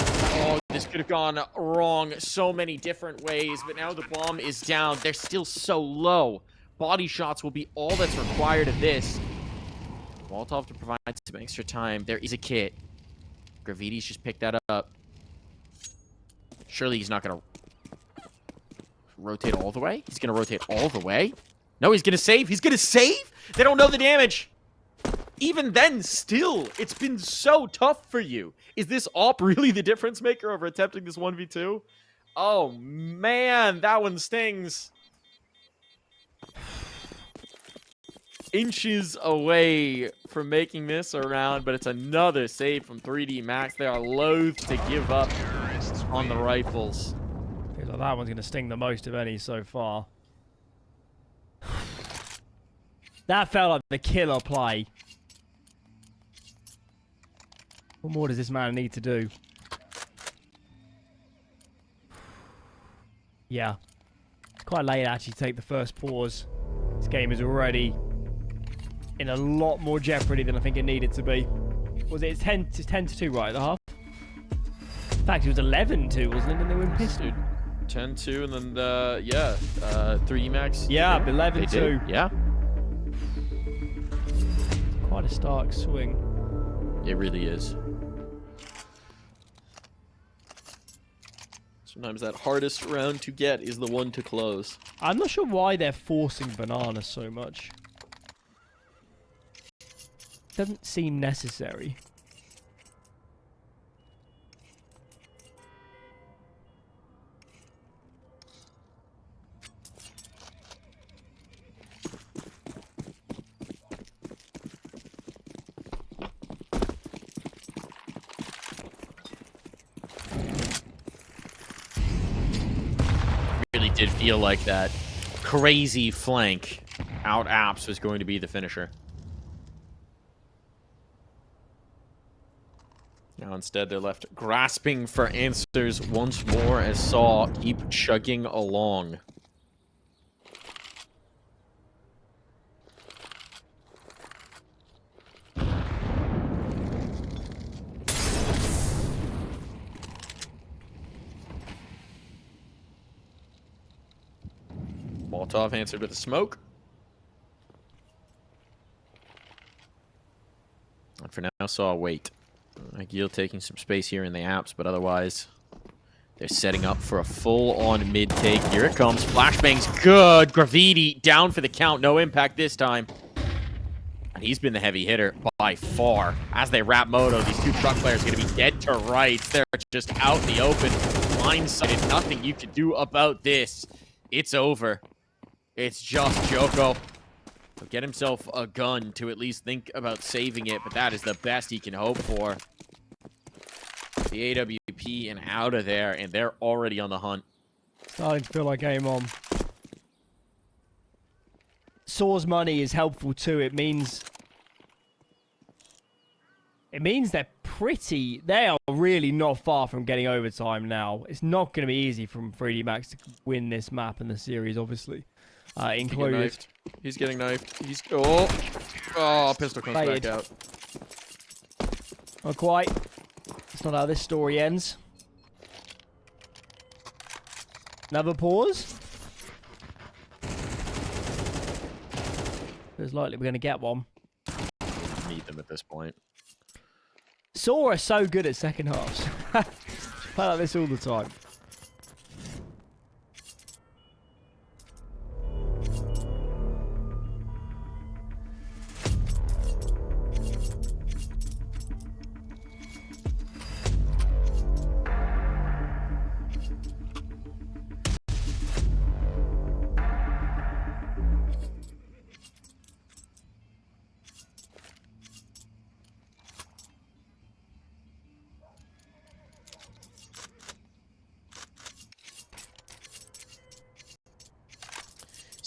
Oh, this could have gone wrong so many different ways, but now the bomb is down. They're still so low. Body shots will be all that's required of this. Molotov to provide some extra time. There is a kit. Graffiti's just picked that up. Surely he's not going to rotate all the way? He's going to rotate all the way? No, he's going to save. He's going to save? They don't know the damage. Even then, still, it's been so tough for you. Is this AWP really the difference maker over attempting this 1v2? Oh, man, that one stings. Inches away from making this a round, but it's another save from 3D Max. They are loath to give up on the rifles. Feels like that one's going to sting the most of any so far. That felt like the killer play. What more does this man need to do? Yeah. It's quite late to actually take the first pause. This game is already in a lot more jeopardy than I think it needed to be. Was it 10 to 2 right at the half? In fact, it was 11-2, wasn't it? And they win pistol. 10-2, and then, yeah, 3D Max. Yeah, 11-2. Yeah. Quite a stark swing. It really is. Sometimes that hardest round to get is the one to close. I'm not sure why they're forcing bananas so much. Doesn't seem necessary. Really did feel like that crazy flank out apps was going to be the finisher. Now instead they're left grasping for answers once more as sAw keep chugging along. Molotov answered with a smoke. And for now, sAw wait. Agil taking some space here in the apps, but otherwise, they're setting up for a full-on mid-take. Here it comes. Flashbang's good. Graffiti down for the count. No impact this time. And he's been the heavy hitter by far. As they wrap Moto, these two truck players are going to be dead to rights. They're just out in the open. Blindsided. Nothing you can do about this. It's over. It's just Joko. He'll get himself a gun to at least think about saving it, but that is the best he can hope for. The AWP and out of there, and they're already on the hunt. Starting to feel like game on. sAw's money is helpful too. It means they're pretty. They are really not far from getting overtime now. It's not going to be easy from 3D Max to win this map and the series, obviously. Included. He's getting knifed. He's oh, pistol comes Faded. back out. Not quite. That's not how this story ends. Another pause. Feels likely we're going to get one. Need them at this point. sAw are so good at second halves. Play like this all the time.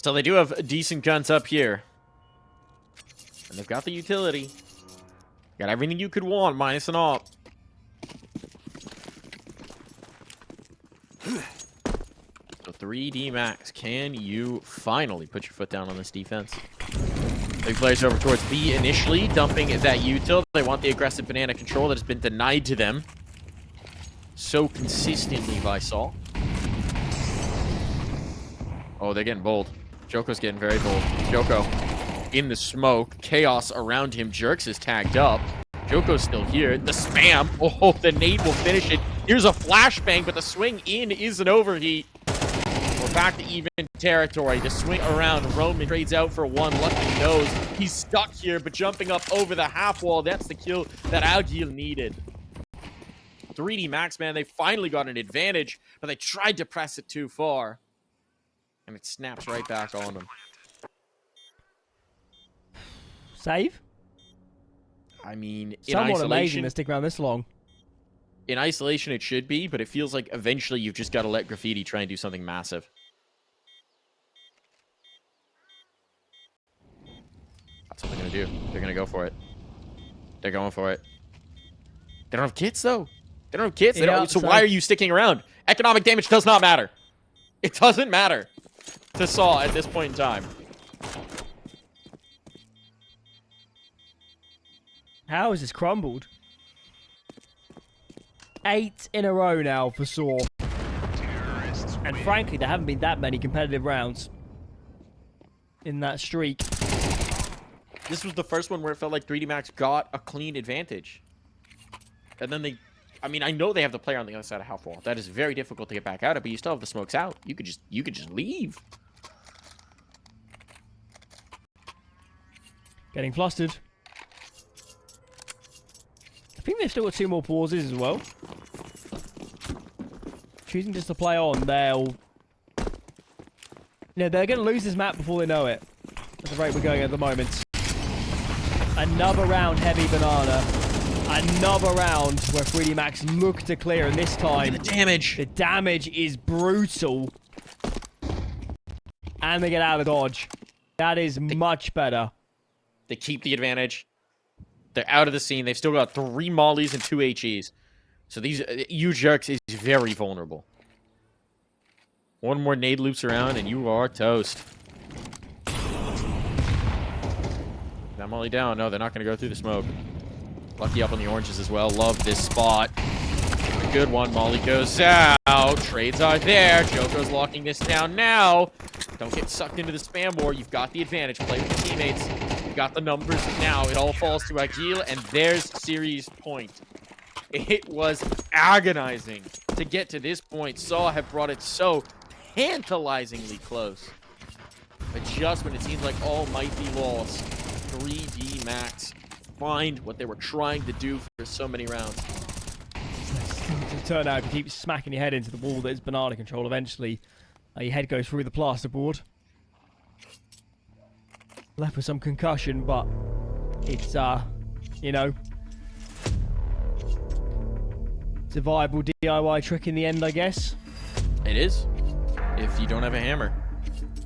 So they do have decent guns up here. And they've got the utility. Got everything you could want, minus an AWP. So 3D Max, can you finally put your foot down on this defense? Big players over towards B initially, dumping that util. They want the aggressive banana control that has been denied to them so consistently by sAw. Oh, they're getting bold. Joko's getting very bold. Joko in the smoke. Chaos around him. Jerks is tagged up. Joko's still here. The spam. Oh, the nade will finish it. Here's a flashbang, but the swing in is an overheat. We're back to even territory. The swing around. Roman trades out for one. Lucky knows he's stuck here, but jumping up over the half wall. That's the kill that Agil needed. 3D Max, man, they finally got an advantage, but they tried to press it too far. And it snaps right back on them. Save? I mean, in Somewhat amazing isolation, to stick around this long. in isolation it should be, but it feels like eventually you've just got to let Graffiti try and do something massive. That's what they're going to do. They're going to go for it. They're going for it. They don't have kits, though. They don't have kits. They don't, so why are you sticking around? Economic damage does not matter. It doesn't matter to sAw at this point in time. How has this crumbled? 8 in a row now for sAw. And frankly, there haven't been that many competitive rounds in that streak. This was the first one where it felt like 3D Max got a clean advantage. And then they... I mean, I know they have the player on the other side of half wall. That is very difficult to get back out of, but you still have the smokes out. You could just leave. Getting flustered. I think they've still got 2 more pauses as well. Choosing just to play on, they'll... they're going to lose this map before they know it. At the rate we're going at the moment. Another round heavy banana. Another round where 3D Max look to clear, and this time... Look at the damage! The damage is brutal. And they get out of the dodge. That is much better. They keep the advantage. They're out of the scene. They've still got 3 mollies and 2 HEs. So these U-Jerks is very vulnerable. One more nade loops around and you are toast. That molly down. No, they're not going to go through the smoke. Lucky up on the oranges as well. Love this spot. A good one. Molly goes out. Trades are there. Joko's locking this down now. Don't get sucked into the spam war. You've got the advantage. Play with the teammates. You've got the numbers now. It all falls to Agil, and there's series point. It was agonizing to get to this point. sAw have brought it so tantalizingly close. But just when it seems like all might be lost, 3D Max find what they were trying to do for so many rounds. To turn out, if you keep smacking your head into the wall that is banana control, eventually your head goes through the plasterboard. Left with some concussion, but it's, you know, it's a viable DIY trick in the end, I guess. It is, if you don't have a hammer.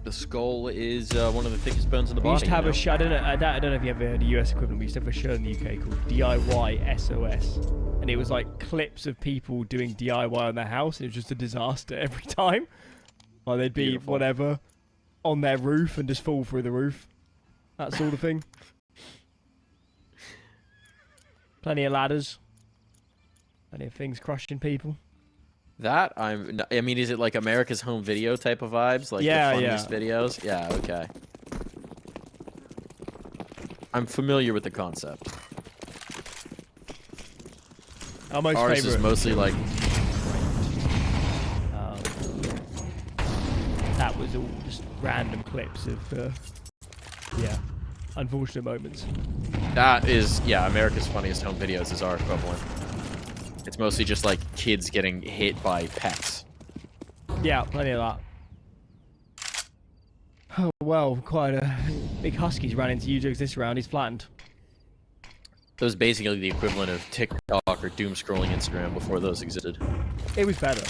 The skull is one of the thickest bones in the body. We used to have a show, I don't know if you ever heard the US equivalent, we used to have a show in the UK called DIY SOS. And it was like clips of people doing DIY on their house. It was just a disaster every time. Like they'd be, whatever, on their roof and just fall through the roof. That sort of thing. Plenty of ladders. Plenty of things crushing people. That, I mean, is it like America's Home Video type of vibes? Like yeah, the funniest videos? Yeah, okay. I'm familiar with the concept. Our most Ours favorite is mostly like... that was all just random clips of, yeah, unfortunate moments. That is, yeah, America's Funniest Home Videos is our equivalent. It's mostly just like kids getting hit by pets. Yeah, plenty of that. Oh, well, quite a big Huskies ran into U-Jugs this round. He's flattened. That was basically the equivalent of TikTok or doom scrolling Instagram before those existed. It was better.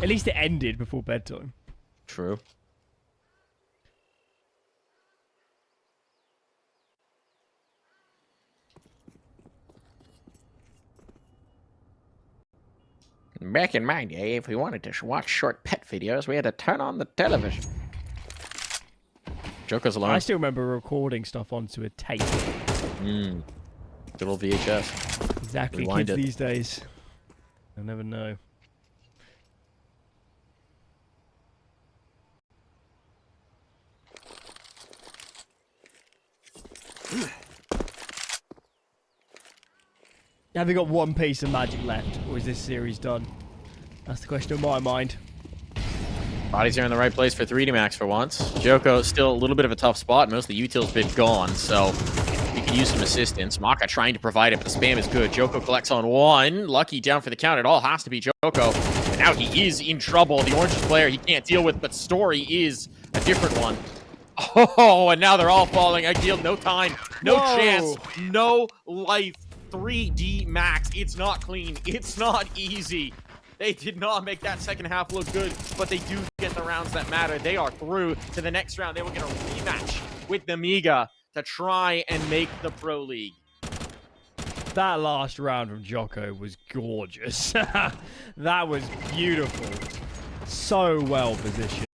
At least it ended before bedtime. True. Back in my day, if we wanted to watch short pet videos, we had to turn on the television. Joker's alone. I still remember recording stuff onto a tape. Good old VHS. Exactly, Rewind kids it. these days. I never know. Have they got one piece of magic left, or is this series done? That's the question in my mind. Bodies are in the right place for 3D Max for once. Joko still a little bit of a tough spot. Most of the util's been gone, so he could use some assistance. Maka trying to provide it, but the spam is good. Joko collects on one. Lucky down for the count. It all has to be Joko. And now he is in trouble. The Orange player he can't deal with, but Story is a different one. Oh, and now they're all falling. I deal no time, no chance, no life. 3D Max. It's not clean. It's not easy. They did not make that second half look good, but they do get the rounds that matter. They are through to the next round. They will get a rematch with the Miga to try and make the Pro League. That last round from Joko was gorgeous. That was beautiful. So well positioned.